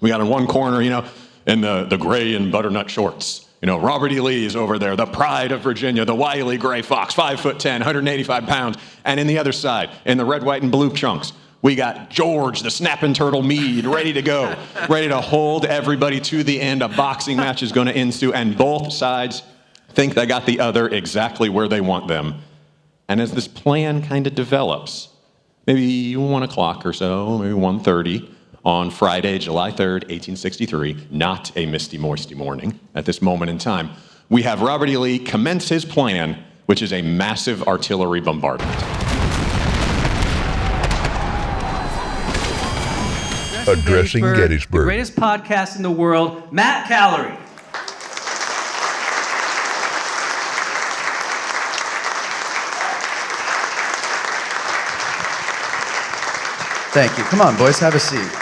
We got in one corner, in the gray and butternut shorts. Robert E. Lee's over there, the pride of Virginia, the wily gray fox, 5'10", 185 pounds. And in the other side, in the red, white, and blue chunks, we got George, the snapping turtle Meade, ready to go, ready to hold everybody to the end. A boxing match is going to ensue, and both sides think they got the other exactly where they want them. And as this plan kind of develops, maybe 1 o'clock or so, maybe 1:30, on Friday, July 3rd, 1863, not a misty, moisty morning at this moment in time, we have Robert E. Lee commence his plan, which is a massive artillery bombardment. Addressing Gettysburg. The greatest podcast in the world, Matt Callery. Thank you. Come on, boys, have a seat.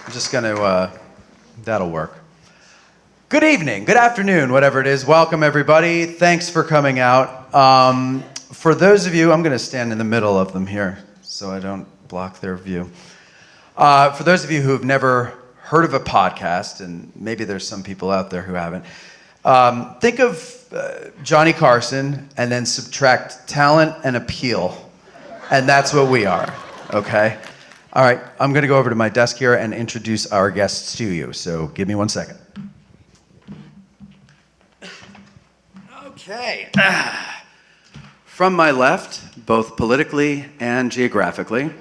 I'm just going to, that'll work. Good evening, good afternoon, whatever it is. Welcome, everybody. Thanks for coming out. For those of you, I'm going to stand in the middle of them here so I don't block their view. For those of you who have never heard of a podcast, and maybe there's some people out there who haven't, think of Johnny Carson and then subtract talent and appeal, and that's what we are, okay? All right, I'm going to go over to my desk here and introduce our guests to you, so give me 1 second. Okay. From my left, both politically and geographically,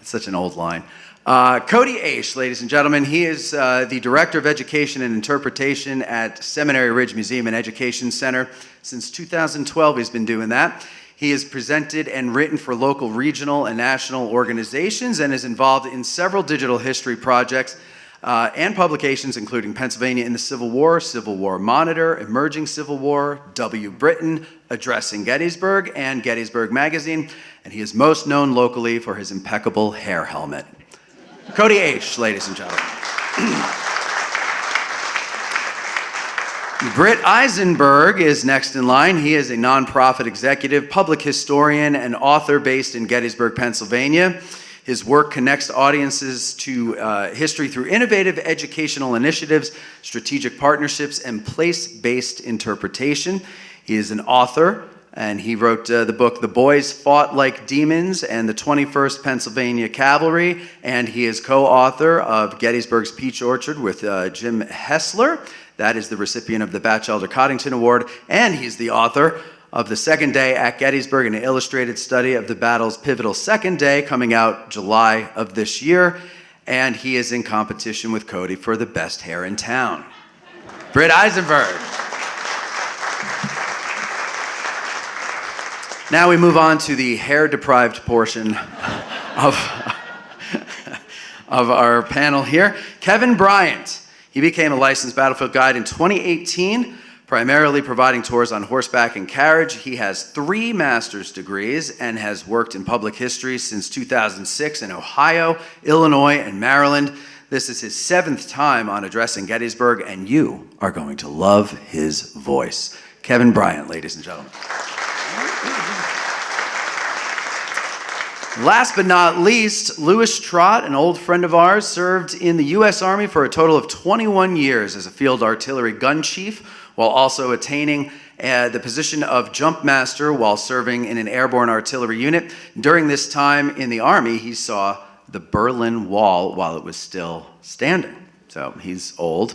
it's such an old line, Codie Eash, ladies and gentlemen. He is the Director of Education and Interpretation at Seminary Ridge Museum and Education Center. Since 2012, he's been doing that. He has presented and written for local, regional, and national organizations and is involved in several digital history projects and publications, including Pennsylvania in the Civil War Monitor, Emerging Civil War, W. Britain, Addressing Gettysburg, and Gettysburg Magazine. And he is most known locally for his impeccable hair helmet. Codie Eash, ladies and gentlemen. Britt Isenberg is next in line. He is a nonprofit executive, public historian, and author based in Gettysburg, Pennsylvania. His work connects audiences to history through innovative educational initiatives, strategic partnerships, and place-based interpretation. He is an author, and he wrote the book The Boys Fought Like Demons and the 21st Pennsylvania Cavalry, and he is co-author of Gettysburg's Peach Orchard with Jim Hessler. That is the recipient of the Batchelder Coddington Award, and he's the author of The Second Day at Gettysburg, an illustrated study of the battle's pivotal second day, coming out July of this year, and he is in competition with Codie for the best hair in town. Britt Isenberg. Now we move on to the hair-deprived portion of our panel here. Kevin Bryant. He became a licensed battlefield guide in 2018, primarily providing tours on horseback and carriage. He has 3 master's degrees and has worked in public history since 2006 in Ohio, Illinois, and Maryland. This is his 7th time on Addressing Gettysburg, and you are going to love his voice. Kevin Bryant, ladies and gentlemen. Last but not least, Louis Trott, an old friend of ours, served in the U.S. Army for a total of 21 years as a field artillery gun chief, while also attaining the position of jump master while serving in an airborne artillery unit. During this time in the Army, he saw the Berlin Wall while it was still standing. So he's old.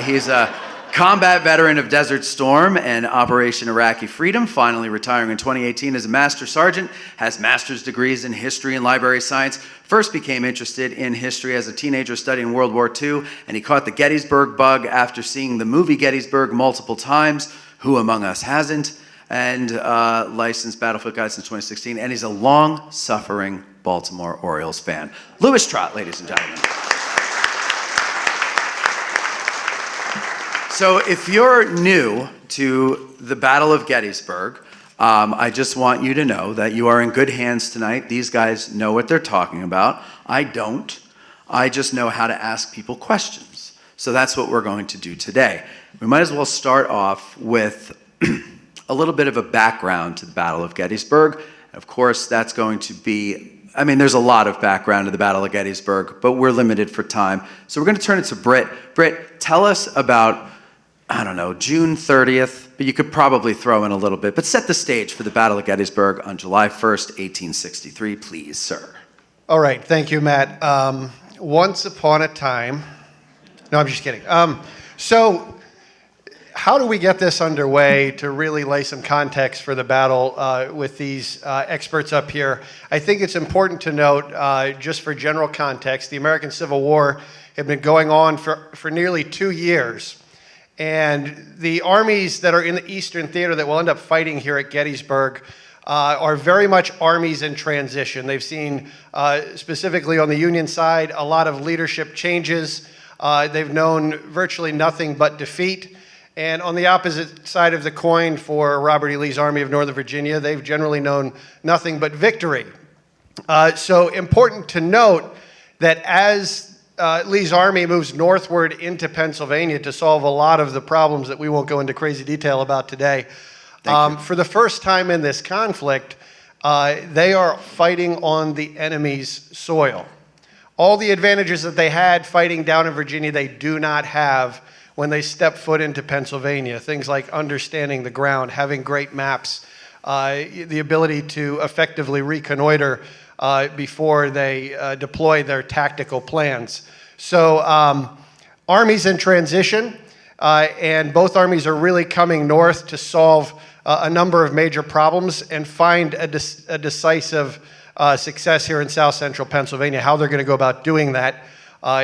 He's a combat veteran of Desert Storm and Operation Iraqi Freedom, finally retiring in 2018 as a master sergeant, has master's degrees in history and library science, first became interested in history as a teenager studying World War II, and he caught the Gettysburg bug after seeing the movie Gettysburg multiple times. Who among us hasn't? And licensed battlefield guide since 2016, and he's a long-suffering Baltimore Orioles fan. Louis Trott, ladies and gentlemen. So if you're new to the Battle of Gettysburg, I just want you to know that you are in good hands tonight. These guys know what they're talking about. I don't. I just know how to ask people questions. So that's what we're going to do today. We might as well start off with a little bit of a background to the Battle of Gettysburg. Of course, that's going to be I mean, there's a lot of background to the Battle of Gettysburg, but we're limited for time. So we're going to turn it to Britt. Britt, tell us about, I don't know, June 30th, but you could probably throw in a little bit, but set the stage for the Battle of Gettysburg on July 1st, 1863, please, sir. All right, thank you, Matt. Once upon a time, no, I'm just kidding. So how do we get this underway to really lay some context for the battle with these experts up here? I think it's important to note, just for general context, the American Civil War had been going on for nearly 2 years. And the armies that are in the Eastern Theater that will end up fighting here at Gettysburg are very much armies in transition. They've seen, specifically on the Union side, a lot of leadership changes. They've known virtually nothing but defeat. And on the opposite side of the coin for Robert E. Lee's Army of Northern Virginia, they've generally known nothing but victory. So important to note that as Lee's army moves northward into Pennsylvania to solve a lot of the problems that we won't go into crazy detail about today, for the first time in this conflict, they are fighting on the enemy's soil. All the advantages that they had fighting down in Virginia, they do not have when they step foot into Pennsylvania. Things like understanding the ground, having great maps, the ability to effectively reconnoiter before they deploy their tactical plans. So armies in transition, and both armies are really coming north to solve a number of major problems and find a decisive success here in south central Pennsylvania. How they're going to go about doing that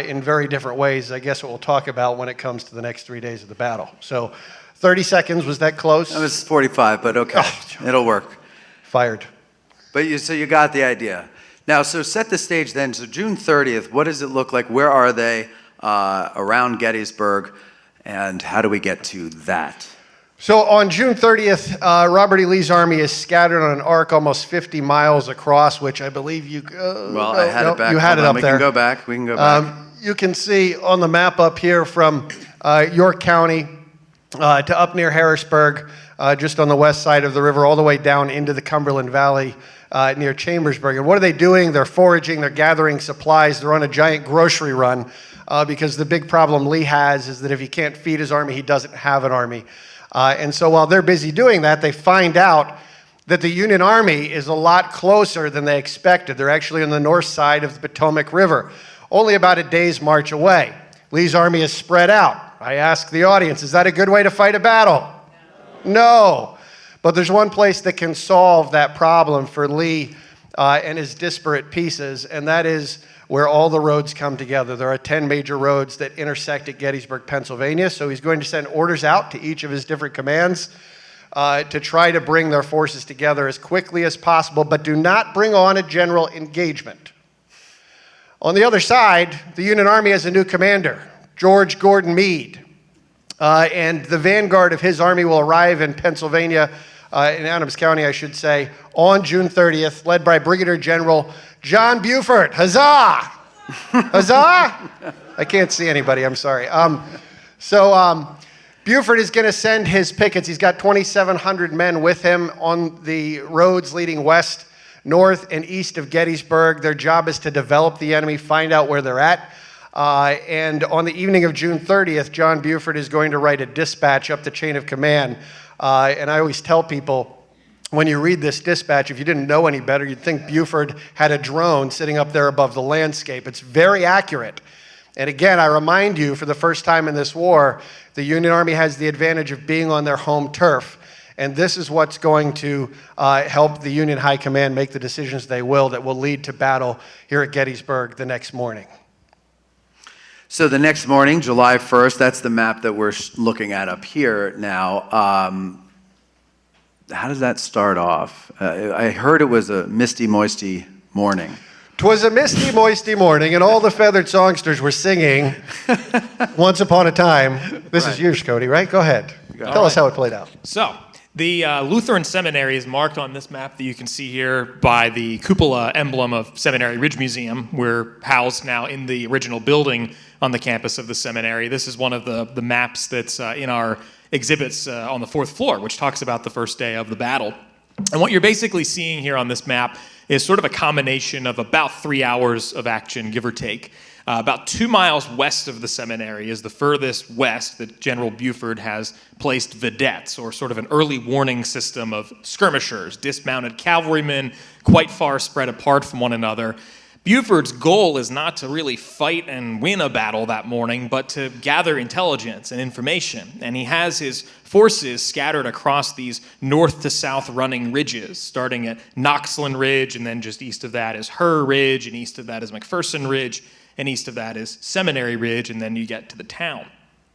in very different ways, I guess what we'll talk about when it comes to the next 3 days of the battle. So 30 seconds, was that close? That was 45, but okay, it'll work. Fired. But so you got the idea. Now, so set the stage then. So June 30th, what does it look like? Where are they around Gettysburg? And how do we get to that? So on June 30th, Robert E. Lee's army is scattered on an arc almost 50 miles across, which I believe you... I had it back. You had it up there. We can go back. You can see on the map up here from York County to up near Harrisburg, just on the west side of the river, all the way down into the Cumberland Valley near Chambersburg. And what are they doing? They're foraging, they're gathering supplies, they're on a giant grocery run because the big problem Lee has is that if he can't feed his army, he doesn't have an army. And so while they're busy doing that, they find out that the Union Army is a lot closer than they expected. They're actually on the north side of the Potomac River, only about a day's march away. Lee's army is spread out. I ask the audience, is that a good way to fight a battle? No. But there's one place that can solve that problem for Lee and his disparate pieces, and that is where all the roads come together. There are 10 major roads that intersect at Gettysburg, Pennsylvania, so he's going to send orders out to each of his different commands to try to bring their forces together as quickly as possible, but do not bring on a general engagement. On the other side, the Union Army has a new commander, George Gordon Meade, and the vanguard of his army will arrive in Pennsylvania, in Adams County, I should say, on June 30th, led by Brigadier General John Buford. Huzzah! Huzzah! I can't see anybody, I'm sorry. Buford is going to send his pickets. He's got 2,700 men with him on the roads leading west, north, and east of Gettysburg. Their job is to develop the enemy, find out where they're at. And on the evening of June 30th, John Buford is going to write a dispatch up the chain of command. And I always tell people, when you read this dispatch, if you didn't know any better, you'd think Buford had a drone sitting up there above the landscape. It's very accurate. And again, I remind you, for the first time in this war, the Union Army has the advantage of being on their home turf. And this is what's going to help the Union High Command make the decisions they will that will lead to battle here at Gettysburg the next morning. So the next morning, July 1st, that's the map that we're looking at up here now. How does that start off? I heard it was a misty, moisty morning. 'Twas a misty, moisty morning, and all the feathered songsters were singing Once Upon a Time. This is yours, Codie, right? Go ahead. Tell us how it played out. So, the Lutheran Seminary is marked on this map that you can see here by the cupola emblem of Seminary Ridge Museum. We're housed now in the original building on the campus of the seminary. This is one of the maps that's in our exhibits on the fourth floor, which talks about the first day of the battle. And what you're basically seeing here on this map is sort of a combination of about 3 hours of action, give or take. About 2 miles west of the seminary is the furthest west that General Buford has placed vedettes, or sort of an early warning system of skirmishers, dismounted cavalrymen, quite far spread apart from one another. Buford's goal is not to really fight and win a battle that morning, but to gather intelligence and information. And he has his forces scattered across these north to south running ridges, starting at Knoxland Ridge, and then just east of that is Herr Ridge, and east of that is McPherson Ridge, and east of that is Seminary Ridge, and then you get to the town.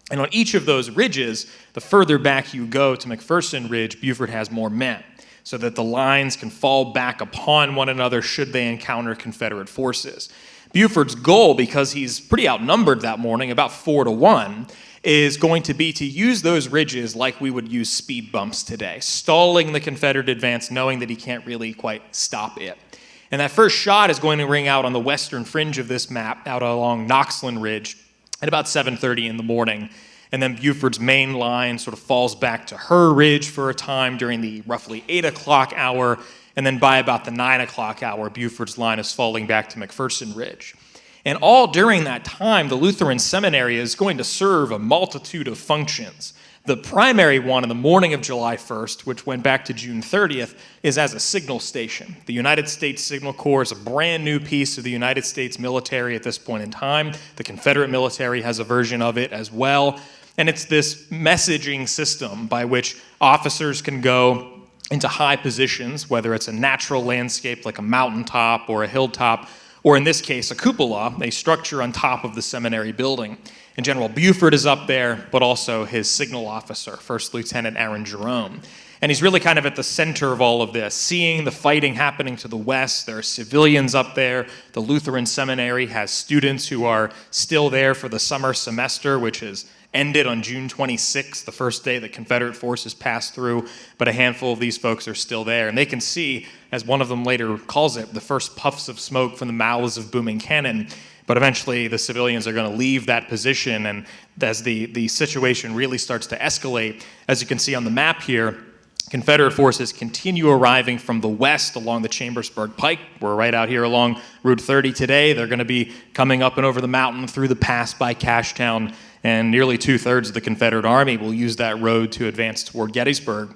And on each of those ridges, the further back you go to McPherson Ridge, Buford has more men, so that the lines can fall back upon one another should they encounter Confederate forces. Buford's goal, because he's pretty outnumbered that morning, about 4-1, is going to be to use those ridges like we would use speed bumps today, stalling the Confederate advance, knowing that he can't really quite stop it. And that first shot is going to ring out on the western fringe of this map, out along Knoxland Ridge, at about 7:30 in the morning. And then Buford's main line sort of falls back to Herr Ridge for a time during the roughly 8 o'clock hour. And then by about the 9 o'clock hour, Buford's line is falling back to McPherson Ridge. And all during that time, the Lutheran Seminary is going to serve a multitude of functions. The primary one in the morning of July 1st, which went back to June 30th, is as a signal station. The United States Signal Corps is a brand new piece of the United States military at this point in time. The Confederate military has a version of it as well. And it's this messaging system by which officers can go into high positions, whether it's a natural landscape like a mountaintop or a hilltop, or in this case, a cupola, a structure on top of the seminary building. And General Buford is up there, but also his signal officer, First Lieutenant Aaron Jerome. And he's really kind of at the center of all of this, seeing the fighting happening to the west. There are civilians up there. The Lutheran Seminary has students who are still there for the summer semester, which is ended on June 26th, the first day that Confederate forces passed through, but a handful of these folks are still there. And they can see, as one of them later calls it, the first puffs of smoke from the mouths of booming cannon. But eventually the civilians are going to leave that position, and as the situation really starts to escalate, as you can see on the map here, Confederate forces continue arriving from the west along the Chambersburg Pike. We're right out here along Route 30 today. They're going to be coming up and over the mountain through the pass by Cashtown, and nearly 2/3 of the Confederate Army will use that road to advance toward Gettysburg.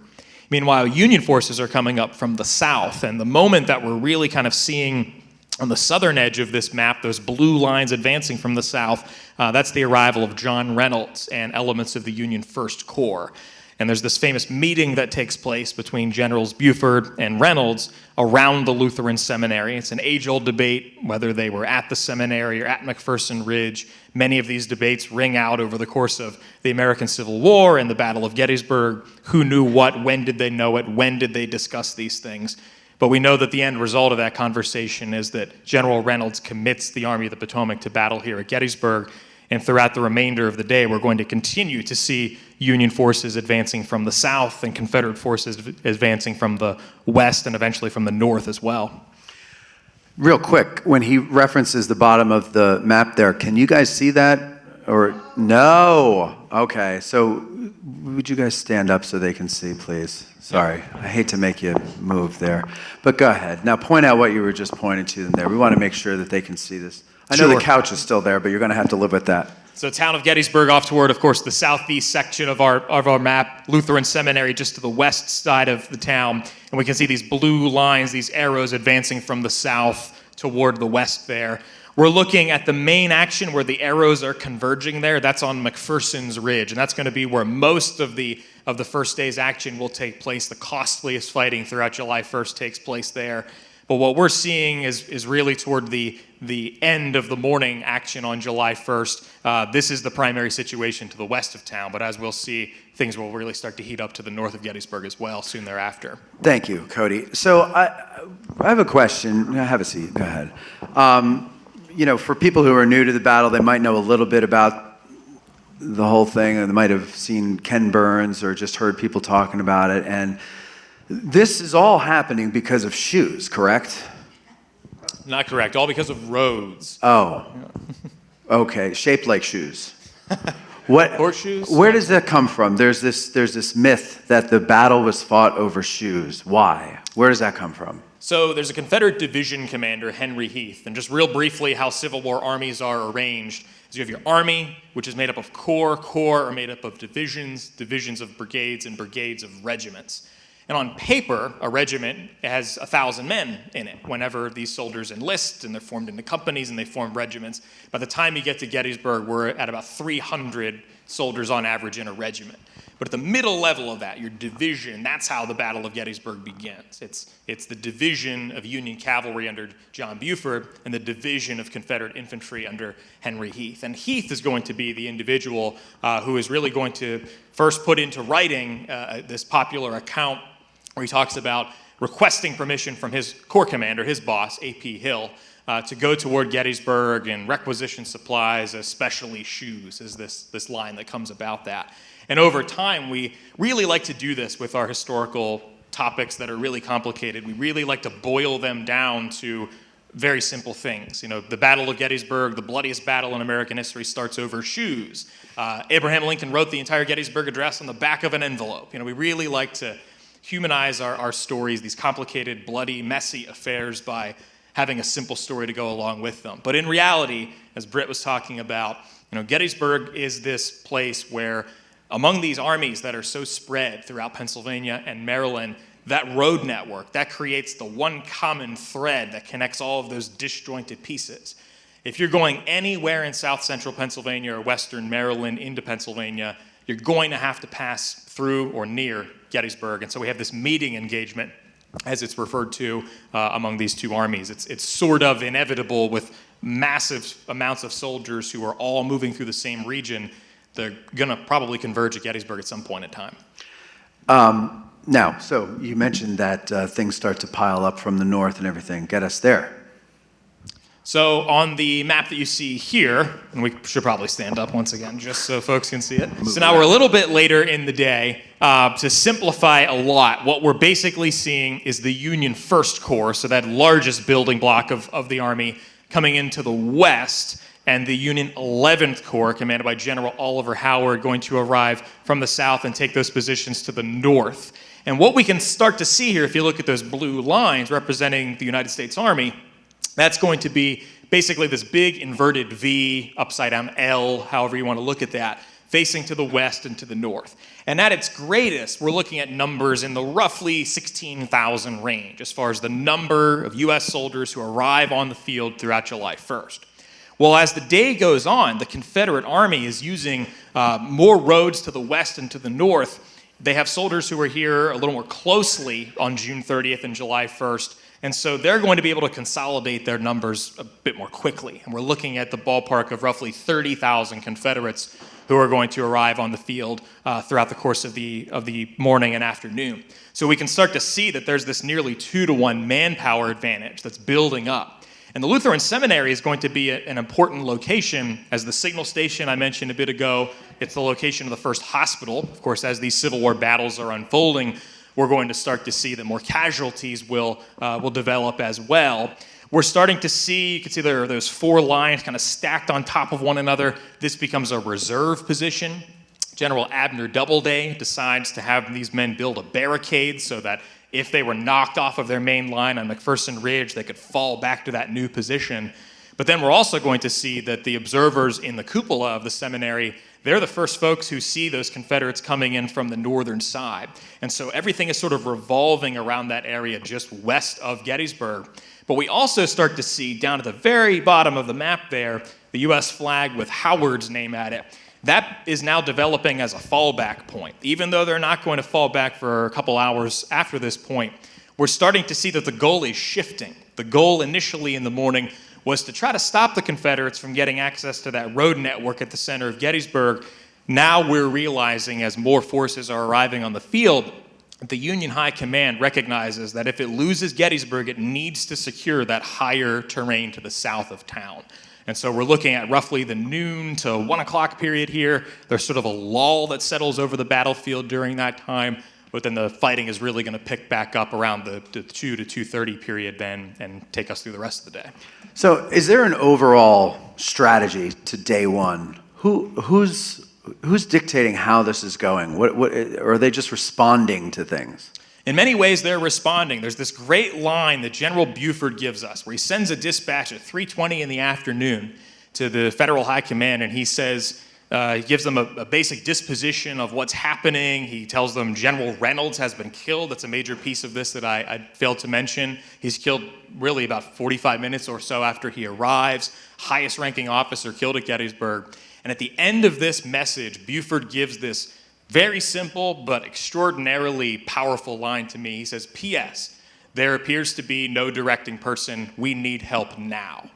Meanwhile, Union forces are coming up from the south, and the moment that we're really kind of seeing on the southern edge of this map, those blue lines advancing from the south, that's the arrival of John Reynolds and elements of the Union First Corps. And there's this famous meeting that takes place between Generals Buford and Reynolds around the Lutheran Seminary. It's an age-old debate whether they were at the seminary or at McPherson Ridge. Many of these debates ring out over the course of the American Civil War and the Battle of Gettysburg. Who knew what? When did they know it? When did they discuss these things? But we know that the end result of that conversation is that General Reynolds commits the Army of the Potomac to battle here at Gettysburg. And throughout the remainder of the day, we're going to continue to see Union forces advancing from the south and Confederate forces advancing from the west and eventually from the north as well. Real quick, when he references the bottom of the map there, can you guys see that? Or no? Okay, so would you guys stand up so they can see, please? Sorry, I hate to make you move there. But go ahead. Now point out what you were just pointing to them there. We want to make sure that they can see this. I know the couch is still there, but you're going to have to live with that. So town of Gettysburg off toward, of course, the southeast section of our map, Lutheran Seminary just to the west side of the town. And we can see these blue lines, these arrows advancing from the south toward the west there. We're looking at the main action where the arrows are converging there. That's on McPherson's Ridge, and that's going to be where most of the first day's action will take place. The costliest fighting throughout July 1st takes place there. But what we're seeing is really toward the end of the morning action on July 1st. This is the primary situation to the west of town, but as we'll see, things will really start to heat up to the north of Gettysburg as well soon thereafter. Thank you, Cody. So I have a question. Have a seat. Go ahead. For people who are new to the battle, they might know a little bit about the whole thing, or they might have seen Ken Burns or just heard people talking about it. And this is all happening because of shoes, correct? Not correct. All because of roads. Oh, okay. Shaped like shoes. What Horseshoes? Where does that come from? There's this myth that the battle was fought over shoes. Why? Where does that come from? So there's a Confederate division commander, Henry Heath, and just real briefly how Civil War armies are arranged is you have your army, which is made up of corps are made up of divisions of brigades, and brigades of regiments. And on paper, a regiment has 1,000 men in it. Whenever these soldiers enlist and they're formed into companies and they form regiments, by the time you get to Gettysburg, we're at about 300 soldiers on average in a regiment. But at the middle level of that, your division, that's how the Battle of Gettysburg begins. It's the division of Union cavalry under John Buford and the division of Confederate infantry under Henry Heath. And Heath is going to be the individual who is really going to first put into writing this popular account where he talks about requesting permission from his corps commander, his boss, A.P. Hill, to go toward Gettysburg and requisition supplies, especially shoes, is this line that comes about that. And over time, we really like to do this with our historical topics that are really complicated. We really like to boil them down to very simple things. You know, the Battle of Gettysburg, the bloodiest battle in American history, starts over shoes. Abraham Lincoln wrote the entire Gettysburg Address on the back of an envelope. You know, we really like to humanize our stories, these complicated, bloody, messy affairs, by having a simple story to go along with them. But in reality, as Britt was talking about, you know, Gettysburg is this place where among these armies that are so spread throughout Pennsylvania and Maryland, that road network, that creates the one common thread that connects all of those disjointed pieces. If you're going anywhere in south central Pennsylvania or western Maryland into Pennsylvania, you're going to have to pass through or near Gettysburg. And so we have this meeting engagement, as it's referred to among these two armies. It's sort of inevitable with massive amounts of soldiers who are all moving through the same region. They're going to probably converge at Gettysburg at some point in time. Now, so you mentioned that things start to pile up from the north and everything. Get us there. So on the map that you see here, and we should probably stand up once again just so folks can see it. So now we're a little bit later in the day. To simplify a lot, what we're basically seeing is the Union First Corps, so that largest building block of the Army, coming into the west, and the Union 11th Corps, commanded by General Oliver Howard, going to arrive from the south and take those positions to the north. And what we can start to see here, if you look at those blue lines representing the United States Army, that's going to be basically this big inverted V, upside down L, however you want to look at that, facing to the west and to the north. And at its greatest, we're looking at numbers in the roughly 16,000 range as far as the number of U.S. soldiers who arrive on the field throughout July 1st. Well, as the day goes on, the Confederate Army is using more roads to the west and to the north. They have soldiers who are here a little more closely on June 30th and July 1st, and so they're going to be able to consolidate their numbers a bit more quickly. And we're looking at the ballpark of roughly 30,000 Confederates who are going to arrive on the field throughout the course of the morning and afternoon. So we can start to see that there's this nearly 2-to-1 manpower advantage that's building up. And the Lutheran Seminary is going to be an important location as the signal station I mentioned a bit ago. It's the location of the first hospital. Of course, as these Civil War battles are unfolding, we're going to start to see that more casualties will develop as well. We're starting to see, you can see there are those 4 lines kind of stacked on top of one another. This becomes a reserve position. General Abner Doubleday decides to have these men build a barricade so that if they were knocked off of their main line on McPherson Ridge, they could fall back to that new position. But then we're also going to see that the observers in the cupola of the seminary, they're the first folks who see those Confederates coming in from the northern side. And so everything is sort of revolving around that area just west of Gettysburg. But we also start to see down at the very bottom of the map there, the U.S. flag with Howard's name at it. That is now developing as a fallback point. Even though they're not going to fall back for a couple hours after this point, we're starting to see that the goal is shifting. The goal initially in the morning was to try to stop the Confederates from getting access to that road network at the center of Gettysburg. Now we're realizing, as more forces are arriving on the field, the Union High Command recognizes that if it loses Gettysburg, it needs to secure that higher terrain to the south of town. And so we're looking at roughly the noon to 1 o'clock period here. There's sort of a lull that settles over the battlefield during that time, but then the fighting is really going to pick back up around the 2 to 2:30 period then and take us through the rest of the day. So is there an overall strategy to day one? Who's who's dictating how this is going? What, or are they just responding to things? In many ways, they're responding. There's this great line that General Buford gives us where he sends a dispatch at 3:20 in the afternoon to the Federal High Command, and he says, he gives them a basic disposition of what's happening. He tells them General Reynolds has been killed. That's a major piece of this that I failed to mention. He's killed really about 45 minutes or so after he arrives. Highest ranking officer killed at Gettysburg. And at the end of this message, Buford gives this very simple but extraordinarily powerful line to me. He says, P.S. There appears to be no directing person. We need help now.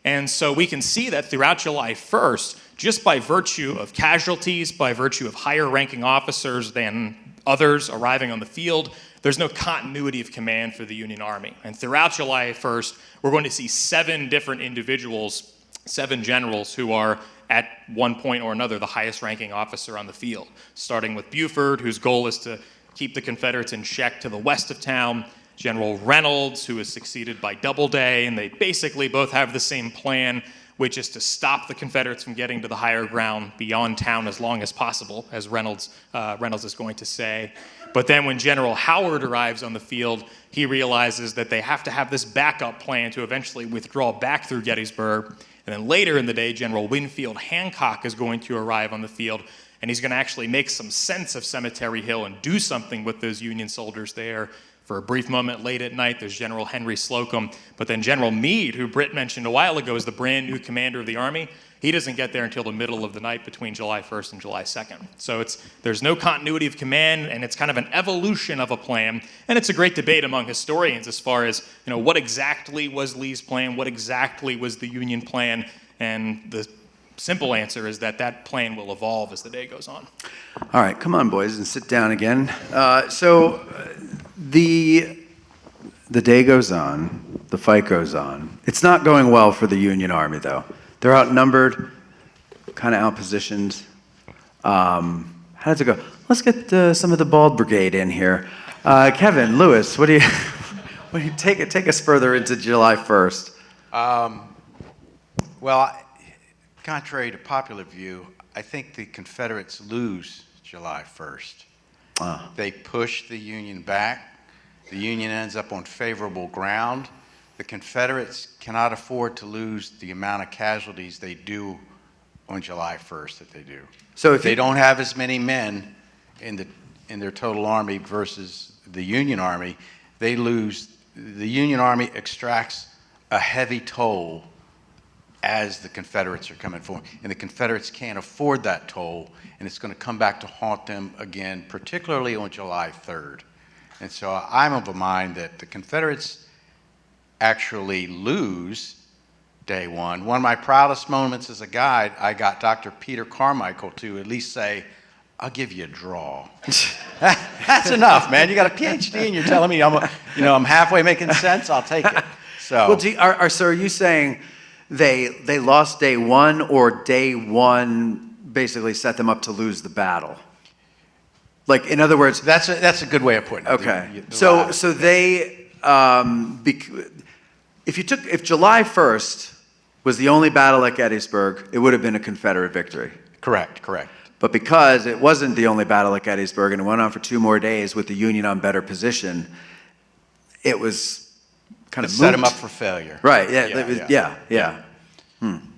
And so we can see that throughout July 1st, just by virtue of casualties, by virtue of higher ranking officers than others arriving on the field, there's no continuity of command for the Union Army. And throughout July 1st, we're going to see 7 different individuals, 7 generals who are at one point or another the highest ranking officer on the field, starting with Buford, whose goal is to keep the Confederates in check to the west of town, General Reynolds, who is succeeded by Doubleday, and they basically both have the same plan, which is to stop the Confederates from getting to the higher ground beyond town as long as possible, as Reynolds is going to say. But then when General Howard arrives on the field, he realizes that they have to have this backup plan to eventually withdraw back through Gettysburg. And then later in the day, General Winfield Hancock is going to arrive on the field, and he's going to actually make some sense of Cemetery Hill and do something with those Union soldiers there. For a brief moment late at night, there's General Henry Slocum, but then General Meade, who Britt mentioned a while ago, is the brand new commander of the Army. He doesn't get there until the middle of the night between July 1st and July 2nd. So there's no continuity of command, and it's kind of an evolution of a plan. And it's a great debate among historians as far as, what exactly was Lee's plan, what exactly was the Union plan, and the simple answer is that plan will evolve as the day goes on. All right, come on, boys, and sit down again. The day goes on, the fight goes on. It's not going well for the Union Army, though. They're outnumbered, kind of outpositioned. How does it go? Let's get some of the Bald Brigade in here. Kevin, Lewis, what do you take us further into July 1st? Well, contrary to popular view, I think the Confederates lose July 1st. They push the Union back. The Union ends up on favorable ground. The Confederates cannot afford to lose the amount of casualties they do on July 1st that they do. So if they don't have as many men in their total army versus the Union Army, they lose. The Union Army extracts a heavy toll as the Confederates are coming forward. And the Confederates can't afford that toll, and it's going to come back to haunt them again, particularly on July 3rd. And so I'm of a mind that the Confederates actually lose day one. One of my proudest moments as a guide, I got Dr. Peter Carmichael to at least say, I'll give you a draw. That's enough, man. You got a PhD and you're telling me I'm halfway making sense? I'll take it. So, so are you saying they lost day one, or day one basically set them up to lose the battle? Like, in other words, that's a good way of putting it. Okay. So they, if July 1st was the only battle at Gettysburg, it would have been a Confederate victory. Correct. But because it wasn't the only battle at Gettysburg and it went on for 2 more days with the Union on better position, it was kind of set them up for failure. Right. Yeah.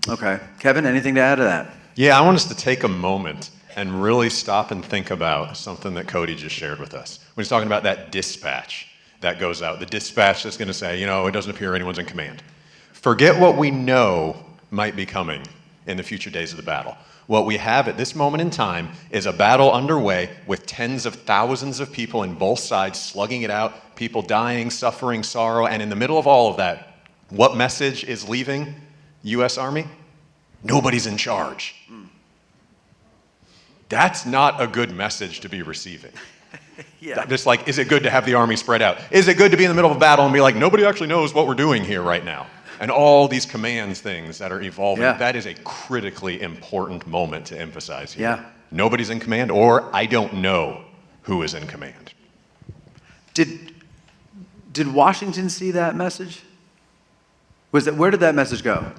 Okay. Kevin, anything to add to that? Yeah, I want us to take a moment and really stop and think about something that Codie just shared with us. When he's talking about that dispatch that goes out, the dispatch that's going to say, it doesn't appear anyone's in command. Forget what we know might be coming in the future days of the battle. What we have at this moment in time is a battle underway with tens of thousands of people in both sides slugging it out, people dying, suffering, sorrow, and in the middle of all of that, what message is leaving U.S. Army? Nobody's in charge. That's not a good message to be receiving. Yeah. Just like, is it good to have the army spread out? Is it good to be in the middle of a battle and be like, nobody actually knows what we're doing here right now? And all these commands things that are evolving, that is a critically important moment to emphasize here. Yeah. Nobody's in command, or I don't know who is in command. Did Washington see that message? Where did that message go?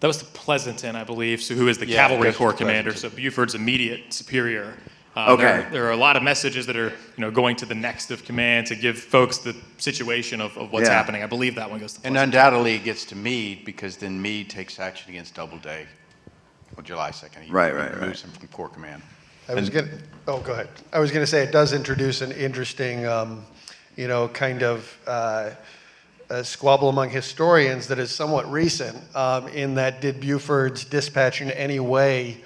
That was the Pleasanton, I believe, so who is the Yeah, cavalry that's corps the commander, Pleasanton. so Buford's immediate superior. Okay. There are a lot of messages that are going to the next of command to give folks the situation of what's Yeah. happening. I believe that one goes to And Pleasanton. undoubtedly it gets to Meade because then Meade takes action against Doubleday on July 2nd. He Right. removes him from Corps Command. Go ahead. I was going to say it does introduce an interesting, kind of a squabble among historians that is somewhat recent in that did Buford's dispatch in any way,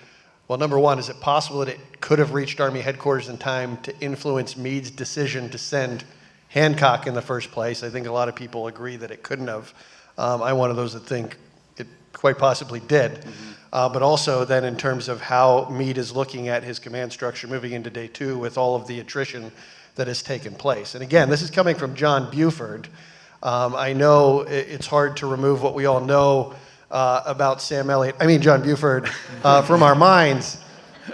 well, number one, is it possible that it could have reached Army headquarters in time to influence Meade's decision to send Hancock in the first place? I think a lot of people agree that it couldn't have. I'm one of those that think it quite possibly did. But also then in terms of how Meade is looking at his command structure moving into day 2 with all of the attrition that has taken place. And again, this is coming from John Buford. I know it's hard to remove what we all know about John Buford from our minds.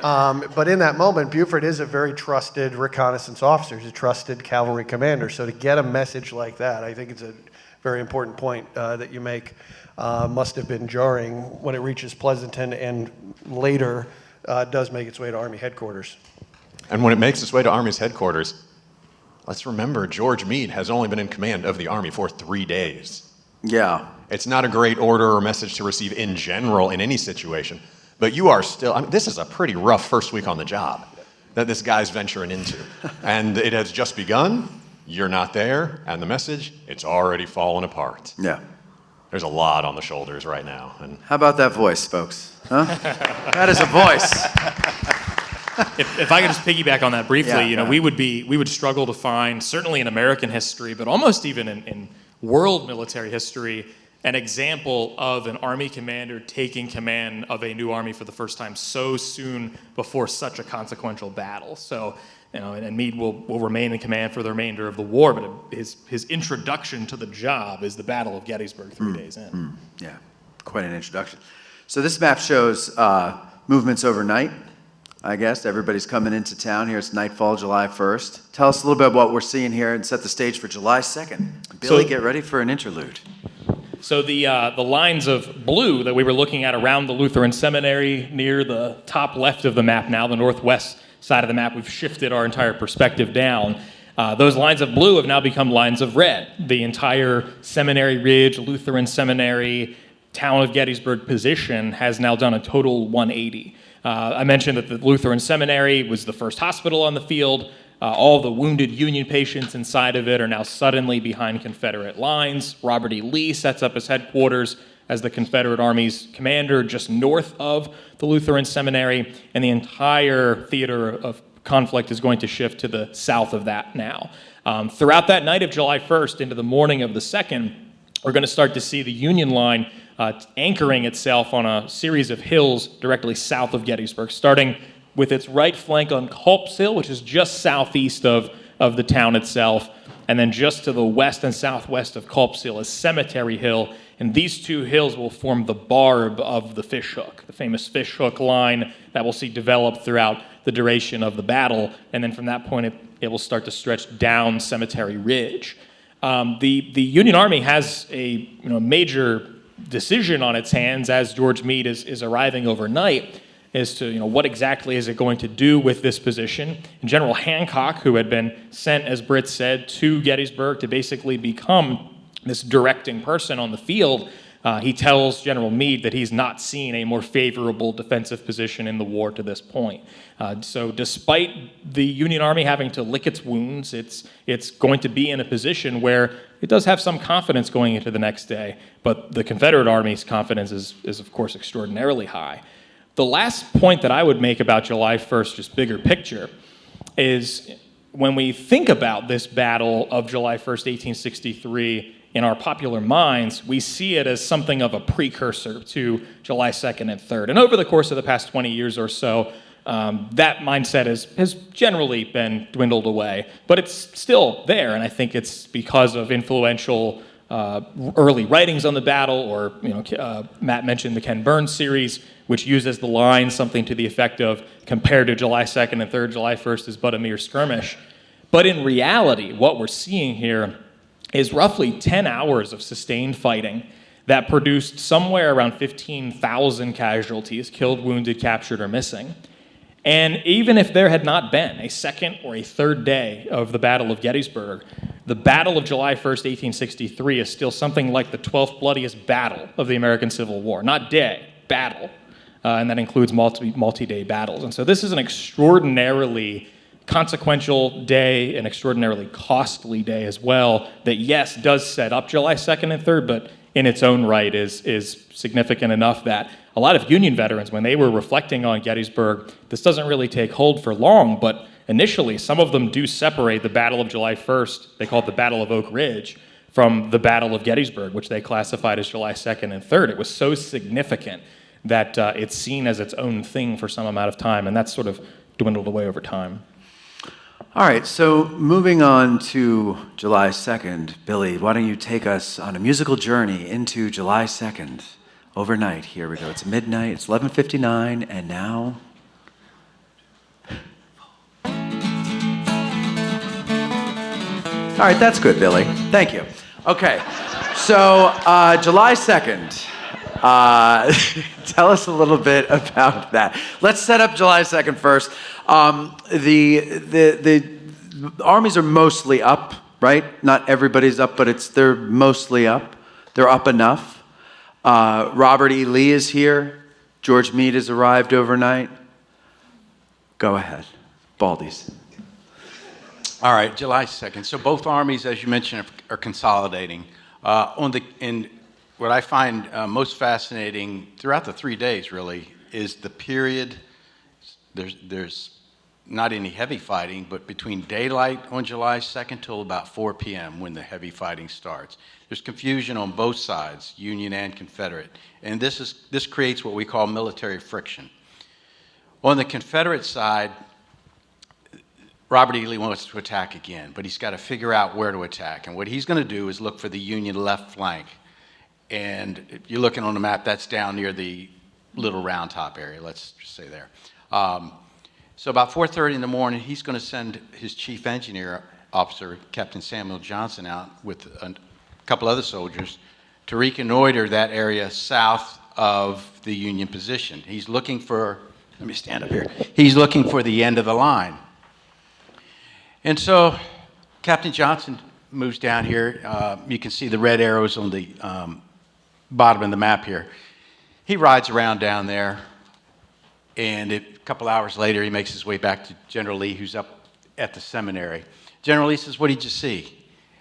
But in that moment, Buford is a very trusted reconnaissance officer. He's a trusted cavalry commander. So to get a message like that, I think it's a very important point that you make. Must have been jarring when it reaches Pleasanton and later does make its way to Army headquarters. And when it makes its way to Army's headquarters, let's remember George Meade has only been in command of the Army for 3 days. Yeah. It's not a great order or message to receive in general in any situation, but you are still, this is a pretty rough first week on the job that this guy's venturing into. And it has just begun, you're not there, and the message, it's already fallen apart. Yeah. There's a lot on the shoulders right now. And How about that voice, folks? Huh? That is a voice. If I could just piggyback on that briefly, Yeah, we would struggle to find, certainly in American history, but almost even in world military history, an example of an Army commander taking command of a new army for the first time so soon before such a consequential battle. So, and Meade will remain in command for the remainder of the war, but his introduction to the job is the Battle of Gettysburg 3 days in. Yeah, quite an introduction. So this map shows movements overnight, I guess. Everybody's coming into town here. It's nightfall, July 1st. Tell us a little bit about what we're seeing here and set the stage for July 2nd. Billy, get ready for an interlude. So the lines of blue that we were looking at around the Lutheran Seminary near the top left of the map now, the northwest side of the map, we've shifted our entire perspective down. Those lines of blue have now become lines of red. The entire Seminary Ridge, Lutheran Seminary, town of Gettysburg position has now done a total 180. I mentioned that the Lutheran Seminary was the first hospital on the field. All the wounded Union patients inside of it are now suddenly behind Confederate lines. Robert E. Lee sets up his headquarters as the Confederate Army's commander just north of the Lutheran Seminary, and the entire theater of conflict is going to shift to the south of that now. Throughout that night of July 1st into the morning of the 2nd, we're going to start to see the Union line anchoring itself on a series of hills directly south of Gettysburg, starting with its right flank on Culp's Hill, which is just southeast of the town itself, and then just to the west and southwest of Culp's Hill is Cemetery Hill, and these two hills will form the barb of the fishhook, the famous fishhook line that we'll see develop throughout the duration of the battle, and then from that point it will start to stretch down Cemetery Ridge. The Union Army has a major decision on its hands as George Meade is arriving overnight as to what exactly is it going to do with this position. And General Hancock, who had been sent, as Britt said, to Gettysburg to basically become this directing person on the field, he tells General Meade that he's not seen a more favorable defensive position in the war to this point. So despite the Union Army having to lick its wounds, it's going to be in a position where it does have some confidence going into the next day, but the Confederate Army's confidence is of course extraordinarily high. The last point that I would make about July 1st, just bigger picture, is when we think about this battle of July 1st, 1863, in our popular minds, we see it as something of a precursor to July 2nd and 3rd. And over the course of the past 20 years or so, that mindset has generally been dwindled away. But it's still there, and I think it's because of influential early writings on the battle, or Matt mentioned the Ken Burns series, which uses the line something to the effect of, compared to July 2nd and 3rd, July 1st is but a mere skirmish. But in reality, what we're seeing here is roughly 10 hours of sustained fighting that produced somewhere around 15,000 casualties, killed, wounded, captured, or missing. And even if there had not been a second or a third day of the Battle of Gettysburg, the Battle of July 1st, 1863 is still something like the 12th bloodiest battle of the American Civil War. Not day, battle. And that includes multi-day battles. And so this is an extraordinarily consequential day, an extraordinarily costly day as well, that yes, does set up July 2nd and 3rd, but in its own right is significant enough that a lot of Union veterans, when they were reflecting on Gettysburg, this doesn't really take hold for long, but initially some of them do separate the Battle of July 1st, they call it the Battle of Oak Ridge, from the Battle of Gettysburg, which they classified as July 2nd and 3rd. It was so significant that it's seen as its own thing for some amount of time, and that's sort of dwindled away over time. All right, so moving on to July 2nd, Billy, why don't you take us on a musical journey into July 2nd, overnight. Here we go. It's midnight, it's 11:59, and now... All right, that's good, Billy. Thank you. Okay, so July 2nd. Tell us a little bit about that. Let's set up July 2nd first. The armies are mostly up, right? Not everybody's up, but they're mostly up. They're up enough. Robert E. Lee is here. George Meade has arrived overnight. Go ahead. Baldies. All right, July 2nd. So both armies, as you mentioned, are consolidating. What I find most fascinating throughout the 3 days, really, is the period. There's not any heavy fighting, but between daylight on July 2nd till about 4 p.m. when the heavy fighting starts. There's confusion on both sides, Union and Confederate, and this creates what we call military friction. On the Confederate side, Robert E. Lee wants to attack again, but he's got to figure out where to attack, and what he's going to do is look for the Union left flank. And if you're looking on the map, that's down near the Little Round Top area, let's just say there. So about 4:30 in the morning, he's going to send his chief engineer officer, Captain Samuel Johnson, out with a couple other soldiers to reconnoiter that area south of the Union position. He's looking for, let me stand up here, he's looking for the end of the line. And so Captain Johnson moves down here. You can see the red arrows on the bottom of the map here. He rides around down there, and a couple hours later, he makes his way back to General Lee, who's up at the seminary. General Lee says, "What did you see?"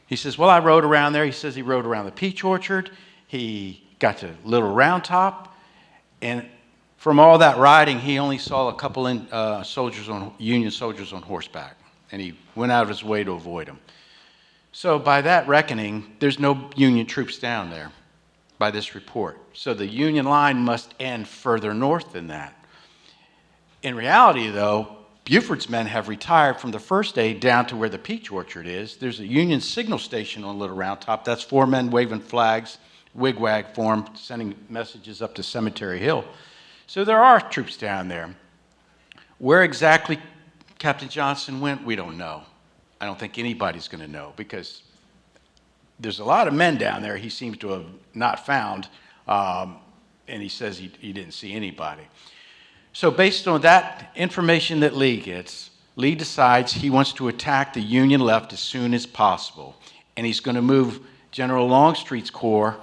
He says, "Well, I rode around there." He says he rode around the peach orchard. He got to Little Round Top, and from all that riding, he only saw a couple Union soldiers on horseback, and he went out of his way to avoid them. So by that reckoning, there's no Union troops down there by this report. So the Union line must end further north than that. In reality, though, Buford's men have retired from the first day down to where the peach orchard is. There's a Union signal station on Little Round Top. That's 4 men waving flags, wigwag form, sending messages up to Cemetery Hill. So there are troops down there. Where exactly Captain Johnson went, we don't know. I don't think anybody's going to know, because there's a lot of men down there he seems to have not found, and he says he didn't see anybody. So based on that information that Lee gets, Lee decides he wants to attack the Union left as soon as possible, and he's going to move General Longstreet's corps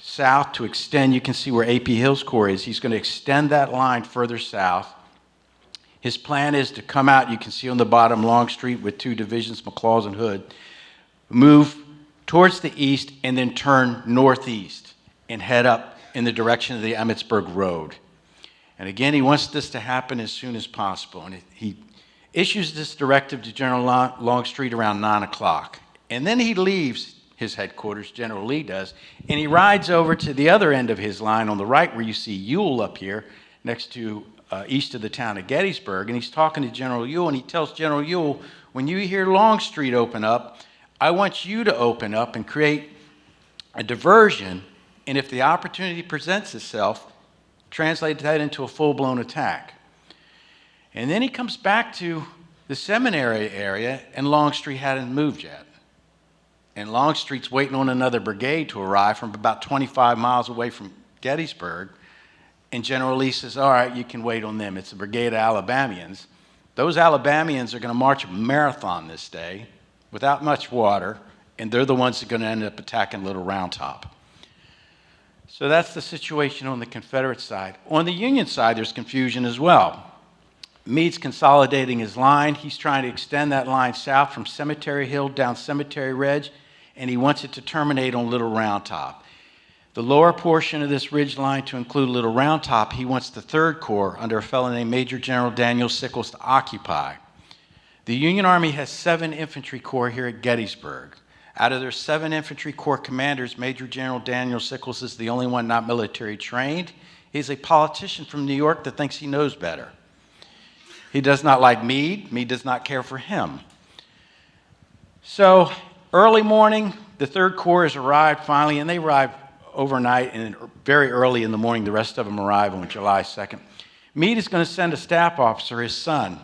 south to extend. You can see where A.P. Hill's corps is. He's going to extend that line further south. His plan is to come out, you can see on the bottom, Longstreet with 2 divisions, McLaws and Hood, move towards the east and then turn northeast and head up in the direction of the Emmitsburg Road. And again, he wants this to happen as soon as possible. And he issues this directive to General Longstreet around 9 o'clock. And then he leaves his headquarters, General Lee does, and he rides over to the other end of his line on the right, where you see Ewell up here next to east of the town of Gettysburg. And he's talking to General Ewell, and he tells General Ewell, when you hear Longstreet open up, I want you to open up and create a diversion, and if the opportunity presents itself, translate that into a full-blown attack. And then he comes back to the seminary area, and Longstreet hadn't moved yet. and Longstreet's waiting on another brigade to arrive from about 25 miles away from Gettysburg. And General Lee says, all right, you can wait on them. It's a brigade of Alabamians. Those Alabamians are going to march a marathon this day without much water, and they're the ones that are going to end up attacking Little Round Top. So that's the situation on the Confederate side. On the Union side, there's confusion as well. Meade's consolidating his line. He's trying to extend that line south from Cemetery Hill down Cemetery Ridge, and he wants it to terminate on Little Round Top. The lower portion of this ridge line to include Little Round Top, he wants the 3rd Corps under a fellow named Major General Daniel Sickles to occupy. The Union Army has 7 infantry corps here at Gettysburg. Out of their 7 infantry corps commanders, Major General Daniel Sickles is the only one not military trained. He's a politician from New York that thinks he knows better. He does not like Meade. Meade does not care for him. So early morning, the 3rd Corps has arrived finally, and they arrive overnight, and very early in the morning, the rest of them arrive on July 2nd. Meade is going to send a staff officer, his son,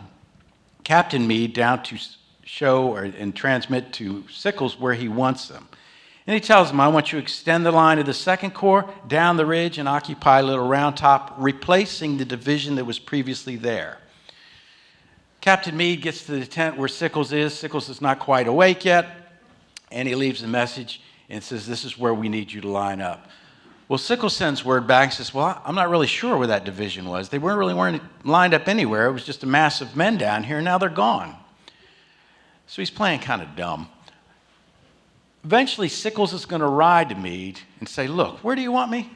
Captain Meade, down to show and transmit to Sickles where he wants them. And he tells him, I want you to extend the line of the 2nd Corps down the ridge and occupy Little Round Top, replacing the division that was previously there. Captain Meade gets to the tent where Sickles is. Sickles is not quite awake yet, and he leaves a message and says, this is where we need you to line up. Well, Sickles sends word back and says, well, I'm not really sure where that division was. They weren't lined up anywhere. It was just a mass of men down here, and now they're gone. So he's playing kind of dumb. Eventually, Sickles is going to ride to Meade and say, look, where do you want me?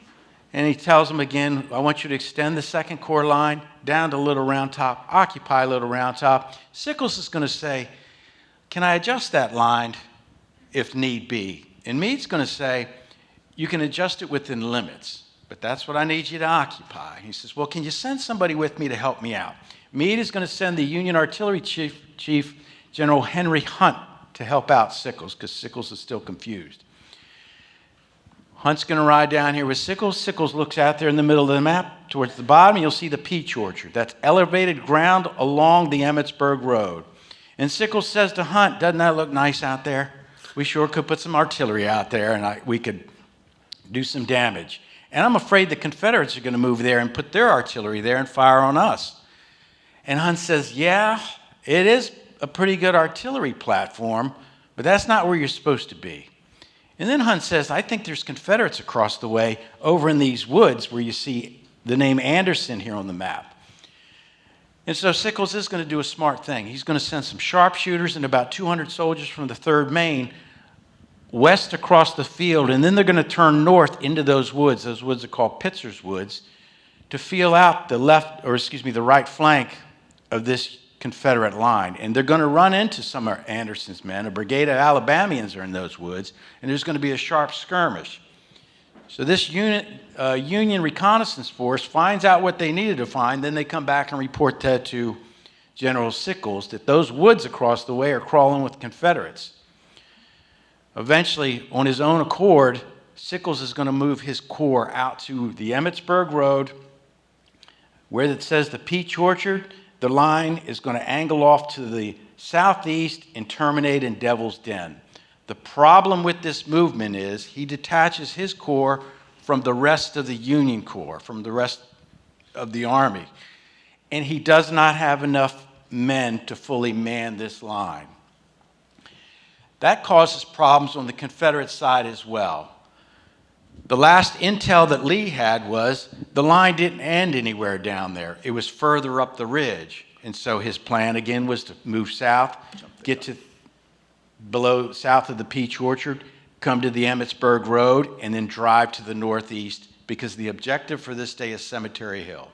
And he tells him again, I want you to extend the 2nd Corps line down to Little Round Top, occupy Little Round Top. Sickles is going to say, can I adjust that line if need be? And Meade's going to say, you can adjust it within limits, but that's what I need you to occupy. He says, well, can you send somebody with me to help me out? Meade is going to send the Union Artillery Chief General Henry Hunt, to help out Sickles, because Sickles is still confused. Hunt's going to ride down here with Sickles. Sickles looks out there in the middle of the map. Towards the bottom, you'll see the peach orchard. That's elevated ground along the Emmitsburg Road. And Sickles says to Hunt, doesn't that look nice out there? We sure could put some artillery out there, and we could do some damage. And I'm afraid the Confederates are going to move there and put their artillery there and fire on us. And Hunt says, yeah, it is a pretty good artillery platform, but that's not where you're supposed to be. And then Hunt says, I think there's Confederates across the way over in these woods where you see the name Anderson here on the map. And so Sickles is going to do a smart thing. He's going to send some sharpshooters and about 200 soldiers from the 3rd Maine west across the field, and then they're going to turn north into those woods. Those woods are called Pitzer's Woods, to feel out the right flank of this Confederate line. And they're going to run into some of Anderson's men. A brigade of Alabamians are in those woods, and there's going to be a sharp skirmish. So this Union reconnaissance force finds out what they needed to find, then they come back and report that to General Sickles, that those woods across the way are crawling with Confederates. Eventually, on his own accord, Sickles is going to move his corps out to the Emmitsburg Road, where it says the Peach Orchard. The line is going to angle off to the southeast and terminate in Devil's Den. The problem with this movement is he detaches his corps from the rest of the Union Corps, from the rest of the Army, and he does not have enough men to fully man this line. That causes problems on the Confederate side as well. The last intel that Lee had was the line didn't end anywhere down there. It was further up the ridge. And so his plan again was to move south, get to south of the Peach Orchard, come to the Emmitsburg Road, and then drive to the northeast, because the objective for this day is Cemetery Hill.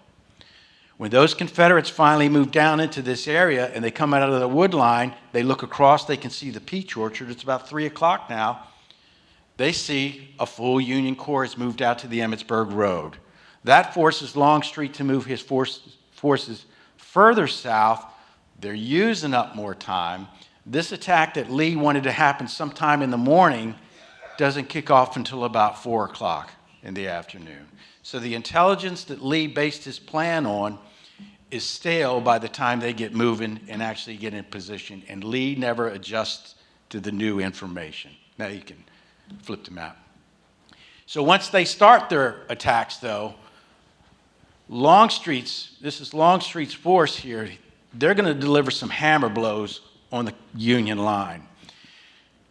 When those Confederates finally move down into this area and they come out of the wood line, they look across, they can see the Peach Orchard. It's about 3 o'clock now. They see a full Union Corps has moved out to the Emmitsburg Road. That forces Longstreet to move his forces further south. They're using up more time. This attack that Lee wanted to happen sometime in the morning doesn't kick off until about 4 o'clock in the afternoon. So the intelligence that Lee based his plan on is stale by the time they get moving and actually get in position, and Lee never adjusts to the new information. Now you can flip the map. So once they start their attacks, though, this is Longstreet's force here. They're going to deliver some hammer blows on the Union line.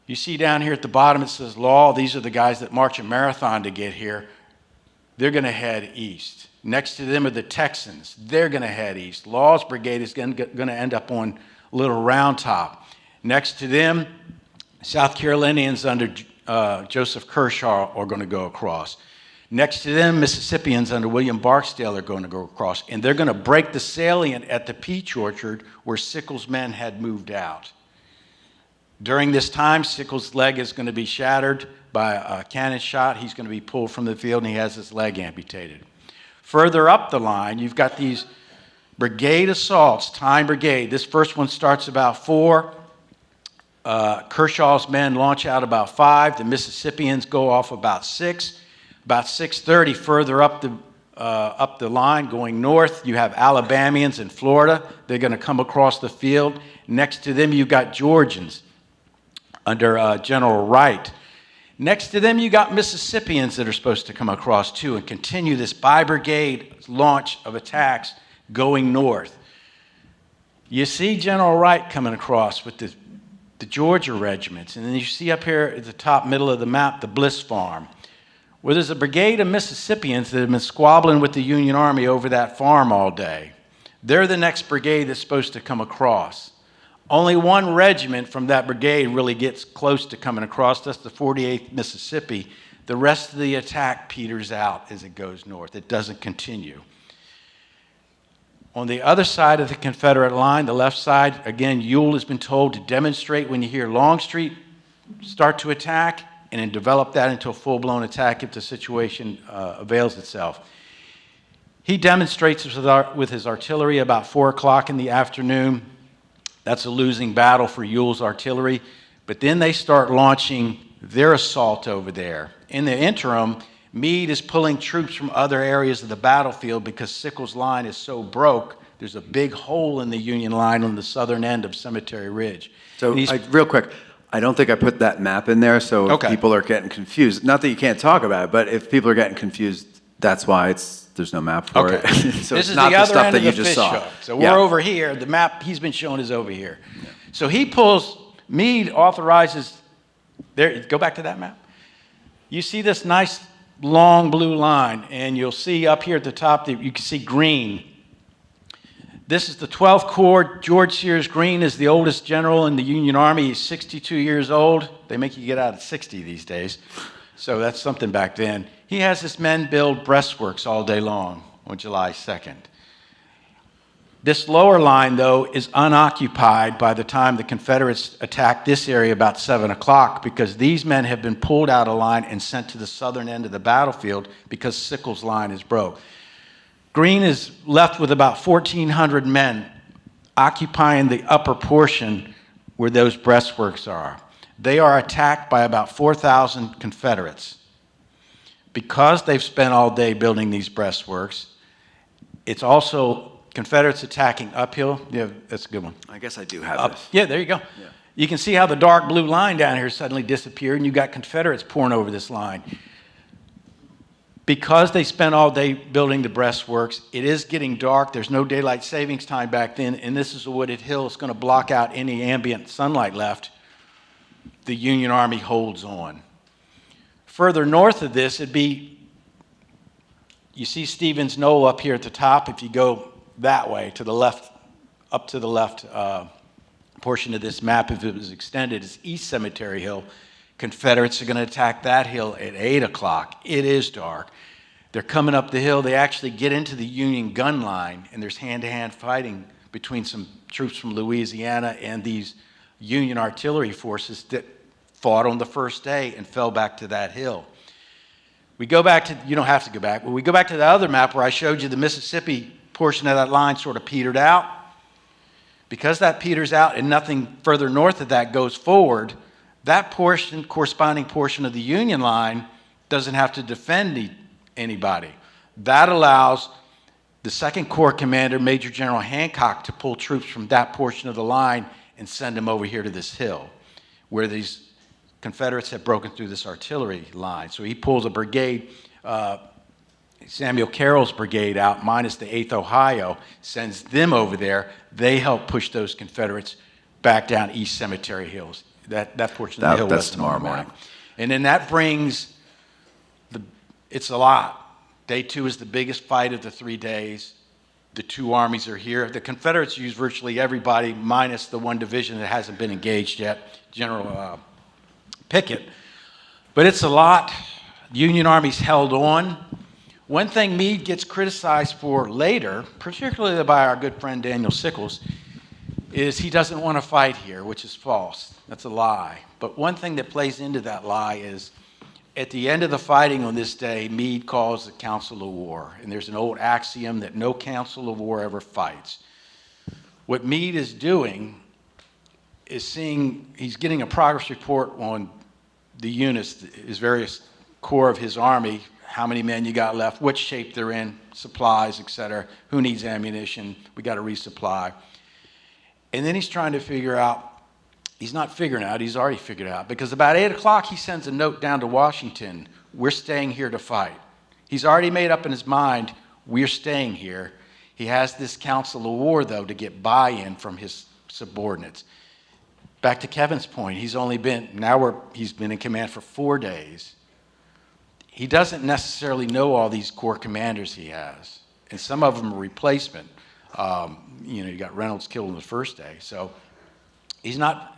You see down here at the bottom it says Law. These are the guys that march a marathon to get here. They're going to head east. Next to them are the Texans. They're going to head east. Law's brigade is going to end up on Little Round Top. Next to them, South Carolinians under Joseph Kershaw are going to go across. Next to them, Mississippians under William Barksdale are going to go across, and they're going to break the salient at the Peach Orchard where Sickles' men had moved out. During this time, Sickles' leg is going to be shattered by a cannon shot. He's going to be pulled from the field, and he has his leg amputated. Further up the line, you've got these brigade assaults, Time Brigade. This first one starts about 4. Kershaw's men launch out about 5. The Mississippians go off about 6. About 6:30, further up the line, going north, you have Alabamians in Florida. They're going to come across the field. Next to them, you've got Georgians under General Wright. Next to them, you got Mississippians that are supposed to come across too and continue this bi-brigade launch of attacks going north. You see General Wright coming across with the Georgia regiments, and then you see up here at the top middle of the map the Bliss Farm, where there's a brigade of Mississippians that have been squabbling with the Union Army over that farm all day. They're the next brigade that's supposed to come across. Only one regiment from that brigade really gets close to coming across. That's the 48th Mississippi. The rest of the attack peters out as it goes north. It doesn't continue. On the other side of the Confederate line, the left side, again, Ewell has been told to demonstrate when you hear Longstreet start to attack, and then develop that into a full-blown attack if the situation avails itself. He demonstrates with his artillery about 4 o'clock in the afternoon. That's a losing battle for Ewell's artillery. But then they start launching their assault over there. In the interim, Meade is pulling troops from other areas of the battlefield because Sickles' line is so broke. There's a big hole in the Union line on the southern end of Cemetery Ridge. So, real quick, I don't think I put that map in there, so if people are getting confused, not that you can't talk about it, but if people are getting confused, that's why there's no map for it. So this it's is not the the other stuff end that of you the just fish saw. hook. So we're over here. The map he's been showing is over here. Yeah. So he pulls, Meade authorizes, there. Go back to that map. You see this nice long blue line, and you'll see up here at the top that you can see green. This is the 12th Corps. George Sears Green is the oldest general in the Union Army. He's 62 years old. They make you get out at 60 these days. So that's something back then. He has his men build breastworks all day long on July 2nd. This lower line, though, is unoccupied by the time the Confederates attack this area about 7 o'clock because these men have been pulled out of line and sent to the southern end of the battlefield because Sickles' line is broke. Greene is left with about 1,400 men occupying the upper portion where those breastworks are. They are attacked by about 4,000 Confederates. Because they've spent all day building these breastworks, it's also Confederates attacking uphill. Yeah, that's a good one. I guess I do have this. Yeah, there you go. Yeah. You can see how the dark blue line down here suddenly disappeared, and you've got Confederates pouring over this line. Because they spent all day building the breastworks, it is getting dark. There's no daylight savings time back then, and this is a wooded hill. It's going to block out any ambient sunlight left. The Union Army holds on. Further north of this, it'd be, you see Stevens Knoll up here at the top. If you go that way, to the left, up to the left portion of this map, if it was extended, is East Cemetery Hill. Confederates are going to attack that hill at 8 o'clock. It is dark. They're coming up the hill. They actually get into the Union gun line, and there's hand-to-hand fighting between some troops from Louisiana and these Union artillery forces that fought on the first day and fell back to that hill. We go back to, you don't have to go back, but we go back to the other map where I showed you the Mississippi portion of that line sort of petered out. Because that peters out and nothing further north of that goes forward, that portion, corresponding portion of the Union line, doesn't have to defend anybody. That allows the 2nd Corps commander, Major General Hancock, to pull troops from that portion of the line and send them over here to this hill, where these Confederates had broken through this artillery line. So he pulls a brigade, Samuel Carroll's brigade out, minus the 8th Ohio, sends them over there. They help push those Confederates back down East Cemetery Hills. That portion of the hill that's wasn't on tomorrow the map. morning. And then that brings, it's a lot. Day 2 is the biggest fight of the 3 days. The 2 armies are here. The Confederates use virtually everybody minus the 1 division that hasn't been engaged yet, General Pickett. But it's a lot. Union armies held on. One thing Meade gets criticized for later, particularly by our good friend Daniel Sickles, is he doesn't want to fight here, which is false. That's a lie. But one thing that plays into that lie is at the end of the fighting on this day, Meade calls the council of war. And there's an old axiom that no council of war ever fights. What Meade is doing is he's getting a progress report on the units, his various corps of his army, how many men you got left, which shape they're in, supplies, etc., who needs ammunition, we got to resupply. And then he's trying to figure out, he's not figuring out, he's already figured out, because about 8 o'clock he sends a note down to Washington, we're staying here to fight. He's already made up in his mind, we're staying here. He has this council of war, though, to get buy-in from his subordinates. Back to Kevin's point, he's been in command for 4 days. He doesn't necessarily know all these corps commanders he has, and some of them are replacement. You got Reynolds killed on the first day, so he's not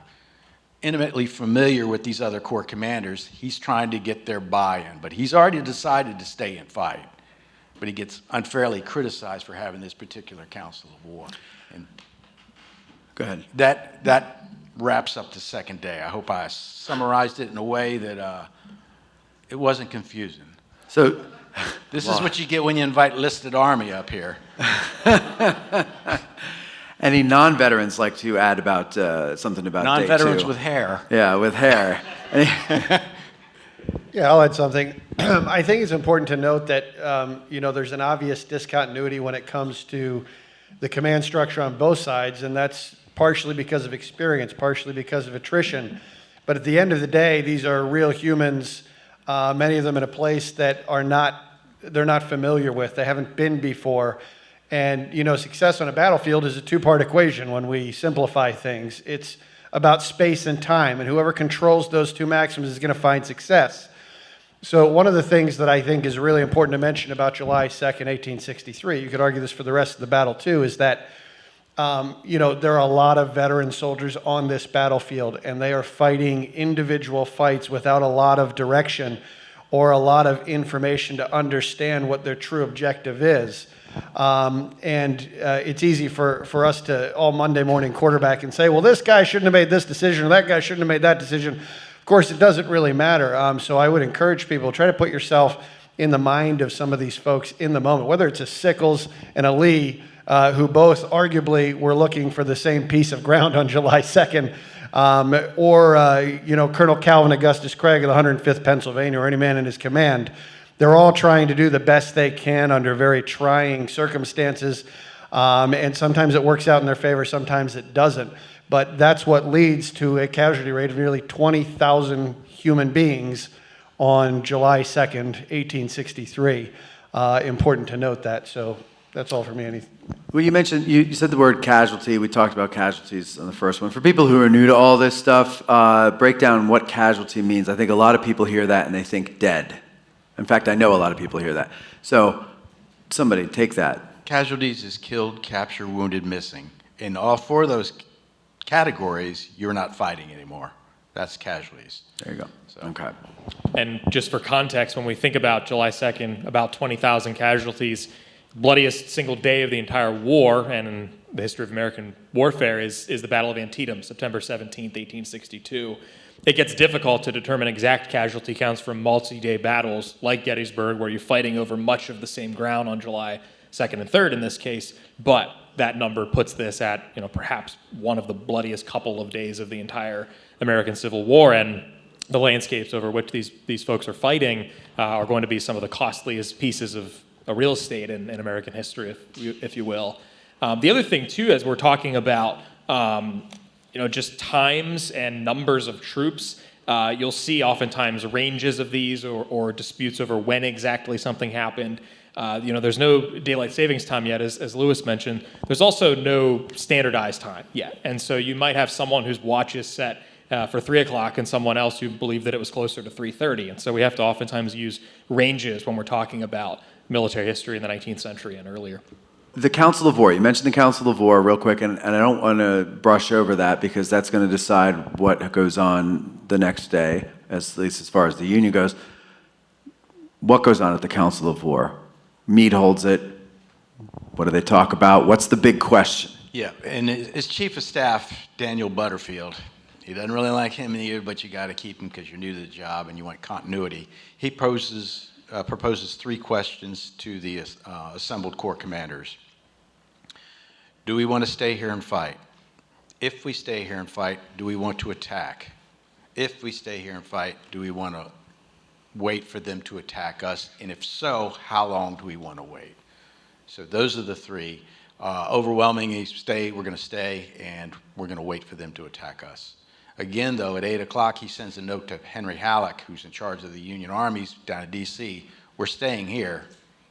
intimately familiar with these other corps commanders. He's trying to get their buy-in, but he's already decided to stay and fight. But he gets unfairly criticized for having this particular council of war. And Go ahead. that wraps up the second day. I hope I summarized it in a way that it wasn't confusing. So, This is what you get when you invite listed army up here. any non-veterans like to add about something about day 2? Non-veterans with hair. Yeah, with hair. Yeah, I'll add something. I think it's important to note that, there's an obvious discontinuity when it comes to the command structure on both sides, and that's partially because of experience, partially because of attrition. But at the end of the day, these are real humans, many of them in a place that they're not familiar with, they haven't been before. And, success on a battlefield is a 2-part equation when we simplify things. It's about space and time, and whoever controls those 2 maxims is going to find success. So one of the things that I think is really important to mention about July 2nd, 1863, you could argue this for the rest of the battle too, is that, there are a lot of veteran soldiers on this battlefield, and they are fighting individual fights without a lot of direction or a lot of information to understand what their true objective is. It's easy for us to all Monday morning quarterback and say, well, this guy shouldn't have made this decision or that guy shouldn't have made that decision. Of course, it doesn't really matter. So I would encourage people, try to put yourself in the mind of some of these folks in the moment, whether it's a Sickles and a Lee, who both arguably were looking for the same piece of ground on July 2nd, or Colonel Calvin Augustus Craig of the 105th Pennsylvania, or any man in his command. They're all trying to do the best they can under very trying circumstances, and sometimes it works out in their favor, sometimes it doesn't. But that's what leads to a casualty rate of nearly 20,000 human beings on July 2nd, 1863. Important to note that. So that's all for me. Well, you mentioned, you said the word casualty. We talked about casualties on the first one. For people who are new to all this stuff, break down what casualty means. I think a lot of people hear that and they think dead. In fact, I know a lot of people hear that. So somebody take that. Casualties is killed, captured, wounded, missing. In all 4 of those categories, you're not fighting anymore. That's casualties. There you go. So. Okay. And just for context, when we think about July 2nd, about 20,000 casualties, bloodiest single day of the entire war, and in the history of American warfare, is the Battle of Antietam, September 17th, 1862. It gets difficult to determine exact casualty counts from multi-day battles like Gettysburg, where you're fighting over much of the same ground on July 2nd and 3rd in this case, but that number puts this at, perhaps one of the bloodiest couple of days of the entire American Civil War, and the landscapes over which these folks are fighting are going to be some of the costliest pieces of real estate in American history, if you will. The other thing, too, as we're talking about, just times and numbers of troops, You'll see oftentimes ranges of these or disputes over when exactly something happened. There's no daylight savings time yet, as Lewis mentioned. There's also no standardized time yet. And so you might have someone whose watch is set for 3 o'clock and someone else who believed that it was closer to 3:30. And so we have to oftentimes use ranges when we're talking about military history in the 19th century and earlier. The Council of War, you mentioned the Council of War real quick, and I don't want to brush over that because that's going to decide what goes on the next day, at least as far as the Union goes. What goes on at the Council of War? Meade holds it. What do they talk about? What's the big question? Yeah, and his chief of staff, Daniel Butterfield, he doesn't really like him either, but you got to keep him because you're new to the job and you want continuity. He proposes 3 questions to the assembled corps commanders. Do we want to stay here and fight? If we stay here and fight, do we want to attack? If we stay here and fight, do we want to wait for them to attack us? And if so, how long do we want to wait? So those are the 3. Overwhelmingly, we're going to stay, and we're going to wait for them to attack us. Again, though, at 8 o'clock, he sends a note to Henry Halleck, who's in charge of the Union armies down in D.C. We're staying here.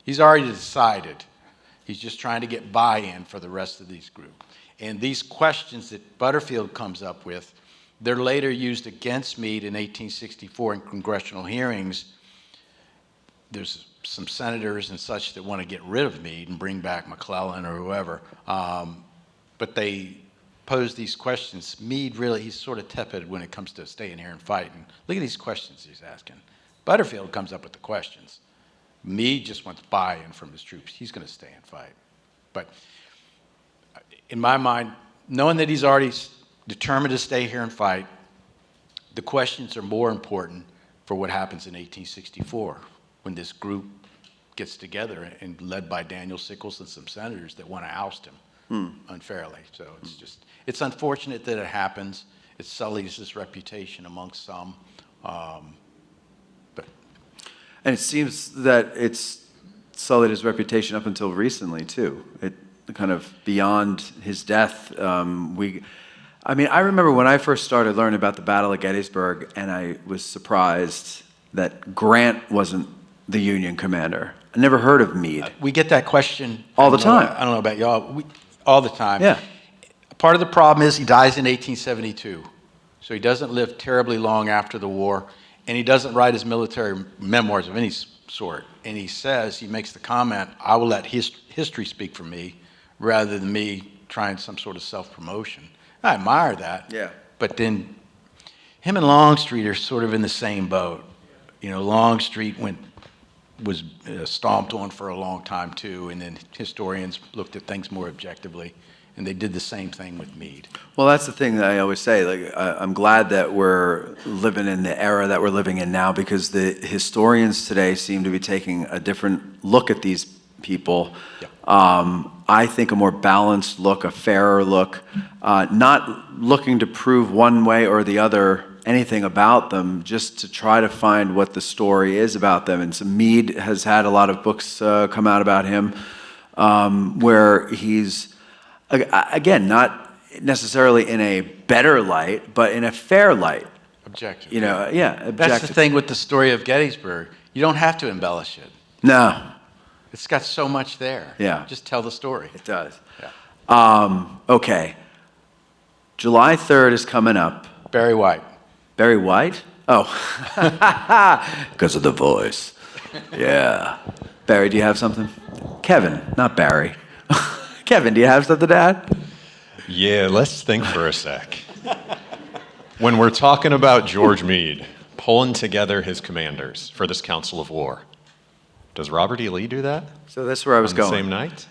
He's already decided. He's just trying to get buy-in for the rest of these groups. And these questions that Butterfield comes up with, they're later used against Meade in 1864 in congressional hearings. There's some senators and such that want to get rid of Meade and bring back McClellan or whoever. But they pose these questions. Meade really, he's sort of tepid when it comes to staying here and fighting. Look at these questions he's asking. Butterfield comes up with the questions. Meade just wants buy-in from his troops. He's going to stay and fight. But in my mind, knowing that he's already determined to stay here and fight, the questions are more important for what happens in 1864 when this group gets together and led by Daniel Sickles and some senators that want to oust him unfairly. So it's unfortunate that it happens. It sullies his reputation amongst some. And it seems that it's sullied his reputation up until recently, too. It kind of beyond his death. I remember when I first started learning about the Battle of Gettysburg, and I was surprised that Grant wasn't the Union commander. I never heard of Meade. We get that question all the time. I don't know about y'all. All the time. Yeah. Part of the problem is he dies in 1872. So he doesn't live terribly long after the war. And he doesn't write his military memoirs of any sort. And he makes the comment, I will let history speak for me rather than me trying some sort of self-promotion. I admire that. Yeah. But then him and Longstreet are sort of in the same boat. Longstreet was stomped on for a long time too, and then historians looked at things more objectively. And they did the same thing with Meade. Well, that's the thing that I always say. I'm glad that we're living in the era that we're living in now because the historians today seem to be taking a different look at these people. Yep. I think a more balanced look, a fairer look, not looking to prove one way or the other anything about them, just to try to find what the story is about them. And so Meade has had a lot of books come out about him where he's, again, not necessarily in a better light, but in a fair light. Objective. Objective. That's the thing with the story of Gettysburg. You don't have to embellish it. No. It's got so much there. Yeah. Just tell the story. It does. Yeah. Okay. July 3rd is coming up. Barry White. Barry White? Oh. Because of the voice. Yeah. Barry, do you have something? Kevin, not Barry. Kevin, do you have something to add? Yeah, let's think for a sec. When we're talking about George Meade pulling together his commanders for this Council of War, does Robert E. Lee do that? So that's where I was on the going. same night?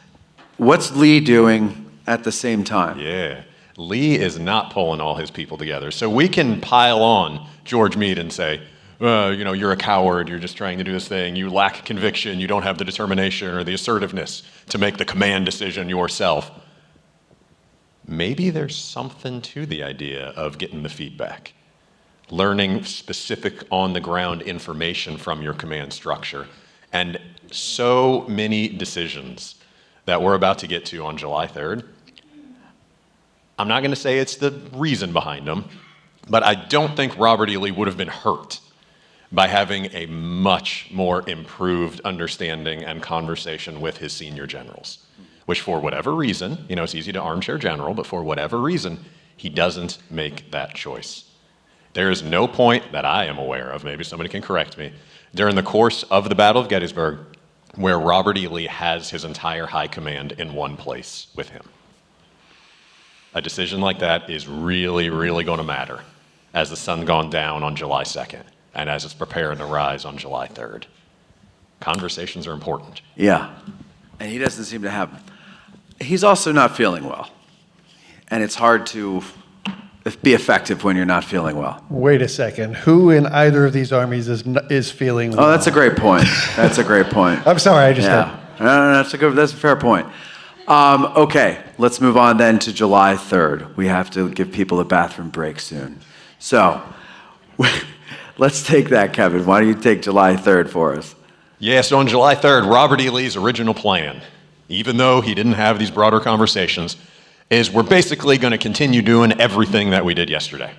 What's Lee doing at the same time? Yeah. Lee is not pulling all his people together. So we can pile on George Meade and say, you're a coward, you're just trying to do this thing, you lack conviction, you don't have the determination or the assertiveness to make the command decision yourself. Maybe there's something to the idea of getting the feedback, learning specific on-the-ground information from your command structure. And so many decisions that we're about to get to on July 3rd, I'm not going to say it's the reason behind them. But I don't think Robert E. Lee would have been hurt by having a much more improved understanding and conversation with his senior generals, which for whatever reason, it's easy to armchair general, but for whatever reason, he doesn't make that choice. There is no point that I am aware of, maybe somebody can correct me, during the course of the Battle of Gettysburg where Robert E. Lee has his entire high command in one place with him. A decision like that is really, really going to matter as the sun gone down on July 2nd and as it's preparing to rise on July 3rd. Conversations are important. Yeah, and he doesn't seem to have. He's also not feeling well, and it's hard to be effective when you're not feeling well. Wait a second. Who in either of these armies is feeling well? Oh, that's a great point. That's a great point. I'm sorry, I just Yeah, no, that's a fair point. Okay, let's move on then to July 3rd. We have to give people a bathroom break soon. So, let's take that, Kevin. Why don't you take July 3rd for us? Yeah, so on July 3rd, Robert E. Lee's original plan, even though he didn't have these broader conversations, is we're basically going to continue doing everything that we did yesterday.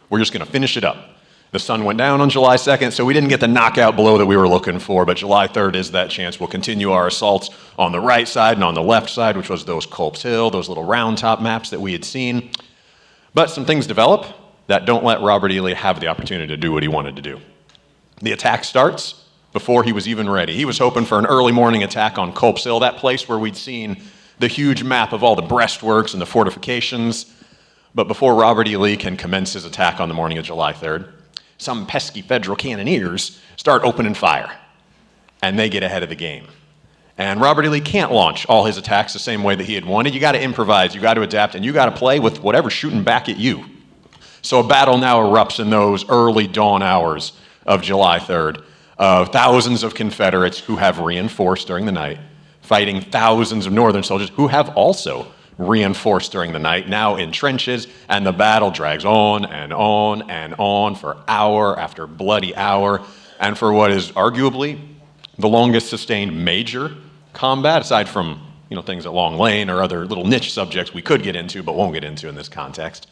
We're just going to finish it up. The sun went down on July 2nd, so we didn't get the knockout blow that we were looking for, but July 3rd is that chance. We'll continue our assaults on the right side and on the left side, which was those Culp's Hill, those little round top maps that we had seen. But some things develop that don't let Robert E. Lee have the opportunity to do what he wanted to do. The attack starts before he was even ready. He was hoping for an early morning attack on Culp's Hill, that place where we'd seen the huge map of all the breastworks and the fortifications. But before Robert E. Lee can commence his attack on the morning of July 3rd, some pesky federal cannoneers start opening fire, and they get ahead of the game. And Robert E. Lee can't launch all his attacks the same way that he had wanted. You got to improvise, you got to adapt, and you got to play with whatever's shooting back at you. So a battle now erupts in those early dawn hours of July 3rd of thousands of Confederates who have reinforced during the night, fighting thousands of Northern soldiers who have also reinforced during the night, now in trenches, and the battle drags on and on and on for hour after bloody hour, and for what is arguably the longest sustained major combat, aside from things at Long Lane or other little niche subjects we could get into but won't get into in this context.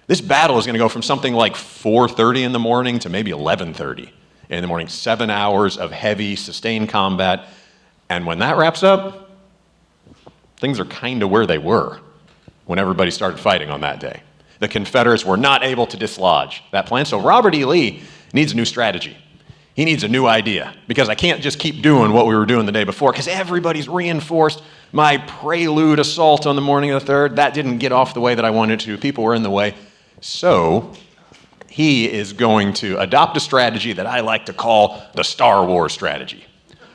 This battle is going to go from something like 4:30 in the morning to maybe 11:30 in the morning, 7 hours of heavy, sustained combat, and when that wraps up, things are kind of where they were when everybody started fighting on that day. The Confederates were not able to dislodge that plan, so Robert E. Lee needs a new strategy. He needs a new idea, because I can't just keep doing what we were doing the day before, because everybody's reinforced. My prelude assault on the morning of the 3rd, that didn't get off the way that I wanted to. People were in the way. So he is going to adopt a strategy that I like to call the Star Wars strategy,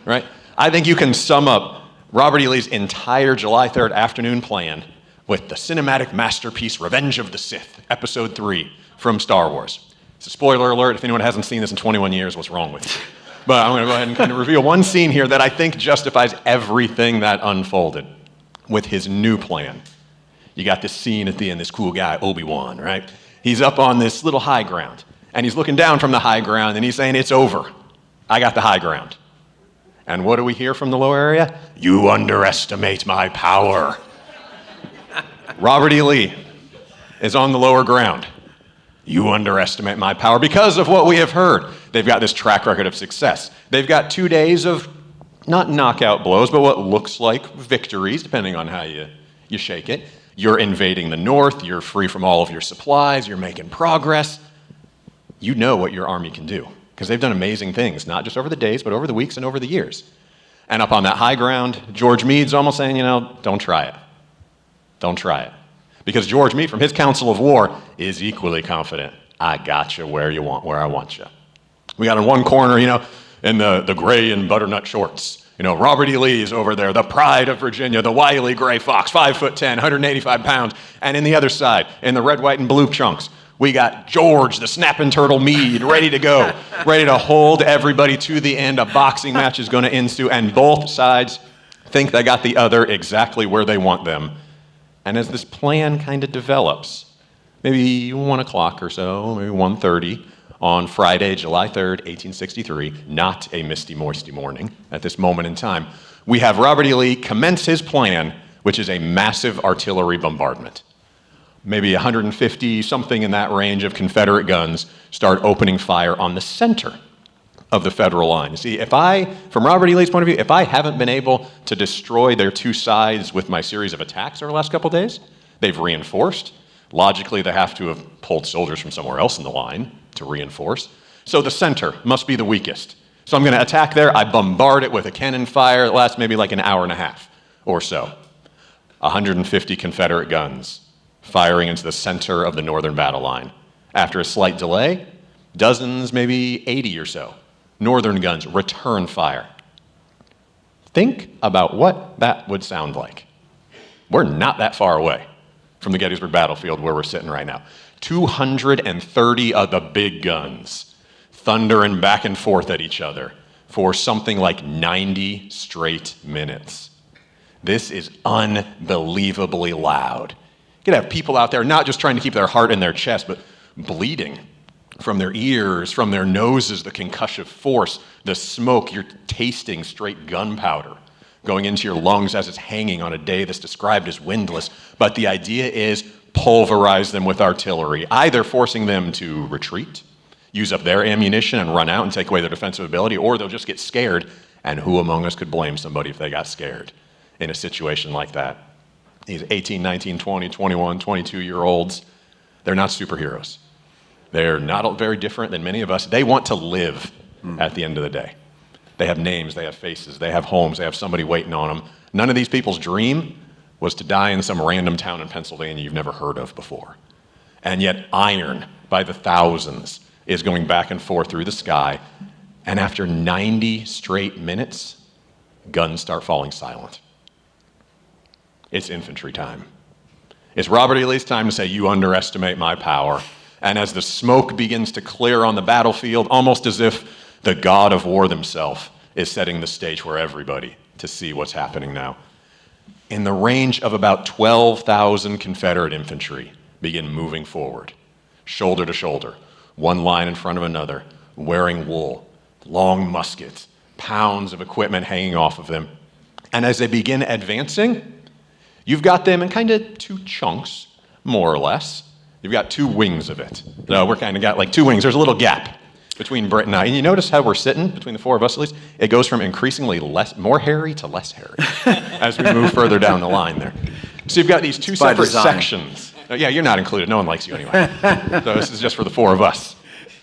right? I think you can sum up Robert E. Lee's entire July 3rd afternoon plan with the cinematic masterpiece Revenge of the Sith, Episode 3 from Star Wars. It's a spoiler alert. If anyone hasn't seen this in 21 years, what's wrong with you? But I'm going to go ahead and kind of reveal one scene here that I think justifies everything that unfolded with his new plan. You got this scene at the end, this cool guy, Obi-Wan, right? He's up on this little high ground, and he's looking down from the high ground, and he's saying, "It's over. I got the high ground." And what do we hear from the lower area? "You underestimate my power." Robert E. Lee is on the lower ground. "You underestimate my power," because of what we have heard. They've got this track record of success. They've got 2 days of not knockout blows, but what looks like victories, depending on how you shake it. You're invading the north, you're free from all of your supplies, you're making progress. You know what your army can do, because they've done amazing things, not just over the days, but over the weeks and over the years. And up on that high ground, George Meade's almost saying, don't try it. Don't try it. Because George Meade, from his Council of War, is equally confident. I got you where I want you. We got in one corner, in the gray and butternut shorts. Robert E. Lee is over there, the pride of Virginia, the wily gray fox, 5'10", 185 pounds. And in the other side, in the red, white, and blue chunks, we got George, the snapping turtle Meade, ready to go, ready to hold everybody to the end. A boxing match is going to ensue, and both sides think they got the other exactly where they want them. And as this plan kind of develops, maybe 1 o'clock or so, maybe 1:30, on Friday, July 3rd, 1863, not a misty, moisty morning at this moment in time, we have Robert E. Lee commence his plan, which is a massive artillery bombardment. maybe 150, something in that range of Confederate guns start opening fire on the center of the Federal line. You see, from Robert E. Lee's point of view, if I haven't been able to destroy their two sides with my series of attacks over the last couple of days, they've reinforced. Logically, they have to have pulled soldiers from somewhere else in the line to reinforce. So the center must be the weakest. So I'm going to attack there. I bombard it with a cannon fire that lasts maybe like an hour and a half or so. 150 Confederate guns firing into the center of the northern battle line. After a slight delay, dozens, maybe 80 or so, northern guns return fire. Think about what that would sound like. We're not that far away from the Gettysburg battlefield where we're sitting right now. 230 of the big guns thundering back and forth at each other for something like 90 straight minutes. This is unbelievably loud. You could have people out there not just trying to keep their heart in their chest, but bleeding from their ears, from their noses, the concussive force, the smoke, you're tasting straight gunpowder going into your lungs as it's hanging on a day that's described as windless. But the idea is pulverize them with artillery, either forcing them to retreat, use up their ammunition and run out and take away their defensive ability, or they'll just get scared. And who among us could blame somebody if they got scared in a situation like that? These 18, 19, 20, 21, 22-year-olds, they're not superheroes. They're not very different than many of us. They want to live at the end of the day. They have names, they have faces, they have homes, they have somebody waiting on them. None of these people's dream was to die in some random town in Pennsylvania you've never heard of before. And yet iron by the thousands is going back and forth through the sky. And after 90 straight minutes, guns start falling silent. It's infantry time. It's Robert E. Lee's time to say, you underestimate my power. And as the smoke begins to clear on the battlefield, almost as if the god of war himself is setting the stage for everybody to see what's happening now. In the range of about 12,000 Confederate infantry begin moving forward, shoulder to shoulder, one line in front of another, wearing wool, long muskets, pounds of equipment hanging off of them. And as they begin advancing, you've got them in kind of two chunks, more or less. You've got two wings of it. So we're kind of got like two wings. There's a little gap between Britt and I. And you notice how we're sitting, between the four of us at least, it goes from increasingly more hairy to less hairy as we move further down the line there. So you've got these two separate sections. Yeah, you're not included. No one likes you anyway. So this is just for the four of us.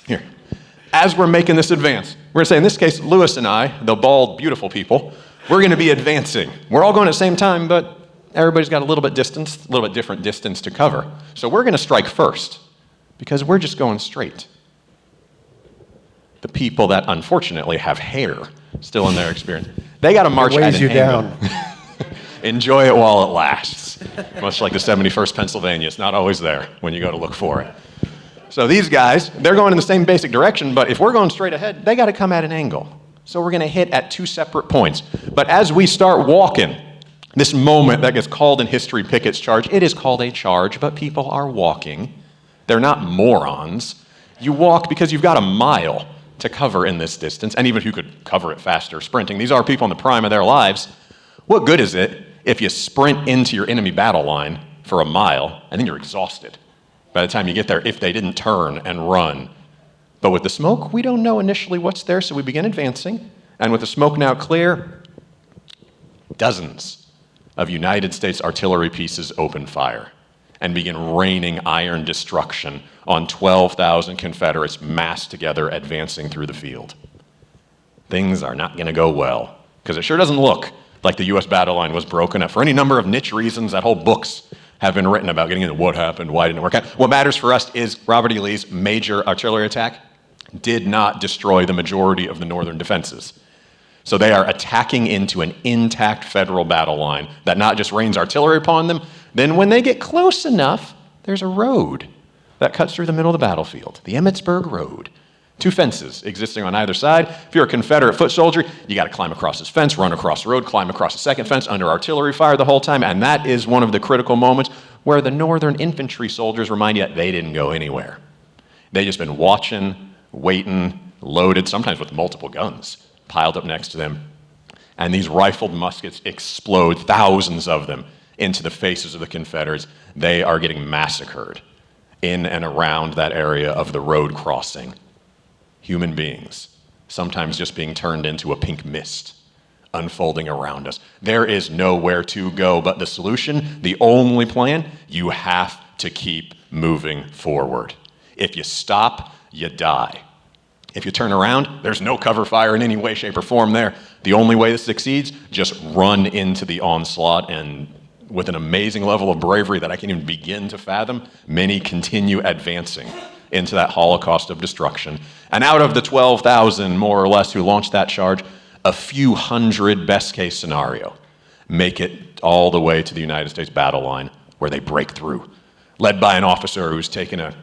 Here. As we're making this advance, we're going to say, in this case, Lewis and I, the bald, beautiful people, we're going to be advancing. We're all going at the same time, but everybody's got a little bit different distance to cover. So we're going to strike first because we're just going straight. The people that unfortunately have hair still in their experience, they got to march at an angle. Enjoy it while it lasts. Much like the 71st Pennsylvania, it's not always there when you go to look for it. So these guys, they're going in the same basic direction, but if we're going straight ahead, they got to come at an angle. So we're going to hit at two separate points. But as we start walking, this moment that gets called in history Pickett's charge, it is called a charge, but people are walking. They're not morons. You walk because you've got a mile to cover in this distance, and even if you could cover it faster sprinting, these are people in the prime of their lives. What good is it if you sprint into your enemy battle line for a mile and then you're exhausted by the time you get there if they didn't turn and run? But with the smoke, we don't know initially what's there, so we begin advancing, and with the smoke now clear, dozens of United States artillery pieces open fire and begin raining iron destruction on 12,000 Confederates massed together advancing through the field. Things are not going to go well, because it sure doesn't look like the U.S. battle line was broken up for any number of niche reasons that whole books have been written about getting into what happened, why didn't it work out. What matters for us is Robert E. Lee's major artillery attack did not destroy the majority of the northern defenses. So they are attacking into an intact Federal battle line that not just rains artillery upon them, then when they get close enough, there's a road that cuts through the middle of the battlefield, the Emmitsburg Road. Two fences existing on either side. If you're a Confederate foot soldier, you got to climb across this fence, run across the road, climb across the second fence under artillery fire the whole time, and that is one of the critical moments where the northern infantry soldiers remind you that they didn't go anywhere. They just been watching, waiting, loaded, sometimes with multiple guns piled up next to them. And these rifled muskets explode, thousands of them, into the faces of the Confederates. They are getting massacred in and around that area of the road crossing. Human beings, sometimes just being turned into a pink mist, unfolding around us. There is nowhere to go but the solution, the only plan. You have to keep moving forward. If you stop, you die. If you turn around, there's no cover fire in any way, shape, or form there. The only way this succeeds, just run into the onslaught, and with an amazing level of bravery that I can't even begin to fathom, many continue advancing into that holocaust of destruction. And out of the 12,000, more or less, who launched that charge, a few hundred, best case scenario, make it all the way to the United States battle line, where they break through, led by an officer who's taken a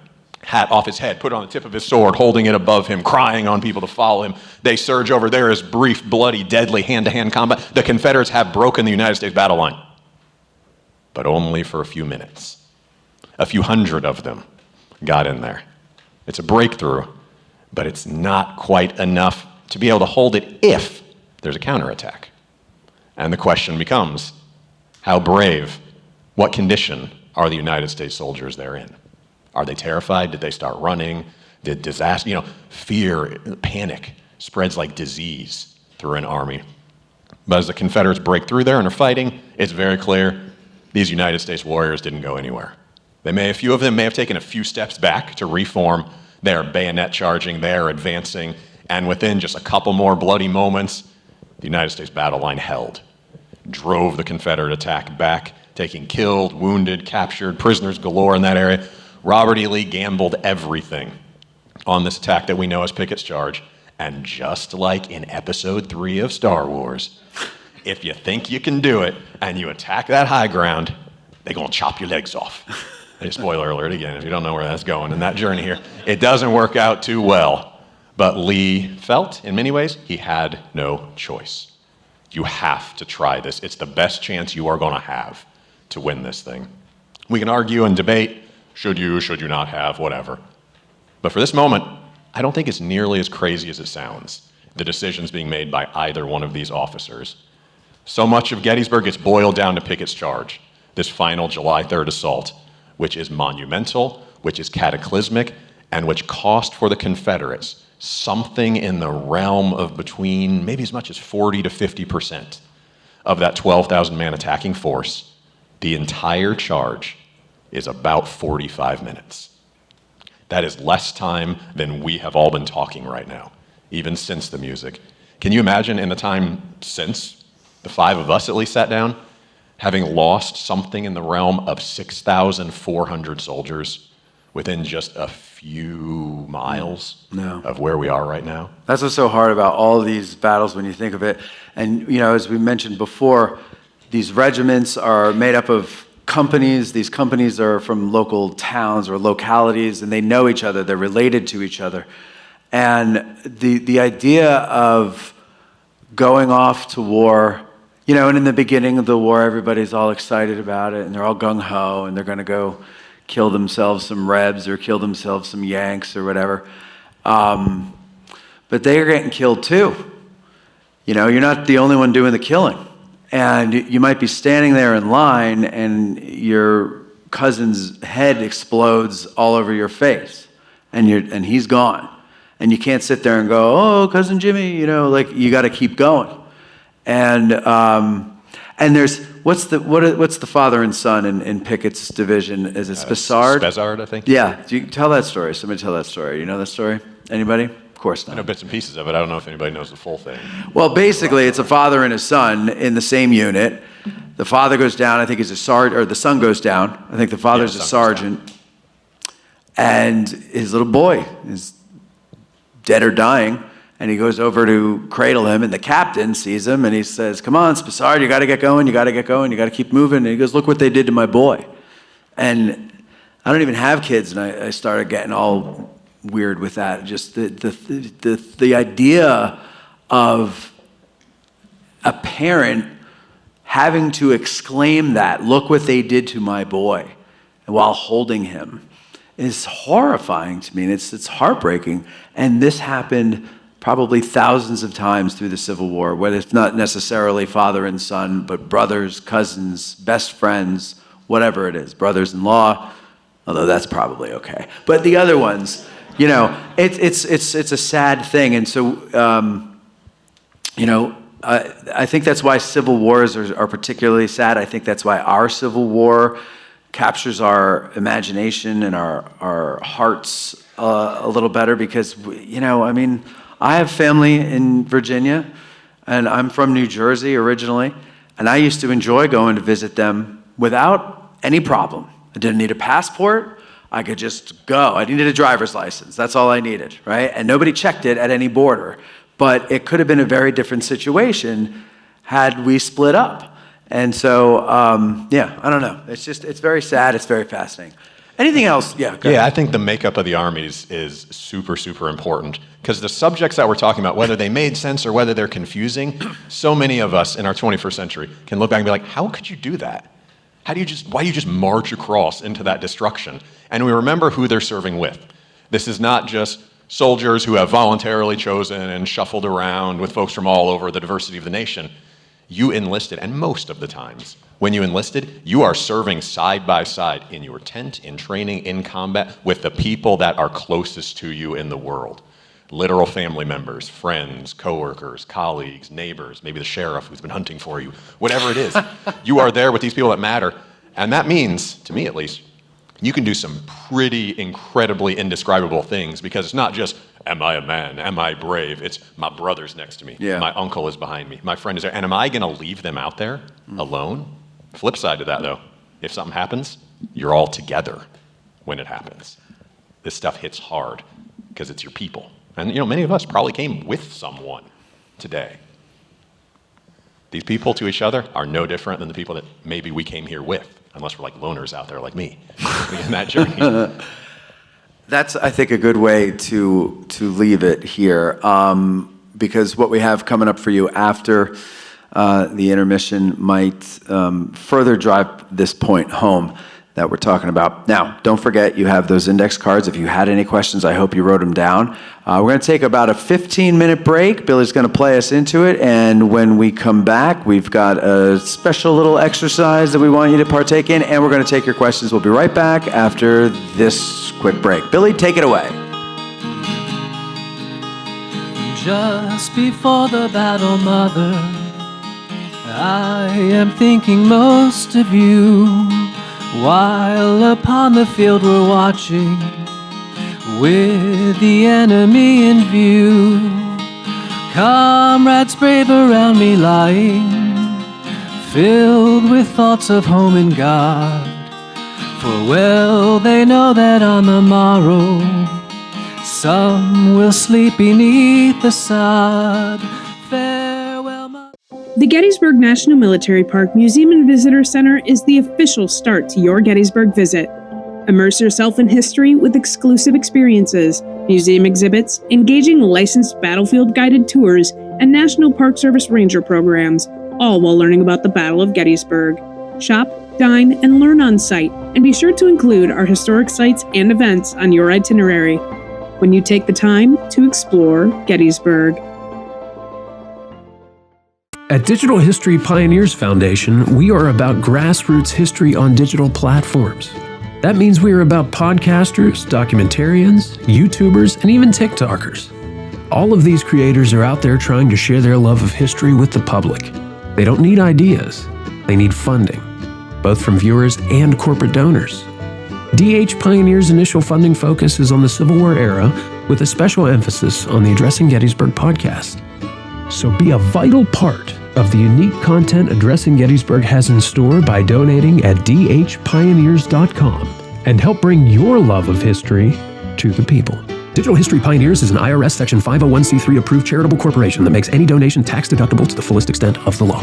hat off his head, put it on the tip of his sword, holding it above him, crying on people to follow him. They surge over. There is brief, bloody, deadly hand-to-hand combat. The Confederates have broken the United States battle line, but only for a few minutes. A few hundred of them got in there. It's a breakthrough, but it's not quite enough to be able to hold it if there's a counterattack. And the question becomes, how brave, what condition are the United States soldiers there in? Are they terrified? Did they start running? Did disaster, fear, panic spreads like disease through an army. But as the Confederates break through there and are fighting, it's very clear these United States warriors didn't go anywhere. A few of them may have taken a few steps back to reform. They're bayonet charging, they're advancing, and within just a couple more bloody moments, the United States battle line held, drove the Confederate attack back, taking killed, wounded, captured, prisoners galore in that area. Robert E. Lee gambled everything on this attack that we know as Pickett's Charge. And just like in Episode 3 of Star Wars, if you think you can do it and you attack that high ground, they're going to chop your legs off. Spoiler alert again, if you don't know where that's going in that journey here. It doesn't work out too well. But Lee felt, in many ways, he had no choice. You have to try this. It's the best chance you are going to have to win this thing. We can argue and debate, should you not have, whatever. But for this moment, I don't think it's nearly as crazy as it sounds, the decisions being made by either one of these officers. So much of Gettysburg gets boiled down to Pickett's Charge, this final July 3rd assault, which is monumental, which is cataclysmic, and which cost for the Confederates something in the realm of between maybe as much as 40 to 50% of that 12,000 man attacking force. The entire charge is about 45 minutes. That is less time than we have all been talking right now, even since the music. Can you imagine in the time since the five of us at least sat down, having lost something in the realm of 6,400 soldiers within just a few miles of where we are right now? That's what's so hard about all of these battles when you think of it. And, as we mentioned before, these regiments are made up of companies. These companies are from local towns or localities, and they know each other. They're related to each other. And the idea of going off to war, and in the beginning of the war, everybody's all excited about it, and they're all gung-ho, and they're going to go kill themselves some Rebs or kill themselves some Yanks or whatever. But they are getting killed too. You're not the only one doing the killing. And you might be standing there in line and your cousin's head explodes all over your face and he's gone. And you can't sit there and go, oh, Cousin Jimmy, you got to keep going. And there's, what's the father and son in Pickett's division? Is it Spessard? Spessard, I think. Yeah. Do you tell that story? Somebody tell that story. You know that story? Anybody? Of course not. I know bits and pieces of it. I don't know if anybody knows the full thing. Well, basically, it's a father and a son in the same unit. The father goes down. I think he's a sergeant, or the son goes down. I think the father's a sergeant. And his little boy is dead or dying. And he goes over to cradle him, and the captain sees him, and he says, come on, Spessard, you got to get going, you got to get going, you got to keep moving. And he goes, look what they did to my boy. And I don't even have kids, and I started getting all weird with that. Just the idea of a parent having to exclaim that, look what they did to my boy, while holding him, is horrifying to me, and it's heartbreaking. And this happened probably thousands of times through the Civil War, whether it's not necessarily father and son, but brothers, cousins, best friends, whatever it is, brothers-in-law, although that's probably okay. But the other ones, you know, it's a sad thing. And so, you know, I think that's why civil wars are particularly sad. I think that's why our Civil War captures our imagination and our hearts a little better because, you know, I mean, I have family in Virginia, and I'm from New Jersey originally, and I used to enjoy going to visit them without any problem. I didn't need a passport. I could just go. I needed a driver's license. That's all I needed, right? And nobody checked it at any border. But it could have been a very different situation had we split up. And so, yeah, I don't know. It's very sad. It's very fascinating. Anything else? Yeah, go ahead. I think the makeup of the armies is super, super important because the subjects that we're talking about, whether they made sense or whether they're confusing, so many of us in our 21st century can look back and be like, how could you do that? Why do you just march across into that destruction? And we remember who they're serving with. This is not just soldiers who have voluntarily chosen and shuffled around with folks from all over the diversity of the nation. You enlisted, and most of the times when you enlisted, you are serving side by side in your tent, in training, in combat with the people that are closest to you in the world. Literal family members, friends, coworkers, colleagues, neighbors, maybe the sheriff who's been hunting for you, whatever it is. You are there with these people that matter, and that means, to me at least, you can do some pretty incredibly indescribable things because it's not just, am I a man? Am I brave? It's my brother's next to me. Yeah. My uncle is behind me. My friend is there. And am I going to leave them out there alone? Flip side to that, though, if something happens, you're all together when it happens. This stuff hits hard because it's your people. And, you know, many of us probably came with someone today. These people to each other are no different than the people that maybe we came here with. Unless we're like loners out there like me in that journey. That's, I think, a good way to leave it here, because what we have coming up for you after the intermission might further drive this point home that we're talking about. Now, don't forget, you have those index cards. If you had any questions, I hope you wrote them down. We're going to take about a 15-minute break. Billy's going to play us into it, and when we come back, we've got a special little exercise that we want you to partake in, and we're going to take your questions. We'll be right back after this quick break. Billy, take it away. Just before the battle, mother, I am thinking most of you. While upon the field we're watching, with the enemy in view, comrades brave around me lying, filled with thoughts of home and God. For well they know that on the morrow, some will sleep beneath the sod. Farewell, The Gettysburg National Military Park Museum and Visitor Center is the official start to your Gettysburg visit. Immerse yourself in history with exclusive experiences, museum exhibits, engaging licensed battlefield-guided tours, and National Park Service Ranger programs, all while learning about the Battle of Gettysburg. Shop, dine, and learn on site, and be sure to include our historic sites and events on your itinerary when you take the time to explore Gettysburg. At Digital History Pioneers Foundation, we are about grassroots history on digital platforms. That means we are about podcasters, documentarians, YouTubers, and even TikTokers. All of these creators are out there trying to share their love of history with the public. They don't need ideas, they need funding, both from viewers and corporate donors. DH Pioneers' initial funding focus is on the Civil War era, with a special emphasis on the Addressing Gettysburg podcast. So be a vital part of the unique content Addressing Gettysburg has in store by donating at dhpioneers.com and help bring your love of history to the people. Digital History Pioneers is an IRS Section 501c3 approved charitable corporation that makes any donation tax deductible to the fullest extent of the law.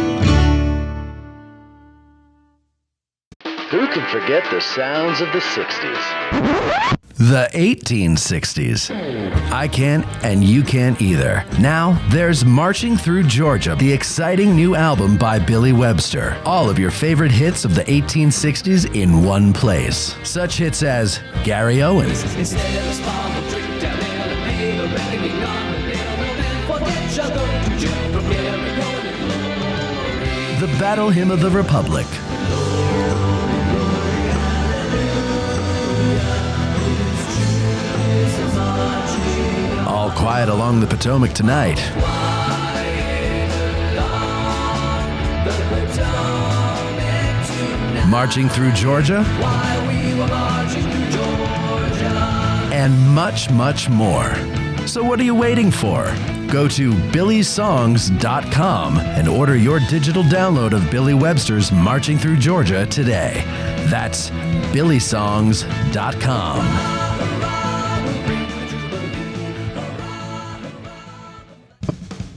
Who can forget the sounds of the 60s? The 1860s. I can't, and you can't either. Now, there's Marching Through Georgia, the exciting new album by Billy Webster. All of your favorite hits of the 1860s in one place. Such hits as Gary Owens, the Battle Hymn of the Republic. All quiet along the Potomac tonight. Marching through Georgia. And much, much more. So what are you waiting for? Go to billysongs.com and order your digital download of Billy Webster's Marching Through Georgia today. That's billysongs.com.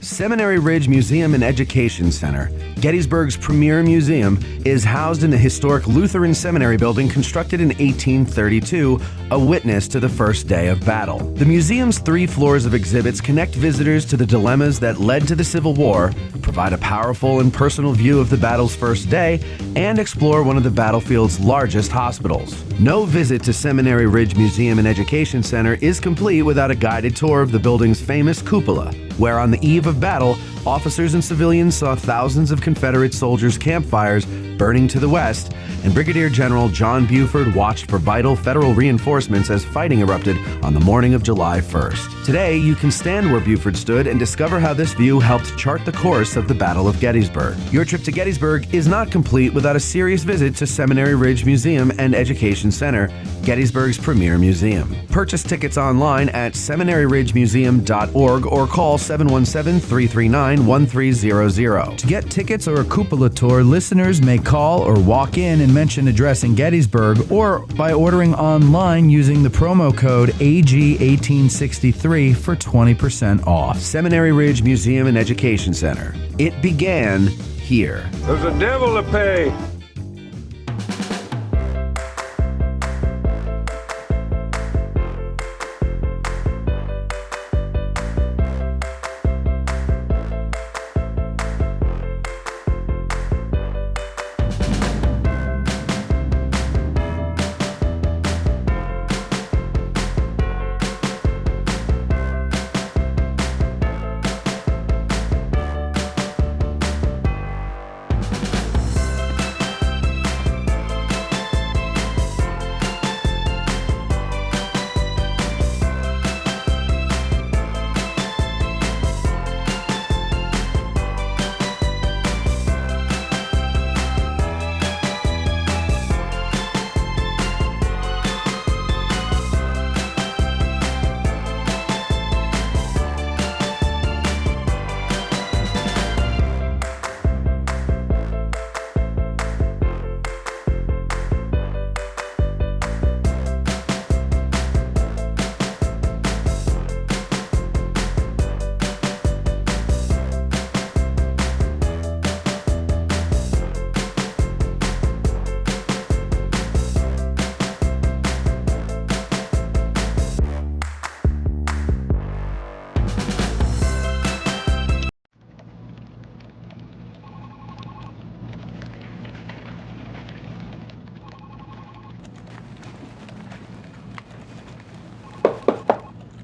Seminary Ridge Museum and Education Center, Gettysburg's premier museum, is housed in the historic Lutheran Seminary building constructed in 1832, a witness to the first day of battle. The museum's 3 floors of exhibits connect visitors to the dilemmas that led to the Civil War, provide a powerful and personal view of the battle's first day, and explore one of the battlefield's largest hospitals. No visit to Seminary Ridge Museum and Education Center is complete without a guided tour of the building's famous cupola, where on the eve of battle, officers and civilians saw thousands of Confederate soldiers' campfires burning to the west, and Brigadier General John Buford watched for vital federal reinforcements as fighting erupted on the morning of July 1st. Today, you can stand where Buford stood and discover how this view helped chart the course of the Battle of Gettysburg. Your trip to Gettysburg is not complete without a serious visit to Seminary Ridge Museum and Education Center, Gettysburg's premier museum. Purchase tickets online at seminaryridgemuseum.org or call 717-339-1300. To get tickets or a cupola tour, listeners may call or walk in and mention address in Gettysburg, or by ordering online using the promo code AG1863 for 20% off. Seminary Ridge Museum and Education Center. It began here. There's a devil to pay.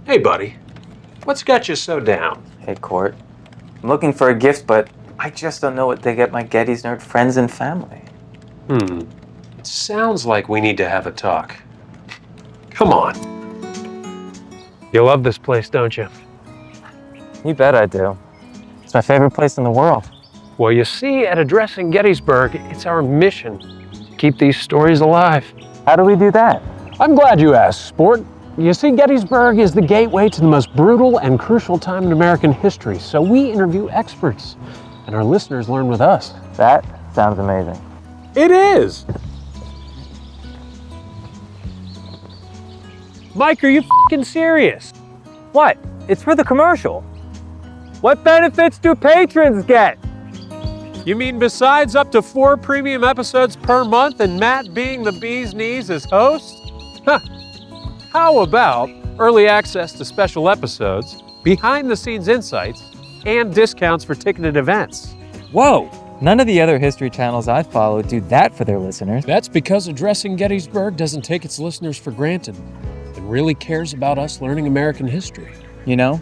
Hey, buddy. What's got you so down? Hey, Court. I'm looking for a gift, but I just don't know what to get my Gettys nerd friends and family. It sounds like we need to have a talk. Come on. You love this place, don't you? You bet I do. It's my favorite place in the world. Well, you see, at Addressing Gettysburg, it's our mission to keep these stories alive. How do we do that? I'm glad you asked, sport. You see, Gettysburg is the gateway to the most brutal and crucial time in American history, so we interview experts, and our listeners learn with us. That sounds amazing. It is! Mike, are you f***ing serious? What? It's for the commercial. What benefits do patrons get? You mean besides up to 4 premium episodes per month and Matt being the bee's knees as host? Huh. How about early access to special episodes, behind-the-scenes insights, and discounts for ticketed events? Whoa! None of the other history channels I follow do that for their listeners. That's because Addressing Gettysburg doesn't take its listeners for granted and really cares about us learning American history. You know,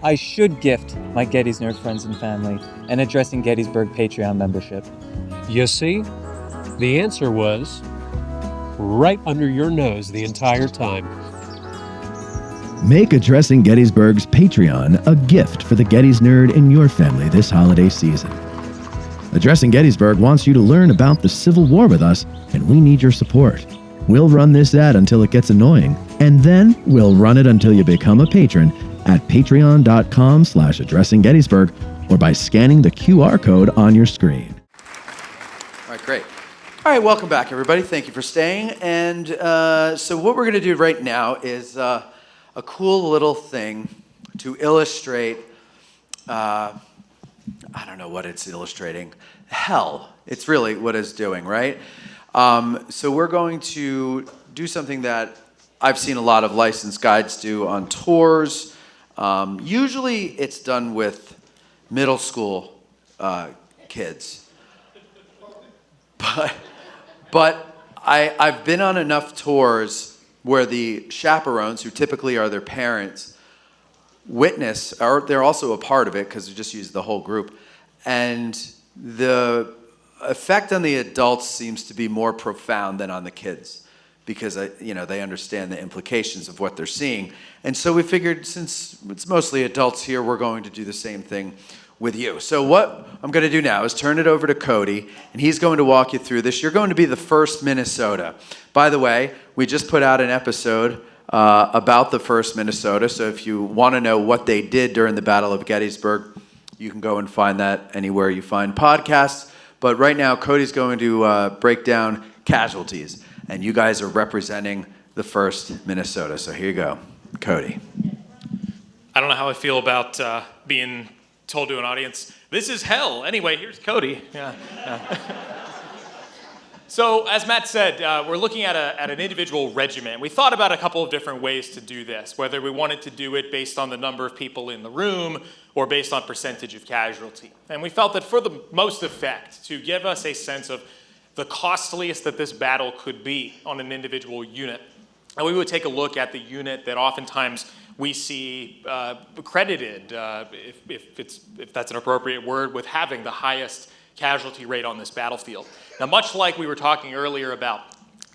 I should gift my Gettys nerd friends and family an Addressing Gettysburg Patreon membership. You see, the answer was right under your nose the entire time. Make Addressing Gettysburg's Patreon a gift for the Gettys nerd in your family this holiday season. Addressing Gettysburg wants you to learn about the Civil War with us, and we need your support. We'll run this ad until it gets annoying, and then we'll run it until you become a patron at patreon.com/addressinggettysburg or by scanning the QR code on your screen. All right, great. All right, welcome back, everybody. Thank you for staying. And so what we're going to do right now is a cool little thing to illustrate, I don't know what it's illustrating. Hell, it's really what it's doing, right? So we're going to do something that I've seen a lot of licensed guides do on tours. Usually it's done with middle school kids. But I've been on enough tours where the chaperones, who typically are their parents, witness, or they're also a part of it because we just use the whole group. And the effect on the adults seems to be more profound than on the kids because they understand the implications of what they're seeing. And so we figured, since it's mostly adults here, we're going to do the same thing with you. So what I'm going to do now is turn it over to Codie, and he's going to walk you through this. You're going to be the 1st Minnesota. By the way, we just put out an episode about the 1st Minnesota, so if you want to know what they did during the Battle of Gettysburg, you can go and find that anywhere you find podcasts. But right now, Codie's going to break down casualties, and you guys are representing the 1st Minnesota. So here you go, Codie. I don't know how I feel about being told to an audience, this is hell. Anyway, here's Codie. Yeah. So, as Matt said, we're looking at an individual regiment. We thought about a couple of different ways to do this, whether we wanted to do it based on the number of people in the room or based on percentage of casualty. And we felt that for the most effect, to give us a sense of the costliest that this battle could be on an individual unit, and we would take a look at the unit that oftentimes we see credited, if that's an appropriate word, with having the highest casualty rate on this battlefield. Now, much like we were talking earlier about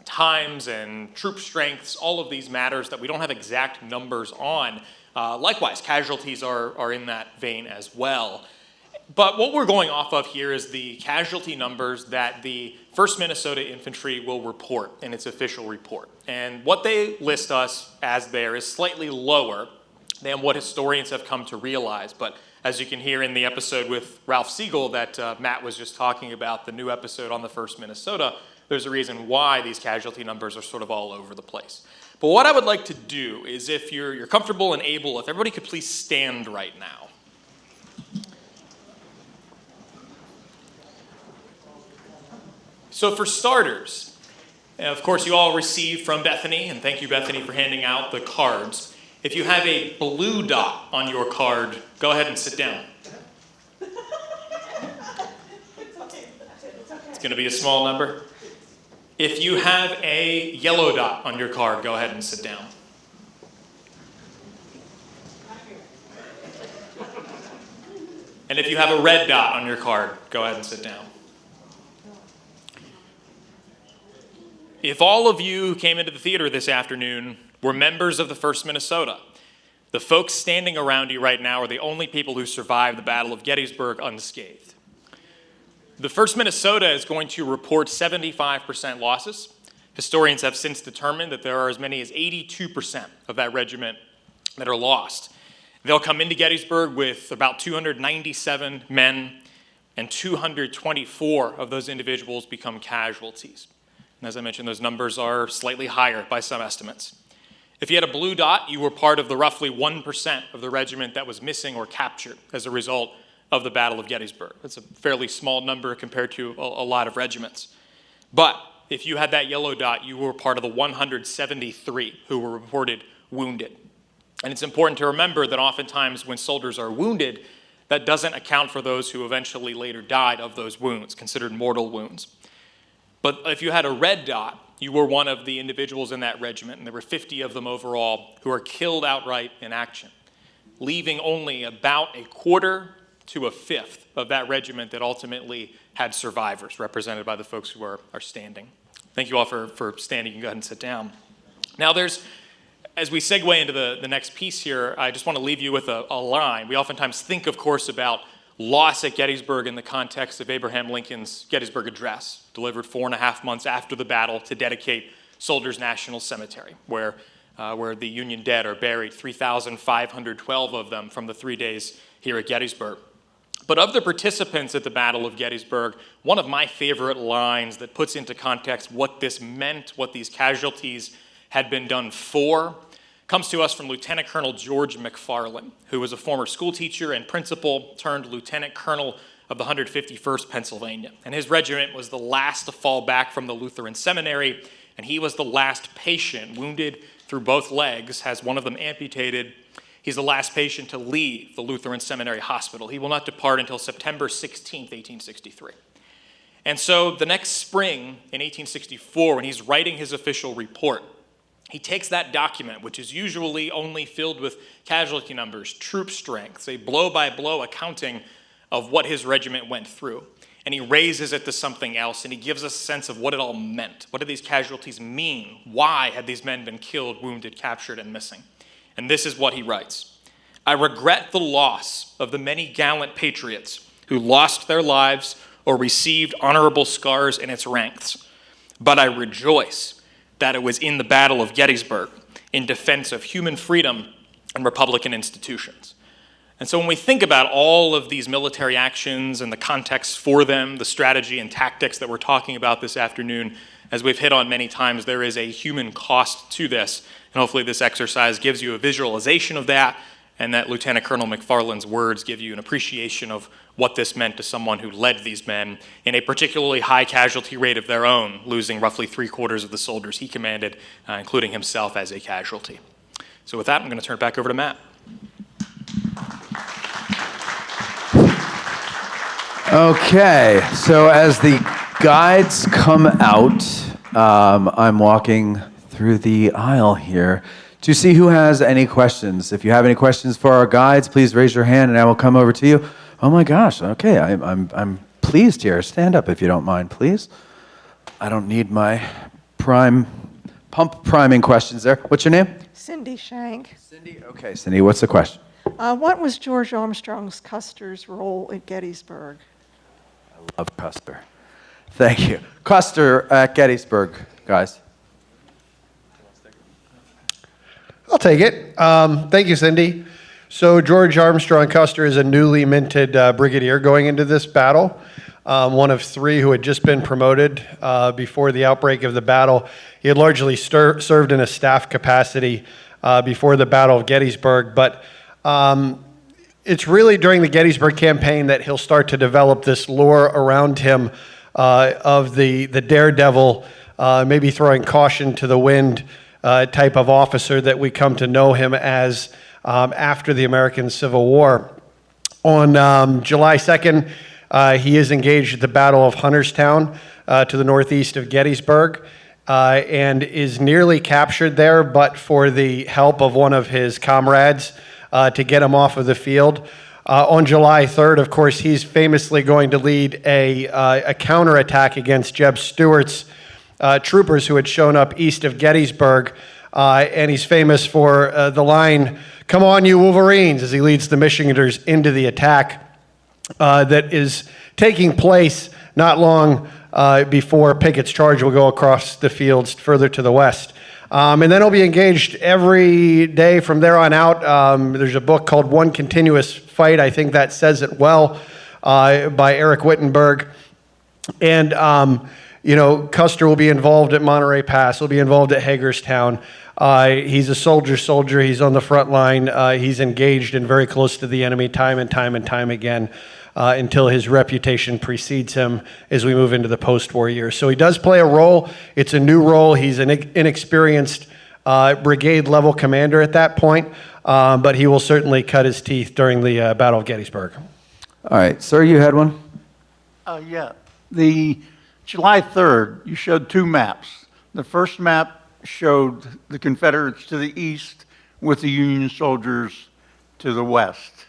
times and troop strengths, all of these matters that we don't have exact numbers on, likewise, casualties are in that vein as well. But what we're going off of here is the casualty numbers that the 1st Minnesota Infantry will report in its official report. And what they list us as there is slightly lower than what historians have come to realize. But as you can hear in the episode with Ralph Siegel that Matt was just talking about, the new episode on the 1st Minnesota, there's a reason why these casualty numbers are sort of all over the place. But what I would like to do is, if you're comfortable and able, if everybody could please stand right now. So for starters, of course, you all received from Bethany, and thank you, Bethany, for handing out the cards. If you have a blue dot on your card, go ahead and sit down. It's going to be a small number. If you have a yellow dot on your card, go ahead and sit down. And if you have a red dot on your card, go ahead and sit down. If all of you who came into the theater this afternoon were members of the 1st Minnesota, the folks standing around you right now are the only people who survived the Battle of Gettysburg unscathed. The 1st Minnesota is going to report 75% losses. Historians have since determined that there are as many as 82% of that regiment that are lost. They'll come into Gettysburg with about 297 men, and 224 of those individuals become casualties. And as I mentioned, those numbers are slightly higher by some estimates. If you had a blue dot, you were part of the roughly 1% of the regiment that was missing or captured as a result of the Battle of Gettysburg. That's a fairly small number compared to a lot of regiments. But if you had that yellow dot, you were part of the 173 who were reported wounded. And it's important to remember that oftentimes when soldiers are wounded, that doesn't account for those who eventually later died of those wounds, considered mortal wounds. But if you had a red dot, you were one of the individuals in that regiment, and there were 50 of them overall, who were killed outright in action, leaving only about a quarter to a fifth of that regiment that ultimately had survivors, represented by the folks who are standing. Thank you all for standing. You can go ahead and sit down. Now as we segue into the next piece here, I just want to leave you with a line. We oftentimes think, of course, about loss at Gettysburg in the context of Abraham Lincoln's Gettysburg Address, delivered 4.5 months after the battle to dedicate Soldiers National Cemetery, where the Union dead are buried, 3,512 of them from the 3 days here at Gettysburg. But of the participants at the Battle of Gettysburg, one of my favorite lines that puts into context what this meant, what these casualties had been done for, comes to us from Lieutenant Colonel George McFarland, who was a former school teacher and principal turned lieutenant colonel of the 151st Pennsylvania. And his regiment was the last to fall back from the Lutheran Seminary, and he was the last patient, wounded through both legs, has one of them amputated. He's the last patient to leave the Lutheran Seminary Hospital. He will not depart until September 16th, 1863. And so the next spring in 1864, when he's writing his official report, he takes that document, which is usually only filled with casualty numbers, troop strengths, a blow-by-blow accounting of what his regiment went through, and he raises it to something else, and he gives us a sense of what it all meant. What did these casualties mean? Why had these men been killed, wounded, captured, and missing? And this is what he writes. I regret the loss of the many gallant patriots who lost their lives or received honorable scars in its ranks, but I rejoice that it was in the Battle of Gettysburg in defense of human freedom and Republican institutions. And so when we think about all of these military actions and the context for them, the strategy and tactics that we're talking about this afternoon, as we've hit on many times, there is a human cost to this. And hopefully this exercise gives you a visualization of that, and that Lieutenant Colonel McFarland's words give you an appreciation of what this meant to someone who led these men in a particularly high casualty rate of their own, losing roughly 3/4 of the soldiers he commanded, including himself as a casualty. So with that, I'm going to turn it back over to Matt. Okay, so as the guides come out, I'm walking through the aisle here to see who has any questions. If you have any questions for our guides, please raise your hand and I will come over to you. Oh my gosh, okay, I'm pleased here. Stand up if you don't mind, please. I don't need my pump priming questions there. What's your name? Cindy Shank. Cindy, okay, Cindy, what's the question? What was George Armstrong Custer's role at Gettysburg? I love Custer. Thank you. Custer at Gettysburg, guys. I'll take it. Thank you, Cindy. So George Armstrong Custer is a newly minted brigadier going into this battle, one of 3 who had just been promoted before the outbreak of the battle. He had largely served in a staff capacity before the Battle of Gettysburg, but it's really during the Gettysburg campaign that he'll start to develop this lore around him of the daredevil, maybe throwing caution to the wind type of officer that we come to know him as after the American Civil War. On July 2nd, he is engaged at the Battle of Hunterstown to the northeast of Gettysburg and is nearly captured there, but for the help of one of his comrades to get him off of the field. On July 3rd, of course, he's famously going to lead a counterattack against Jeb Stuart's troopers who had shown up east of Gettysburg, and he's famous for the line, "Come on, you Wolverines," as he leads the Michiganders into the attack that is taking place not long before Pickett's charge will go across the fields further to the west. And then he'll be engaged every day from there on out. There's a book called One Continuous Fight, I think that says it well, by Eric Wittenberg. And Custer will be involved at Monterey Pass. He'll be involved at Hagerstown. He's a soldier. He's on the front line. He's engaged and very close to the enemy time and time again until his reputation precedes him as we move into the post-war years. So he does play a role. It's a new role. He's an inexperienced brigade-level commander at that point, but he will certainly cut his teeth during the Battle of Gettysburg. All right, sir, you had one? Yeah. The July 3rd, you showed 2 maps. The first map showed the Confederates to the east with the Union soldiers to the west.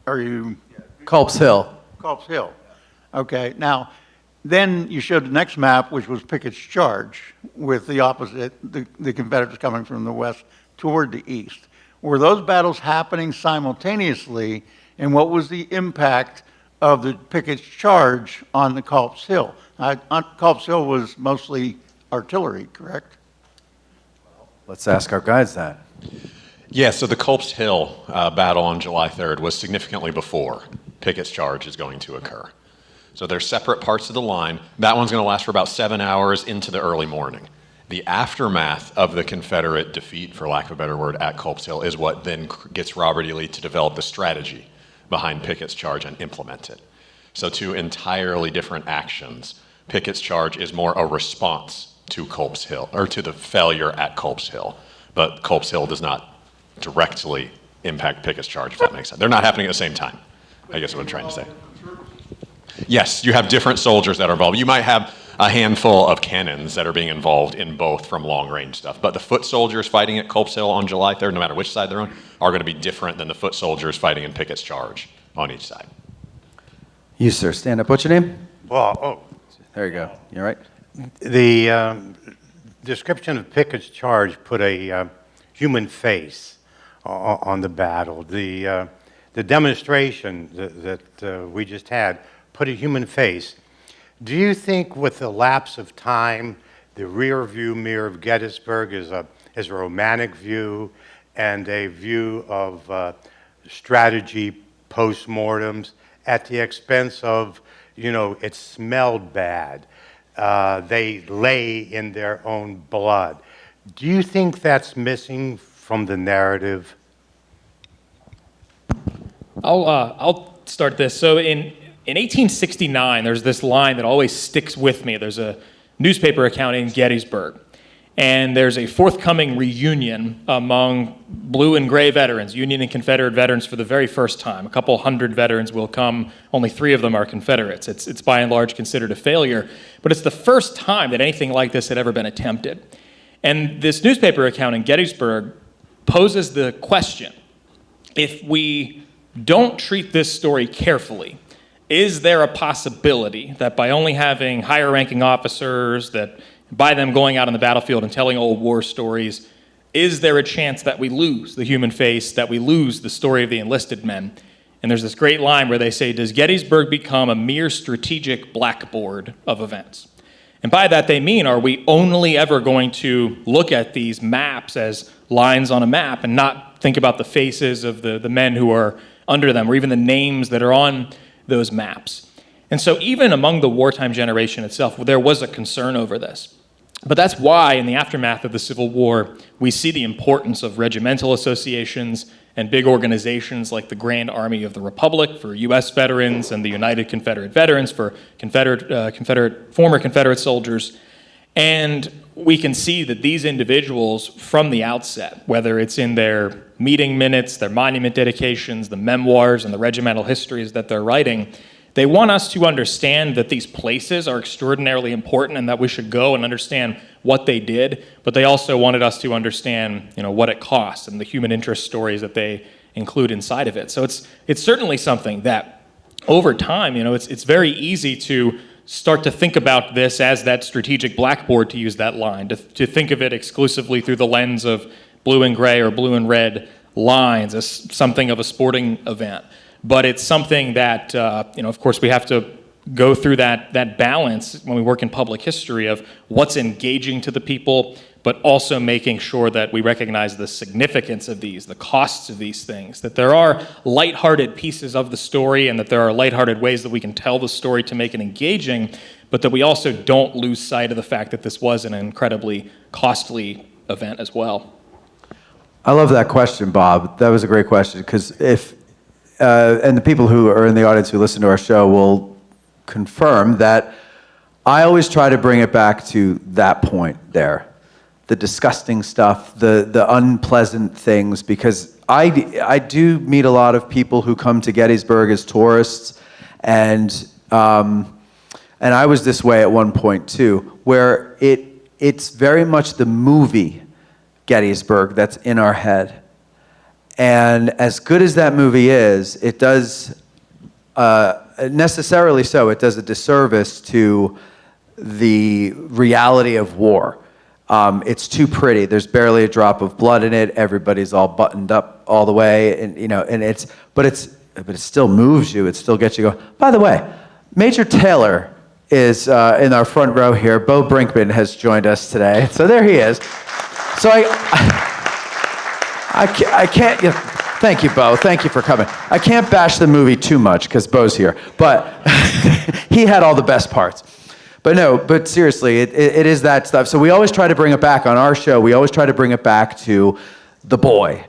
are you? Culp's Hill. Culp's Hill. Okay, now, then you showed the next map, which was Pickett's Charge, with the opposite, the Confederates coming from the west toward the east. Were those battles happening simultaneously, and what was the impact of the Pickett's Charge on the Culp's Hill? Culp's Hill was mostly artillery, correct? Let's ask our guides that. Yeah, so the Culp's Hill battle on July 3rd was significantly before Pickett's Charge is going to occur. So they're separate parts of the line. That one's going to last for about 7 hours into the early morning. The aftermath of the Confederate defeat, for lack of a better word, at Culp's Hill is what then gets Robert E. Lee to develop the strategy behind Pickett's Charge and implement it. So two entirely different actions. Pickett's Charge is more a response to Culp's Hill, or to the failure at Culp's Hill. But Culp's Hill does not directly impact Pickett's Charge, if that makes sense. They're not happening at the same time, I guess is what I'm trying to say. Yes, you have different soldiers that are involved. You might have a handful of cannons that are being involved in both from long-range stuff. But the foot soldiers fighting at Culp's Hill on July 3rd, no matter which side they're on, are going to be different than the foot soldiers fighting in Pickett's Charge on each side. You, sir, stand up. What's your name? Well, there you go. You all right? The description of Pickett's Charge put a human face on the battle. The demonstration that we just had put a human face. Do you think with the lapse of time, the rear view mirror of Gettysburg is a romantic view and a view of strategy post-mortems at the expense of, it smelled bad. They lay in their own blood. Do you think that's missing from the narrative? I'll start this. So in 1869, there's this line that always sticks with me. There's a newspaper account in Gettysburg, and there's a forthcoming reunion among blue and gray veterans, Union and Confederate veterans for the very first time. A couple hundred veterans will come. Only 3 of them are Confederates. It's by and large considered a failure, but it's the first time that anything like this had ever been attempted. And this newspaper account in Gettysburg poses the question, if we don't treat this story carefully, is there a possibility that by only having higher ranking officers, that by them going out on the battlefield and telling old war stories, is there a chance that we lose the human face, that we lose the story of the enlisted men? And there's this great line where they say, does Gettysburg become a mere strategic blackboard of events? And by that they mean, are we only ever going to look at these maps as lines on a map and not think about the faces of the men who are under them, or even the names that are on those maps? And so even among the wartime generation itself, there was a concern over this. But that's why in the aftermath of the Civil War, we see the importance of regimental associations and big organizations like the Grand Army of the Republic for U.S. veterans and the United Confederate Veterans for former Confederate soldiers. And we can see that these individuals from the outset, whether it's in their meeting minutes, their monument dedications, the memoirs, and the regimental histories that they're writing, they want us to understand that these places are extraordinarily important and that we should go and understand what they did, but they also wanted us to understand, what it costs and the human interest stories that they include inside of it. So it's certainly something that over time, it's very easy to start to think about this as that strategic blackboard, to use that line, to think of it exclusively through the lens of blue and gray or blue and red lines as something of a sporting event. But it's something that, of course, we have to go through that balance when we work in public history of what's engaging to the people, but also making sure that we recognize the significance of these, the costs of these things, that there are lighthearted pieces of the story and that there are lighthearted ways that we can tell the story to make it engaging, but that we also don't lose sight of the fact that this was an incredibly costly event as well. I love that question, Bob. That was a great question, because and the people who are in the audience who listen to our show will confirm that I always try to bring it back to that point there, the disgusting stuff, the unpleasant things, because I do meet a lot of people who come to Gettysburg as tourists, and I was this way at one point too, where it's very much the movie Gettysburg that's in our head. And as good as that movie is, it does, necessarily so, it does a disservice to the reality of war. It's too pretty. There's barely a drop of blood in it. Everybody's all buttoned up all the way, and but it still moves you. It still gets you going. By the way, Major Taylor is in our front row here. Bo Brinkman has joined us today, so there he is. So I can't. Thank you, Bo. Thank you for coming. I can't bash the movie too much because Bo's here, but he had all the best parts. But seriously, it is that stuff. So we always try to bring it back on our show. We always try to bring it back to the boy,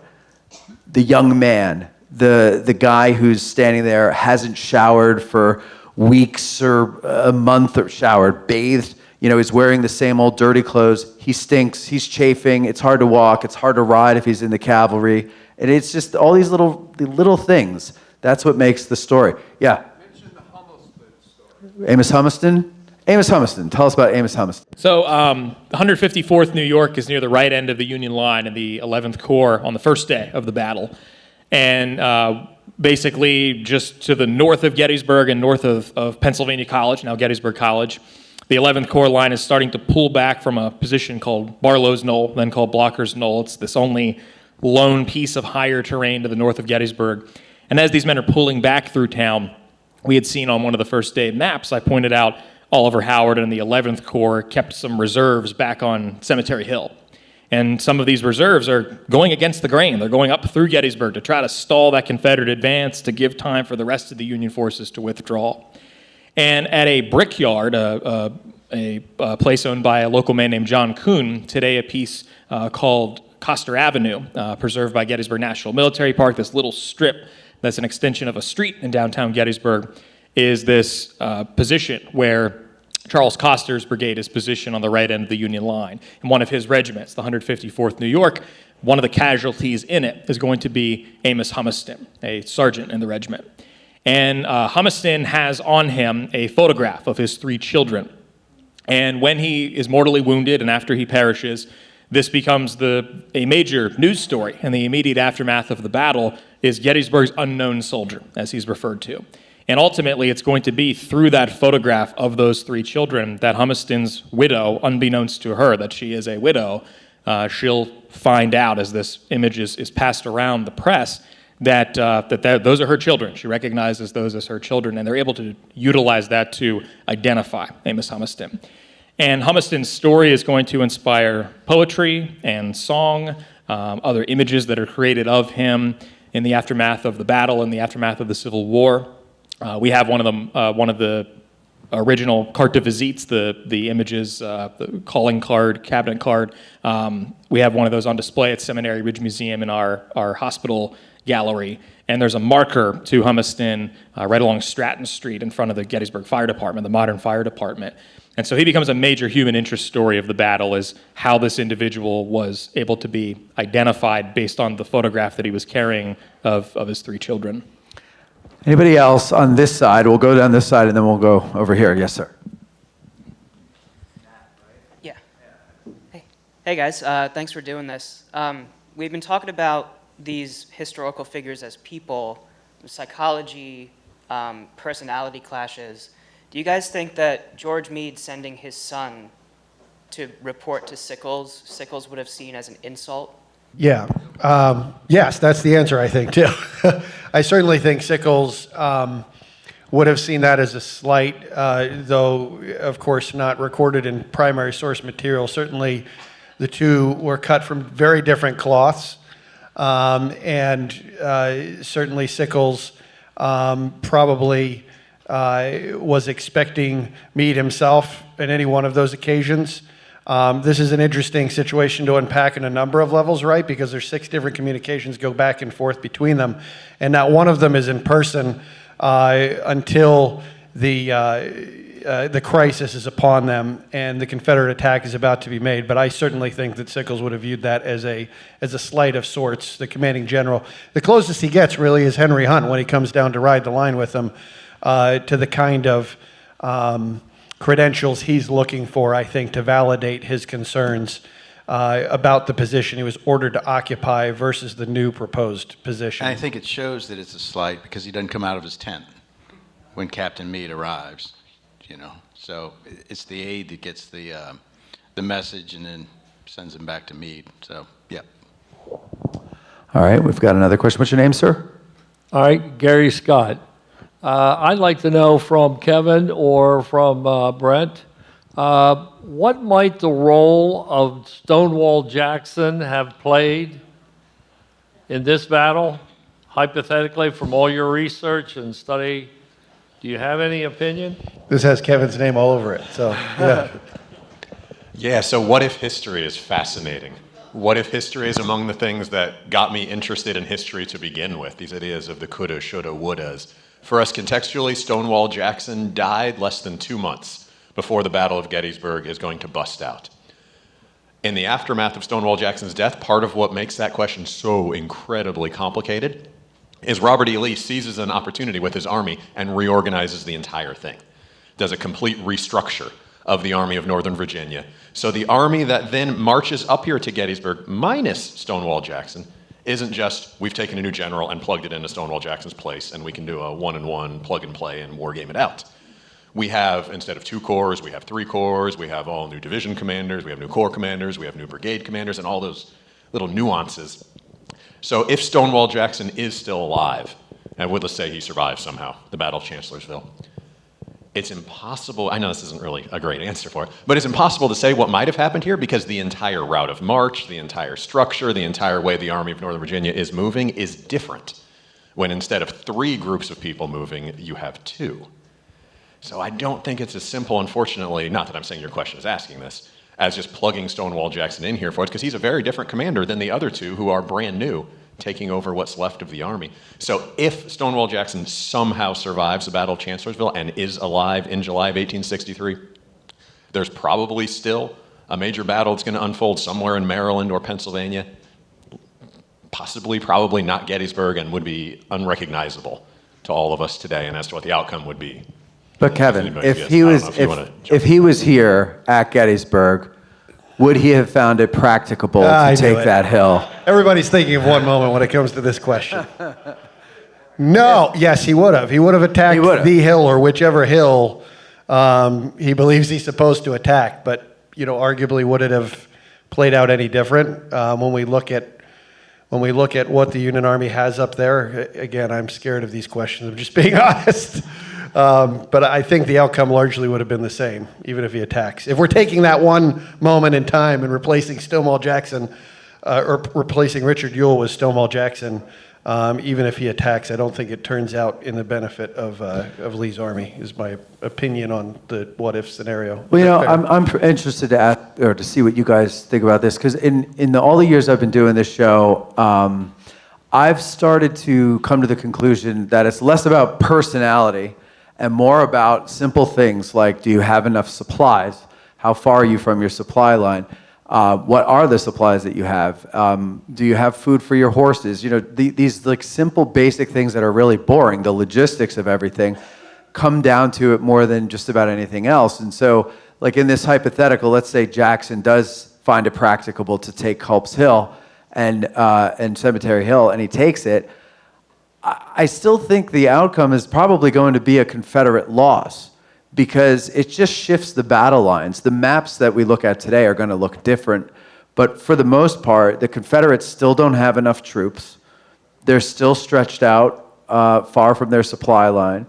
the young man, the guy who's standing there, hasn't showered for weeks or a month, or showered, bathed. He's wearing the same old dirty clothes. He stinks. He's chafing. It's hard to walk. It's hard to ride if he's in the cavalry. And it's just all these little things. That's what makes the story. Yeah. Mention the Humiston story. Amos Humiston? Amos Humiston. Tell us about Amos Humiston. So 154th New York is near the right end of the Union line in the 11th Corps on the first day of the battle. And basically just to the north of Gettysburg and north of Pennsylvania College, now Gettysburg College, the 11th Corps line is starting to pull back from a position called Barlow's Knoll, then called Blocker's Knoll. It's this only lone piece of higher terrain to the north of Gettysburg. And as these men are pulling back through town, we had seen on one of the first day maps, I pointed out Oliver Howard and the 11th Corps kept some reserves back on Cemetery Hill. And some of these reserves are going against the grain. They're going up through Gettysburg to try to stall that Confederate advance to give time for the rest of the Union forces to withdraw. And at a brickyard, a place owned by a local man named John Kuhn, today a piece called Coster Avenue, preserved by Gettysburg National Military Park, this little strip that's an extension of a street in downtown Gettysburg, is this position where Charles Coster's brigade is positioned on the right end of the Union line. And one of his regiments, the 154th New York, one of the casualties in it is going to be Amos Humiston, a sergeant in the regiment. And Humiston has on him a photograph of his 3 children. And when he is mortally wounded and after he perishes, this becomes a major news story. And the immediate aftermath of the battle is Gettysburg's unknown soldier, as he's referred to. And ultimately, it's going to be through that photograph of those 3 children that Humiston's widow, unbeknownst to her that she is a widow, she'll find out as this image is passed around the press that those are her children. She recognizes those as her children, and they're able to utilize that to identify Amos Humiston. And Humiston's story is going to inspire poetry and song, other images that are created of him in the aftermath of the battle, in the aftermath of the Civil War. We have one of the original carte de visites, the images, the calling card, cabinet card. We have one of those on display at Seminary Ridge Museum in our hospital gallery. And there's a marker to Humiston right along Stratton Street in front of the Gettysburg Fire Department, the modern fire department. And so he becomes a major human interest story of the battle, is how this individual was able to be identified based on the photograph that he was carrying of his 3 children. Anybody else on this side? We'll go down this side and then we'll go over here. Yes, sir. Yeah. Hey guys, thanks for doing this. We've been talking about these historical figures as people, psychology, personality clashes. Do you guys think that George Meade sending his son to report to Sickles would have seen as an insult? Yeah. Yes, that's the answer, I think, too. I certainly think Sickles would have seen that as a slight, though, of course, not recorded in primary source material. Certainly, the two were cut from very different cloths, and certainly Sickles probably was expecting Meade himself at any one of those occasions. This is an interesting situation to unpack in a number of levels, right? Because there's 6 different communications go back and forth between them, and not one of them is in person until the crisis is upon them and the Confederate attack is about to be made. But I certainly think that Sickles would have viewed that as a slight of sorts. The commanding general, the closest he gets really is Henry Hunt when he comes down to ride the line with him, to the kind of credentials he's looking for, I think, to validate his concerns. about the position he was ordered to occupy versus the new proposed position. And I think it shows that it's a slight because he doesn't come out of his tent when Captain Meade arrives, you know. So it's the aide that gets the message and then sends him back to Meade. So, yeah. All right, we've got another question. What's your name, sir? All right, Gary Scott. I'd like to know from Kevin or from Brent, what might the role of Stonewall Jackson have played in this battle, hypothetically, from all your research and study? Do you have any opinion? This has Kevin's name all over it, so yeah. Yeah, so what if history is fascinating? What if history is among the things that got me interested in history to begin with? These ideas of the coulda, shoulda, wouldas. For us contextually, Stonewall Jackson died less than 2 months before the Battle of Gettysburg is going to bust out. In the aftermath of Stonewall Jackson's death, part of what makes that question so incredibly complicated is Robert E. Lee seizes an opportunity with his army and reorganizes the entire thing. Does a complete restructure of the Army of Northern Virginia. So the army that then marches up here to Gettysburg, minus Stonewall Jackson, isn't just, we've taken a new general and plugged it into Stonewall Jackson's place, and we can do a one-and-one plug and play and war game it out. We have, instead of 2 corps, we have 3 corps, we have all new division commanders, we have new corps commanders, we have new brigade commanders, and all those little nuances. So if Stonewall Jackson is still alive, and let's say he survives somehow, the Battle of Chancellorsville, it's impossible, I know this isn't really a great answer for it, but it's impossible to say what might have happened here because the entire route of march, the entire structure, the entire way the Army of Northern Virginia is moving is different. When instead of 3 groups of people moving, you have 2. So I don't think it's as simple, unfortunately, not that I'm saying your question is asking this, as just plugging Stonewall Jackson in here for it, because he's a very different commander than the other 2 who are brand new, taking over what's left of the army. So if Stonewall Jackson somehow survives the Battle of Chancellorsville and is alive in July of 1863, there's probably still a major battle that's going to unfold somewhere in Maryland or Pennsylvania, possibly, probably not Gettysburg, and would be unrecognizable to all of us today, and as to what the outcome would be. But Kevin, if he was here at Gettysburg, would he have found it practicable to take that hill? Everybody's thinking of one moment when it comes to this question. No, yes, he would have. He would have attacked the hill or whichever hill he believes he's supposed to attack. But, you know, arguably, would it have played out any different when we look at what the Union Army has up there? Again, I'm scared of these questions. I'm just being honest. But I think the outcome largely would have been the same, even if he attacks. If we're taking that one moment in time and replacing Stonewall Jackson, or replacing Richard Ewell with Stonewall Jackson, even if he attacks, I don't think it turns out in the benefit of Lee's army, is my opinion on the what-if scenario. Well, you know, I'm interested to ask, or to see what you guys think about this, because in all the years I've been doing this show, I've started to come to the conclusion that it's less about personality and more about simple things like, do you have enough supplies? How far are you from your supply line? What are the supplies that you have? Do you have food for your horses? You know, these like simple, basic things that are really boring, the logistics of everything, come down to it more than just about anything else. And so, like in this hypothetical, let's say Jackson does find it practicable to take Culp's Hill and Cemetery Hill, and he takes it. I still think the outcome is probably going to be a Confederate loss because it just shifts the battle lines. The maps that we look at today are going to look different, but for the most part, the Confederates still don't have enough troops. They're still stretched out far from their supply line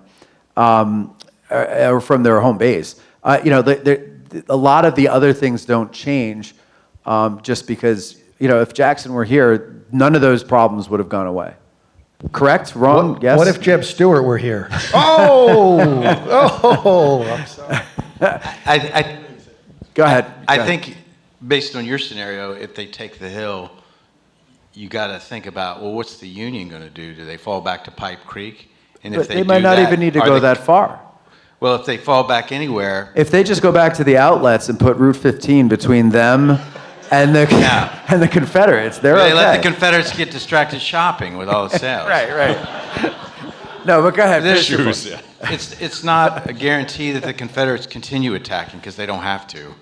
or from their home base. You know, a lot of the other things don't change just because, you know, if Jackson were here, none of those problems would have gone away. Correct? Wrong? Yes? What if Jeb Stuart were here? I'm sorry. Go ahead. I think based on your scenario, if they take the hill, you got to think about, well, what's the Union going to do? Do they fall back to Pipe Creek? And if they might not even need to go that far. Well, if they fall back anywhere. If they just go back to the outlets and put Route 15 between them and the Confederates, they're okay. They let the Confederates get distracted shopping with all the sales. Right. No, but go ahead. It's not a guarantee that the Confederates continue attacking because they don't have to.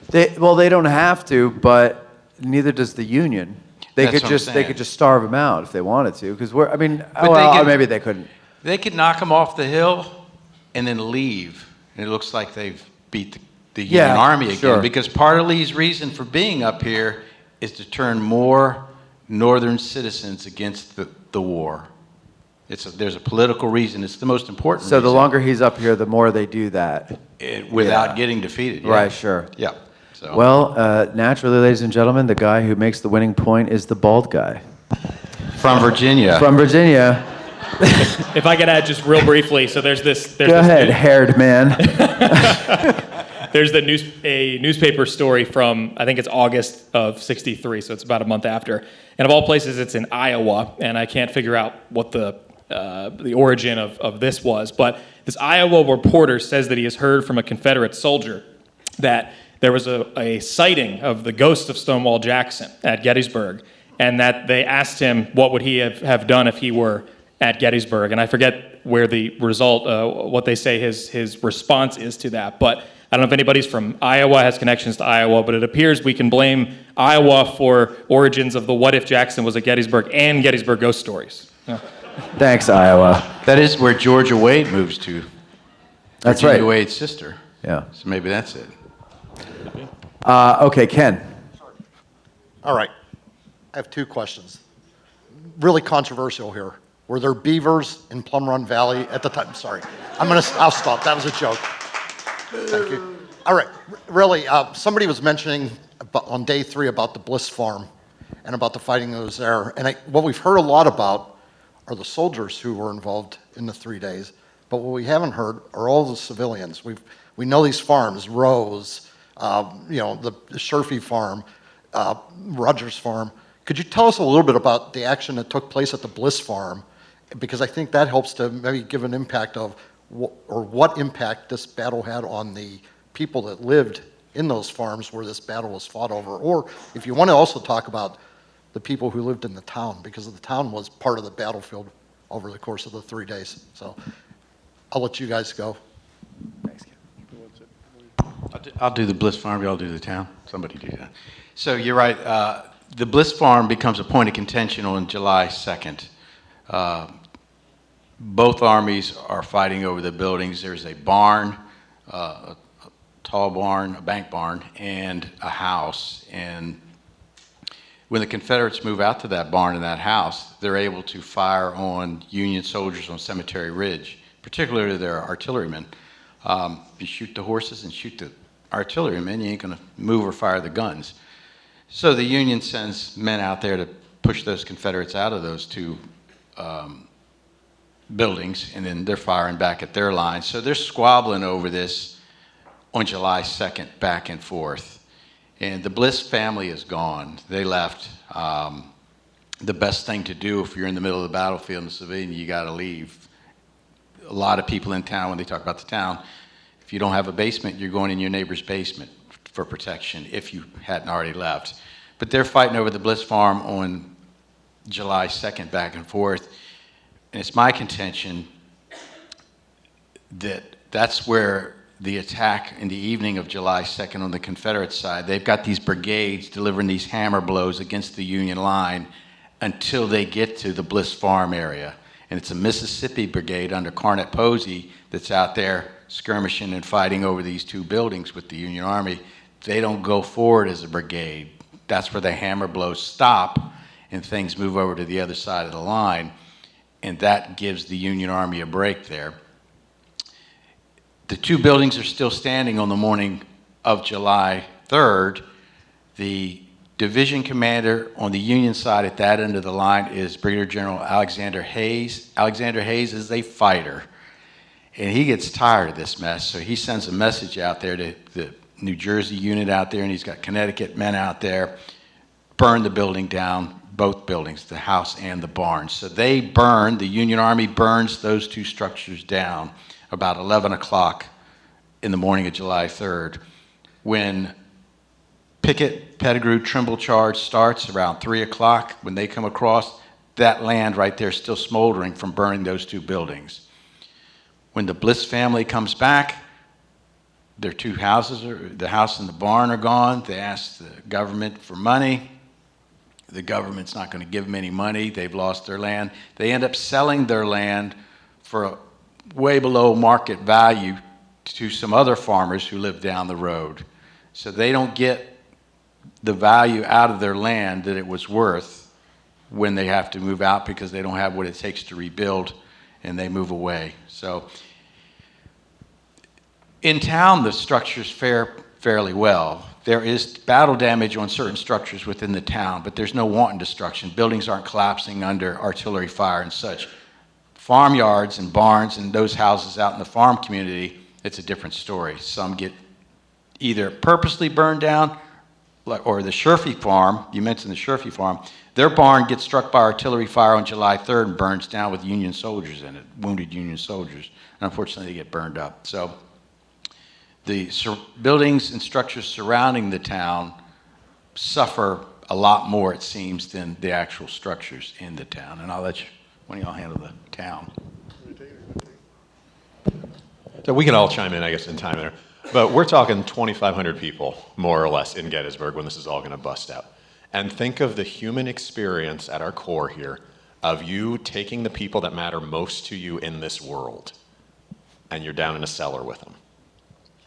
They don't have to, but neither does the Union. They That's could what I'm just saying. starve them out if they wanted to, because we're. I mean, But well, maybe they couldn't. They could knock them off the hill and then leave. And it looks like they've beat the Union Yeah, Army again. sure. Because part of Lee's reason for being up here is to turn more Northern citizens against the war. There's a political reason. It's the most important So the reason. longer he's up here, the more they do that. Without getting defeated. Yeah. Right, sure. Yeah. So. Well, naturally, ladies and gentlemen, the guy who makes the winning point is the bald guy. From Virginia. From Virginia. If I could add just real briefly, so there's this. Go ahead, haired man. There's a newspaper story from, I think it's August of '63, so it's about a month after. And of all places, it's in Iowa, and I can't figure out what the origin of this was. But this Iowa reporter says that he has heard from a Confederate soldier that there was a sighting of the ghost of Stonewall Jackson at Gettysburg, and that they asked him what would he have done if he were at Gettysburg. And I forget where the result, what they say his response is to that. But I don't know if anybody's from Iowa, has connections to Iowa, but it appears we can blame Iowa for origins of the what if Jackson was at Gettysburg and Gettysburg ghost stories. Yeah. Thanks, Iowa. That is where Georgia Wade moves to. That's Virginia right. Wade's sister. Yeah. So maybe that's it. Okay, Ken. All right. I have two questions. Really controversial here. Were there beavers in Plum Run Valley at the time? Sorry. I'll stop. That was a joke. Thank you. All right. Really, somebody was mentioning on day 3 about the Bliss Farm and about the fighting that was there. And what we've heard a lot about are the soldiers who were involved in the 3 days. But what we haven't heard are all the civilians. We know these farms, Rose, the Sherfy farm, Rogers farm. Could you tell us a little bit about the action that took place at the Bliss farm? Because I think that helps to maybe give an impact of what impact this battle had on the people that lived in those farms where this battle was fought over. Or if you want to also talk about the people who lived in the town, because the town was part of the battlefield over the course of the 3 days. So I'll let you guys go. I'll do the Bliss Farm, y'all do the town. Somebody do that. So you're right. The Bliss Farm becomes a point of contention on July 2nd. Both armies are fighting over the buildings. There's a barn, a tall barn, a bank barn, and a house. And when the Confederates move out to that barn and that house, they're able to fire on Union soldiers on Cemetery Ridge, particularly their artillerymen. You shoot the horses and shoot the artillerymen, you ain't going to move or fire the guns. So the Union sends men out there to push those Confederates out of those two buildings, and then they're firing back at their lines. So they're squabbling over this on July 2nd, back and forth. And the Bliss family is gone. They left. The best thing to do if you're in the middle of the battlefield and a civilian, you got to leave. A lot of people in town, when they talk about the town, if you don't have a basement, you're going in your neighbor's basement for protection if you hadn't already left. But they're fighting over the Bliss farm on July 2nd, back and forth. And it's my contention that that's where the attack in the evening of July 2nd on the Confederate side, they've got these brigades delivering these hammer blows against the Union line until they get to the Bliss Farm area. And it's a Mississippi brigade under Cornet Posey that's out there skirmishing and fighting over these two buildings with the Union Army. They don't go forward as a brigade. That's where the hammer blows stop and things move over to the other side of the line. And that gives the Union Army a break there. The two buildings are still standing on the morning of July 3rd. The division commander on the Union side at that end of the line is Brigadier General Alexander Hayes. Alexander Hayes is a fighter, and he gets tired of this mess, so he sends a message out there to the New Jersey unit out there, and he's got Connecticut men out there, burn the building down, both buildings, the house and the barn. So they burn, the Union Army burns those two structures down about 11 o'clock in the morning of July 3rd. When Pickett, Pettigrew, Trimble charge starts around 3 o'clock, when they come across, that land right there is still smoldering from burning those two buildings. When the Bliss family comes back, their two houses, the house and the barn are gone. They asked the government for money. The government's not going to give them any money. They've lost their land. They end up selling their land for way below market value to some other farmers who live down the road. So they don't get the value out of their land that it was worth when they have to move out because they don't have what it takes to rebuild, and they move away. So in town, the structures fare fairly well. There is battle damage on certain structures within the town, but there's no wanton destruction. Buildings aren't collapsing under artillery fire and such. Farmyards and barns and those houses out in the farm community, it's a different story. Some get either purposely burned down, or the Sherfy farm, you mentioned the Sherfy farm, their barn gets struck by artillery fire on July 3rd and burns down with Union soldiers in it, wounded Union soldiers. And unfortunately, they get burned up. So the buildings and structures surrounding the town suffer a lot more, it seems, than the actual structures in the town. And I'll let you, one of y'all handle the town. So we can all chime in, I guess, in time there. But we're talking 2,500 people, more or less, in Gettysburg when this is all going to bust out. And think of the human experience at our core here of you taking the people that matter most to you in this world, and you're down in a cellar with them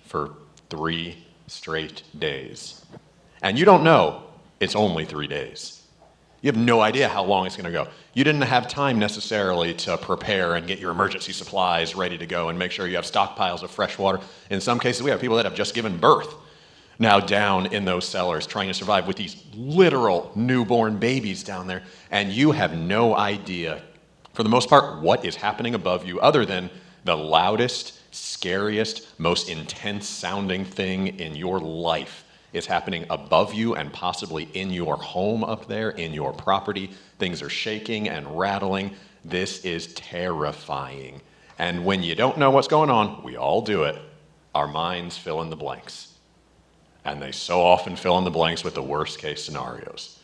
for 3 straight days. And you don't know it's only 3 days. You have no idea how long it's going to go. You didn't have time necessarily to prepare and get your emergency supplies ready to go and make sure you have stockpiles of fresh water. In some cases, we have people that have just given birth now down in those cellars trying to survive with these literal newborn babies down there. And you have no idea, for the most part, what is happening above you other than the loudest, scariest, most intense sounding thing in your life is happening above you and possibly in your home up there, in your property. Things are shaking and rattling. This is terrifying. And when you don't know what's going on, we all do it, our minds fill in the blanks. And they so often fill in the blanks with the worst case scenarios.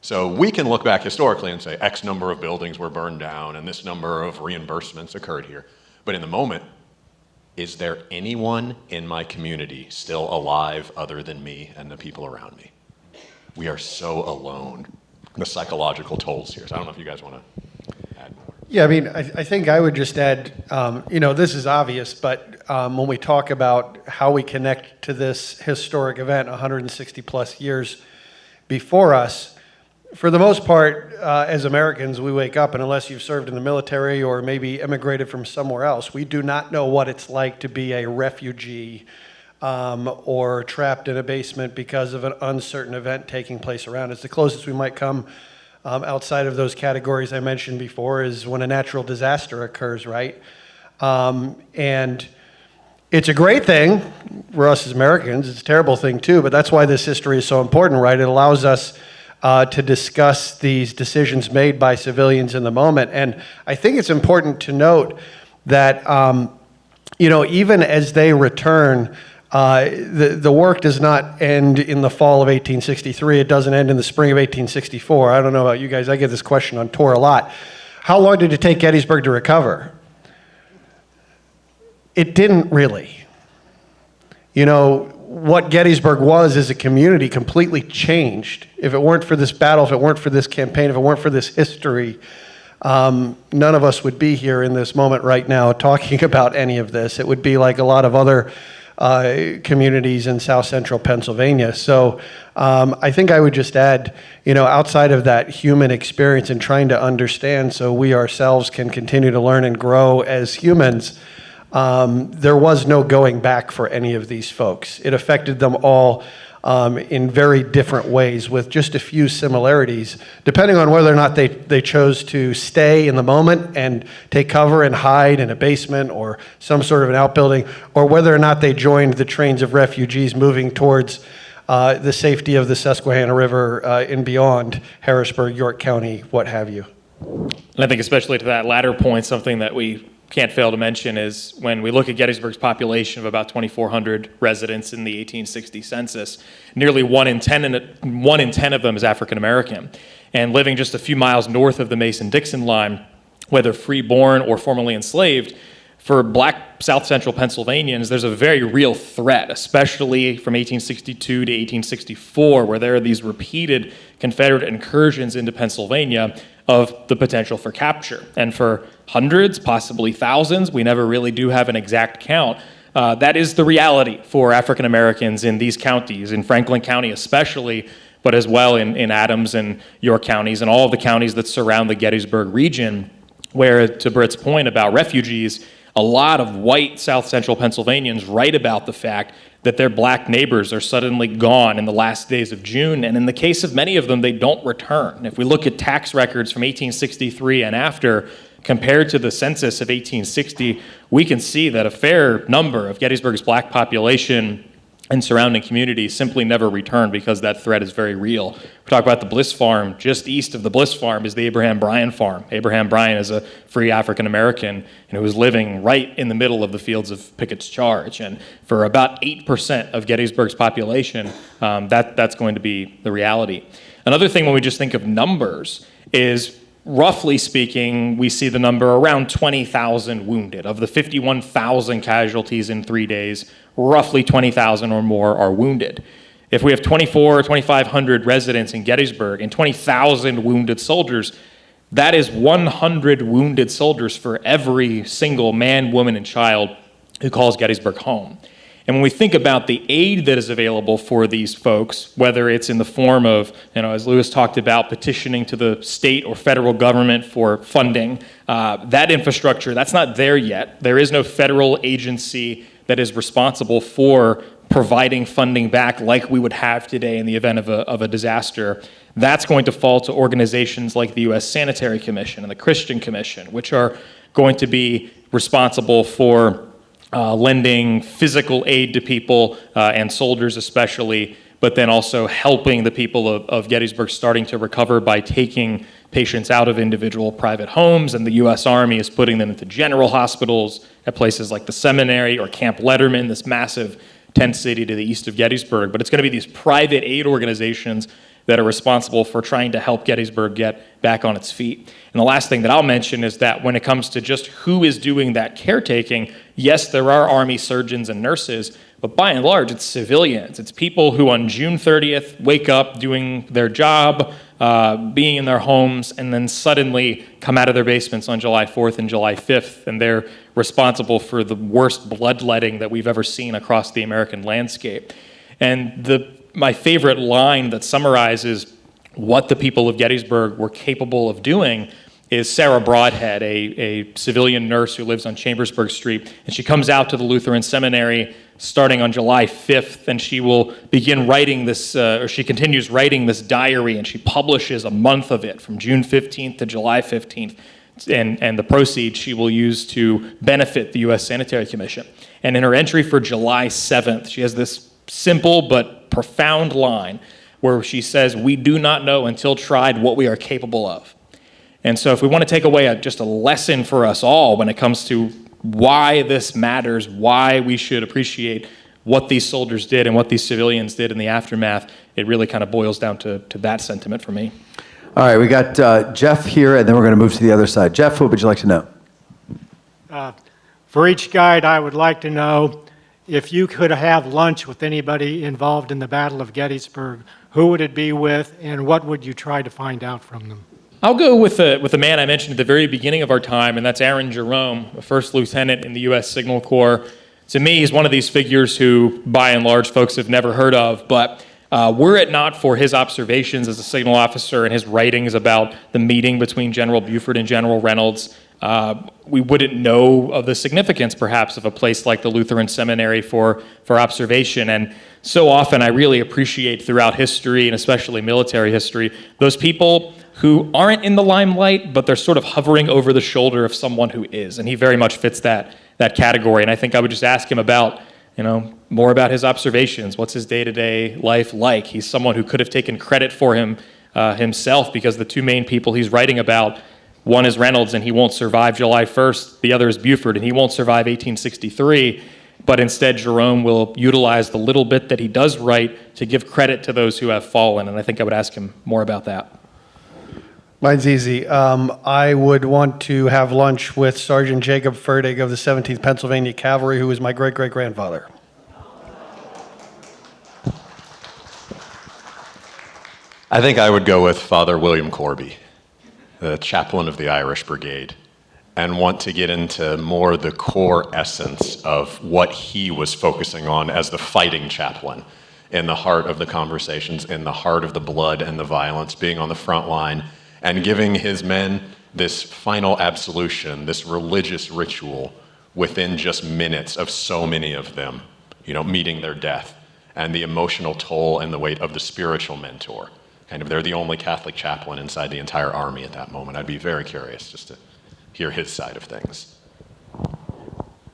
So we can look back historically and say X number of buildings were burned down and this number of reimbursements occurred here. But in the moment, is there anyone in my community still alive other than me and the people around me? We are so alone. The psychological tolls here. So I don't know if you guys want to add more. Yeah, I mean, I think I would just add, this is obvious, but when we talk about how we connect to this historic event 160 plus years before us, for the most part, as Americans, we wake up, and unless you've served in the military or maybe emigrated from somewhere else, we do not know what it's like to be a refugee or trapped in a basement because of an uncertain event taking place around us. The closest we might come outside of those categories I mentioned before is when a natural disaster occurs, right? And it's a great thing for us as Americans. It's a terrible thing too, but that's why this history is so important, right? It allows us to discuss these decisions made by civilians in the moment. And I think it's important to note that, even as they return, the work does not end in the fall of 1863. It doesn't end in the spring of 1864. I don't know about you guys. I get this question on tour a lot. How long did it take Gettysburg to recover? It didn't really. What Gettysburg was as a community completely changed. If it weren't for this battle, if it weren't for this campaign, if it weren't for this history, none of us would be here in this moment right now talking about any of this. It would be like a lot of other communities in South Central Pennsylvania. So I think I would just add, outside of that human experience and trying to understand so we ourselves can continue to learn and grow as humans, there was no going back for any of these folks. It affected them all in very different ways with just a few similarities, depending on whether or not they chose to stay in the moment and take cover and hide in a basement or some sort of an outbuilding, or whether or not they joined the trains of refugees moving towards the safety of the Susquehanna River and beyond Harrisburg, York County, what have you. And I think especially to that latter point, something that we can't fail to mention is when we look at Gettysburg's population of about 2,400 residents in the 1860 census, nearly 1 in 10 of them is African American. And living just a few miles north of the Mason-Dixon line, whether free-born or formerly enslaved, For black South Central Pennsylvanians, there's a very real threat, especially from 1862 to 1864, where there are these repeated Confederate incursions into Pennsylvania of the potential for capture. And for hundreds, possibly thousands, we never really do have an exact count, that is the reality for African Americans in these counties, in Franklin County especially, but as well in Adams and York counties and all of the counties that surround the Gettysburg region, where, to Britt's point about refugees, a lot of white South Central Pennsylvanians write about the fact that their black neighbors are suddenly gone in the last days of June, and in the case of many of them, they don't return. And if we look at tax records from 1863 and after, compared to the census of 1860, we can see that a fair number of Gettysburg's black population and surrounding communities simply never return because that threat is very real. We talk about the Bliss Farm. Just east of the Bliss Farm is the Abraham Bryant Farm. Abraham Bryant is a free African American who was living right in the middle of the fields of Pickett's Charge. And for about 8% of Gettysburg's population, that's going to be the reality. Another thing when we just think of numbers is, roughly speaking, we see the number around 20,000 wounded. Of the 51,000 casualties in 3 days, roughly 20,000 or more are wounded. If we have 2,400 or 2,500 residents in Gettysburg and 20,000 wounded soldiers, that is 100 wounded soldiers for every single man, woman, and child who calls Gettysburg home. And when we think about the aid that is available for these folks, whether it's in the form of, as Lewis talked about, petitioning to the state or federal government for funding, that infrastructure, that's not there yet. There is no federal agency that is responsible for providing funding back like we would have today in the event of a disaster. That's going to fall to organizations like the U.S. Sanitary Commission and the Christian Commission, which are going to be responsible for lending physical aid to people and soldiers especially, but then also helping the people of Gettysburg starting to recover by taking patients out of individual private homes, and the U.S. Army is putting them into general hospitals at places like the Seminary or Camp Letterman, this massive tent city to the east of Gettysburg. But it's going to be these private aid organizations that are responsible for trying to help Gettysburg get back on its feet. And the last thing that I'll mention is that when it comes to just who is doing that caretaking, yes, there are Army surgeons and nurses, but by and large, it's civilians. It's people who on June 30th wake up doing their job, being in their homes, and then suddenly come out of their basements on July 4th and July 5th, and they're responsible for the worst bloodletting that we've ever seen across the American landscape. And my favorite line that summarizes what the people of Gettysburg were capable of doing is Sarah Broadhead, a civilian nurse who lives on Chambersburg Street, and she comes out to the Lutheran Seminary starting on July 5th, and she will begin writing this, or she continues writing this diary, and she publishes a month of it from June 15th to July 15th, and the proceeds she will use to benefit the U.S. Sanitary Commission. And in her entry for July 7th, she has this simple but profound line where she says, "We do not know until tried what we are capable of." And so if we want to take away just a lesson for us all when it comes to why this matters, why we should appreciate what these soldiers did and what these civilians did in the aftermath, it really kind of boils down to that sentiment for me. All right, we got Jeff here, and then we're going to move to the other side. Jeff, what would you like to know? For each guide, I would like to know if you could have lunch with anybody involved in the Battle of Gettysburg, who would it be with, and what would you try to find out from them? I'll go with the man I mentioned at the very beginning of our time, and that's Aaron Jerome, a first lieutenant in the U.S. Signal Corps. To me, he's one of these figures who, by and large, folks have never heard of, but were it not for his observations as a signal officer and his writings about the meeting between General Buford and General Reynolds, we wouldn't know of the significance, perhaps, of a place like the Lutheran Seminary for observation. And so often I really appreciate throughout history, and especially military history, those people who aren't in the limelight, but they're sort of hovering over the shoulder of someone who is. And he very much fits that category. And I think I would just ask him about, more about his observations. What's his day-to-day life like? He's someone who could have taken credit for himself, because the two main people he's writing about, one is Reynolds, and he won't survive July 1st. The other is Buford, and he won't survive 1863. But instead, Jerome will utilize the little bit that he does write to give credit to those who have fallen. And I think I would ask him more about that. Mine's easy. I would want to have lunch with Sergeant Jacob Ferdig of the 17th Pennsylvania Cavalry, who was my great-great-grandfather. I think I would go with Father William Corby, the chaplain of the Irish Brigade, and want to get into more the core essence of what he was focusing on as the fighting chaplain, in the heart of the conversations, in the heart of the blood and the violence, being on the front line, and giving his men this final absolution, this religious ritual within just minutes of so many of them, meeting their death, and the emotional toll and the weight of the spiritual mentor. They're the only Catholic chaplain inside the entire army at that moment. I'd be very curious just to hear his side of things.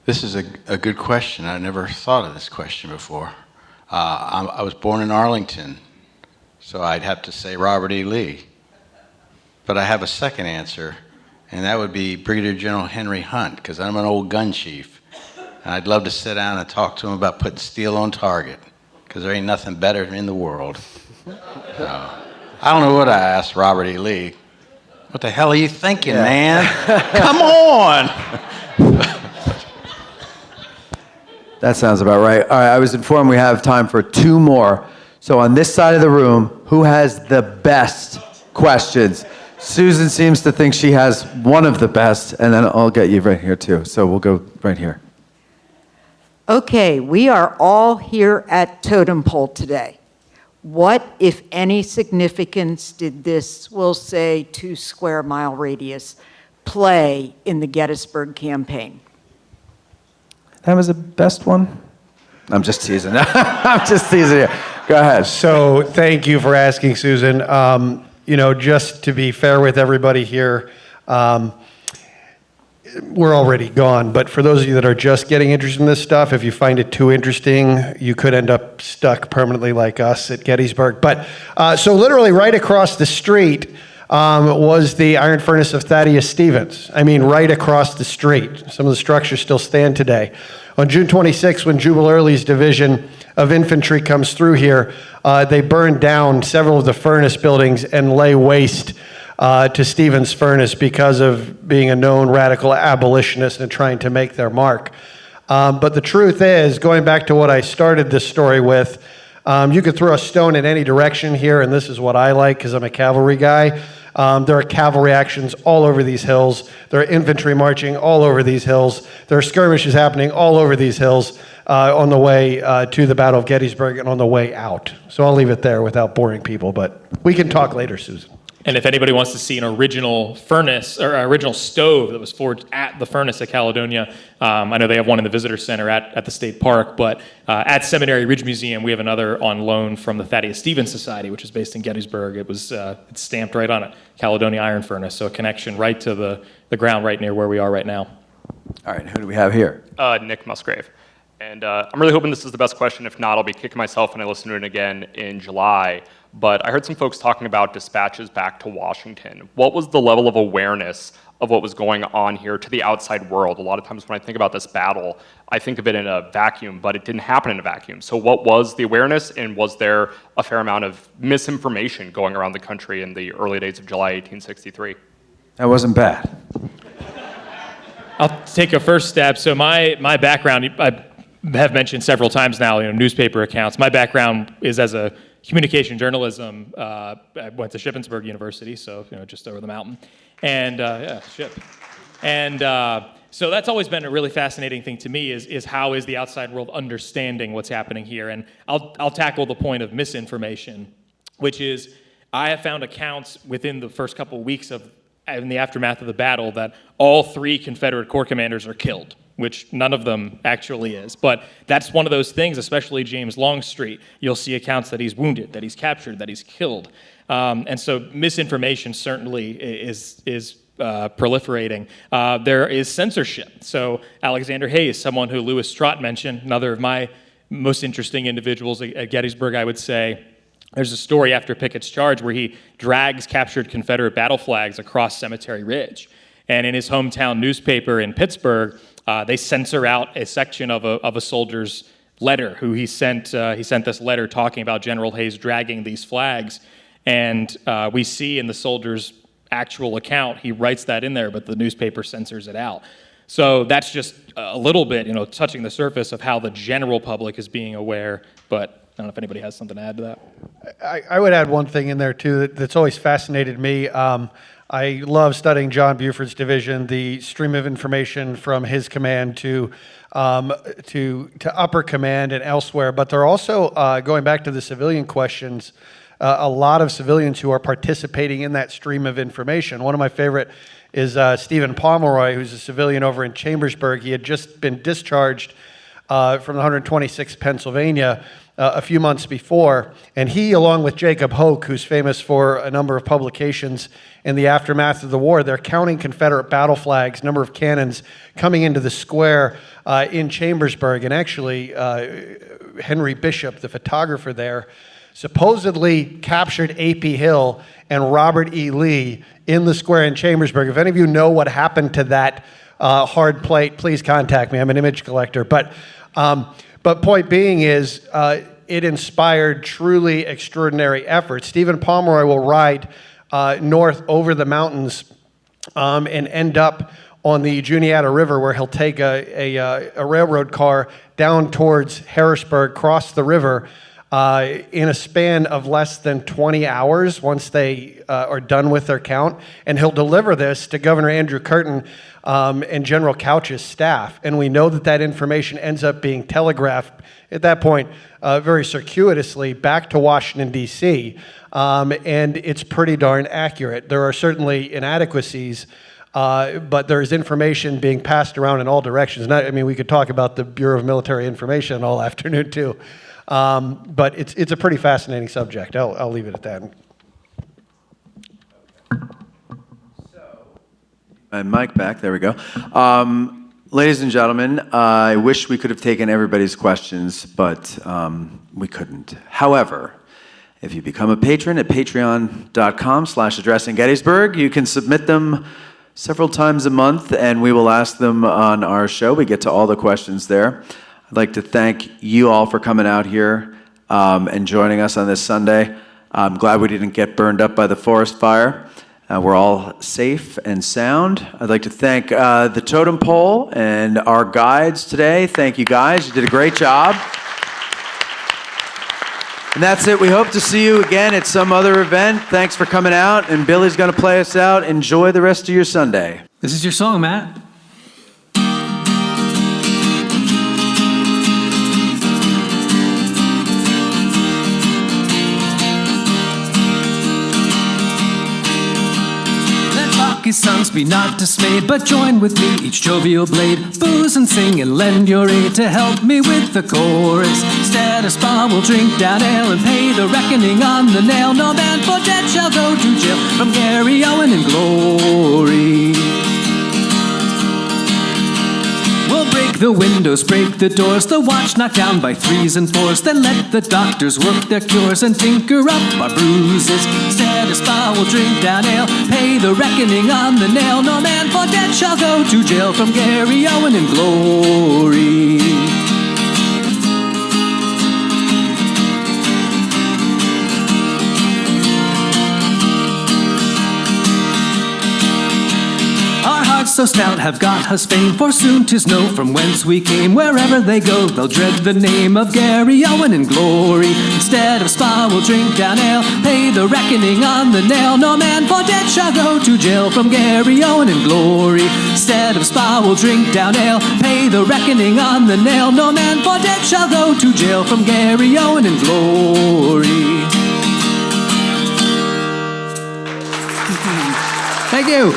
This is a good question. I never thought of this question before. I was born in Arlington, so I'd have to say Robert E. Lee. But I have a second answer, and that would be Brigadier General Henry Hunt, because I'm an old gun chief, and I'd love to sit down and talk to him about putting steel on target, because there ain't nothing better in the world. So, I don't know what I asked Robert E. Lee. What the hell are you thinking, man? Come on! That sounds about right. All right, I was informed we have time for 2 more. So on this side of the room, who has the best questions? Susan seems to think she has one of the best, and then I'll get you right here too. So we'll go right here. Okay, we are all here at Totem Pole today. What, if any, significance did this, we'll say, 2 square mile radius play in the Gettysburg campaign? That was the best one? I'm just teasing. I'm just teasing you. Go ahead. So thank you for asking, Susan. Just to be fair with everybody here, we're already gone, but for those of you that are just getting interested in this stuff, if you find it too interesting, you could end up stuck permanently like us at Gettysburg. But so literally right across the street was the iron furnace of Thaddeus Stevens. I mean, right across the street. Some of the structures still stand today. On June 26, when Jubal Early's division of infantry comes through here, they burn down several of the furnace buildings and lay waste to Stevens Furnace because of being a known radical abolitionist and trying to make their mark. But the truth is, going back to what I started this story with, you could throw a stone in any direction here, and this is what I like because I'm a cavalry guy. There are cavalry actions all over these hills. There are infantry marching all over these hills. There are skirmishes happening all over these hills on the way to the Battle of Gettysburg and on the way out. So I'll leave it there without boring people, but we can talk later, Susan. And if anybody wants to see an original furnace or original stove that was forged at the furnace at Caledonia, I know they have one in the visitor center at the state park, but at Seminary Ridge Museum, we have another on loan from the Thaddeus Stevens Society, which is based in Gettysburg. It's stamped right on it, Caledonia Iron Furnace, so a connection right to the ground right near where we are right now. All right, who do we have here? Nick Musgrave. And I'm really hoping this is the best question. If not, I'll be kicking myself when I listen to it again in July. But I heard some folks talking about dispatches back to Washington. What was the level of awareness of what was going on here to the outside world? A lot of times when I think about this battle, I think of it in a vacuum, but it didn't happen in a vacuum. So what was the awareness, and was there a fair amount of misinformation going around the country in the early days of July 1863? That wasn't bad. I'll take a first step. So my background, I have mentioned several times now, newspaper accounts. My background is as a communication journalism. I went to Shippensburg University, so just over the mountain, and so that's always been a really fascinating thing to me is how is the outside world understanding what's happening here. And I'll tackle the point of misinformation, which is I have found accounts within the first couple of weeks in the aftermath of the battle that all 3 Confederate Corps commanders are killed, which none of them actually is. But that's one of those things, especially James Longstreet. You'll see accounts that he's wounded, that he's captured, that he's killed. And so misinformation certainly is proliferating. There is censorship. So Alexander Hayes, someone who Lewis Trott mentioned, another of my most interesting individuals at Gettysburg, I would say. There's a story after Pickett's charge where he drags captured Confederate battle flags across Cemetery Ridge. And in his hometown newspaper in Pittsburgh, they censor out a section of a soldier's letter. Who he sent this letter talking about General Hayes dragging these flags, and we see in the soldier's actual account, he writes that in there, but the newspaper censors it out. So that's just a little bit, touching the surface of how the general public is being aware, but I don't know if anybody has something to add to that. I would add one thing in there, too, that's always fascinated me. I love studying John Buford's division, the stream of information from his command to upper command and elsewhere. But they're also, going back to the civilian questions, a lot of civilians who are participating in that stream of information. One of my favorite is Stephen Pomeroy, who's a civilian over in Chambersburg. He had just been discharged from the 126th Pennsylvania a few months before, and he, along with Jacob Hoke, who's famous for a number of publications in the aftermath of the war, they're counting Confederate battle flags, number of cannons coming into the square in Chambersburg, and actually Henry Bishop, the photographer there, supposedly captured A.P. Hill and Robert E. Lee in the square in Chambersburg. If any of you know what happened to that hard plate, please contact me. I'm an image collector. But point being is, it inspired truly extraordinary efforts. Stephen Pomeroy will ride north over the mountains and end up on the Juniata River, where he'll take a railroad car down towards Harrisburg, cross the river, in a span of less than 20 hours once they are done with their count. And he'll deliver this to Governor Andrew Curtin and General Couch's staff. And we know that that information ends up being telegraphed at that point very circuitously back to Washington, D.C. And it's pretty darn accurate. There are certainly inadequacies, but there's information being passed around in all directions. We could talk about the Bureau of Military Information all afternoon, too. But it's a pretty fascinating subject. I'll leave it at that. And mic back, there we go. Ladies and gentlemen, I wish we could have taken everybody's questions, but we couldn't. However, if you become a patron at patreon.com/addressinggettysburg, you can submit them several times a month, and we will ask them on our show. We get to all the questions there. I'd like to thank you all for coming out here and joining us on this Sunday. I'm glad we didn't get burned up by the forest fire. We're all safe and sound. I'd like to thank the Totem Pole and our guides today. Thank you, guys. You did a great job. And that's it. We hope to see you again at some other event. Thanks for coming out, and Billy's going to play us out. Enjoy the rest of your Sunday. This is your song, Matt. Sons, be not dismayed, but join with me each jovial blade. Booze and sing and lend your aid to help me with the chorus. Instead of spa, we'll drink down ale and pay the reckoning on the nail. No man for debt shall go to jail from Gary Owen in glory. We'll break the windows, break the doors, the watch knock down by 3s and 4s. Then let the doctors work their cures and tinker up our bruises. Instead of spa, we'll drink down ale, pay the reckoning on the nail. No man for debt shall go to jail from Gary Owen in glory. So stout have got us fame, for soon 'tis know from whence we came. Wherever they go, they'll dread the name of Gary Owen in glory. Instead of spa, we'll drink down ale, pay the reckoning on the nail. No man for debt shall go to jail from Gary Owen in glory. Instead of spa, we'll drink down ale, pay the reckoning on the nail. No man for debt shall go to jail from Gary Owen in glory. Thank you.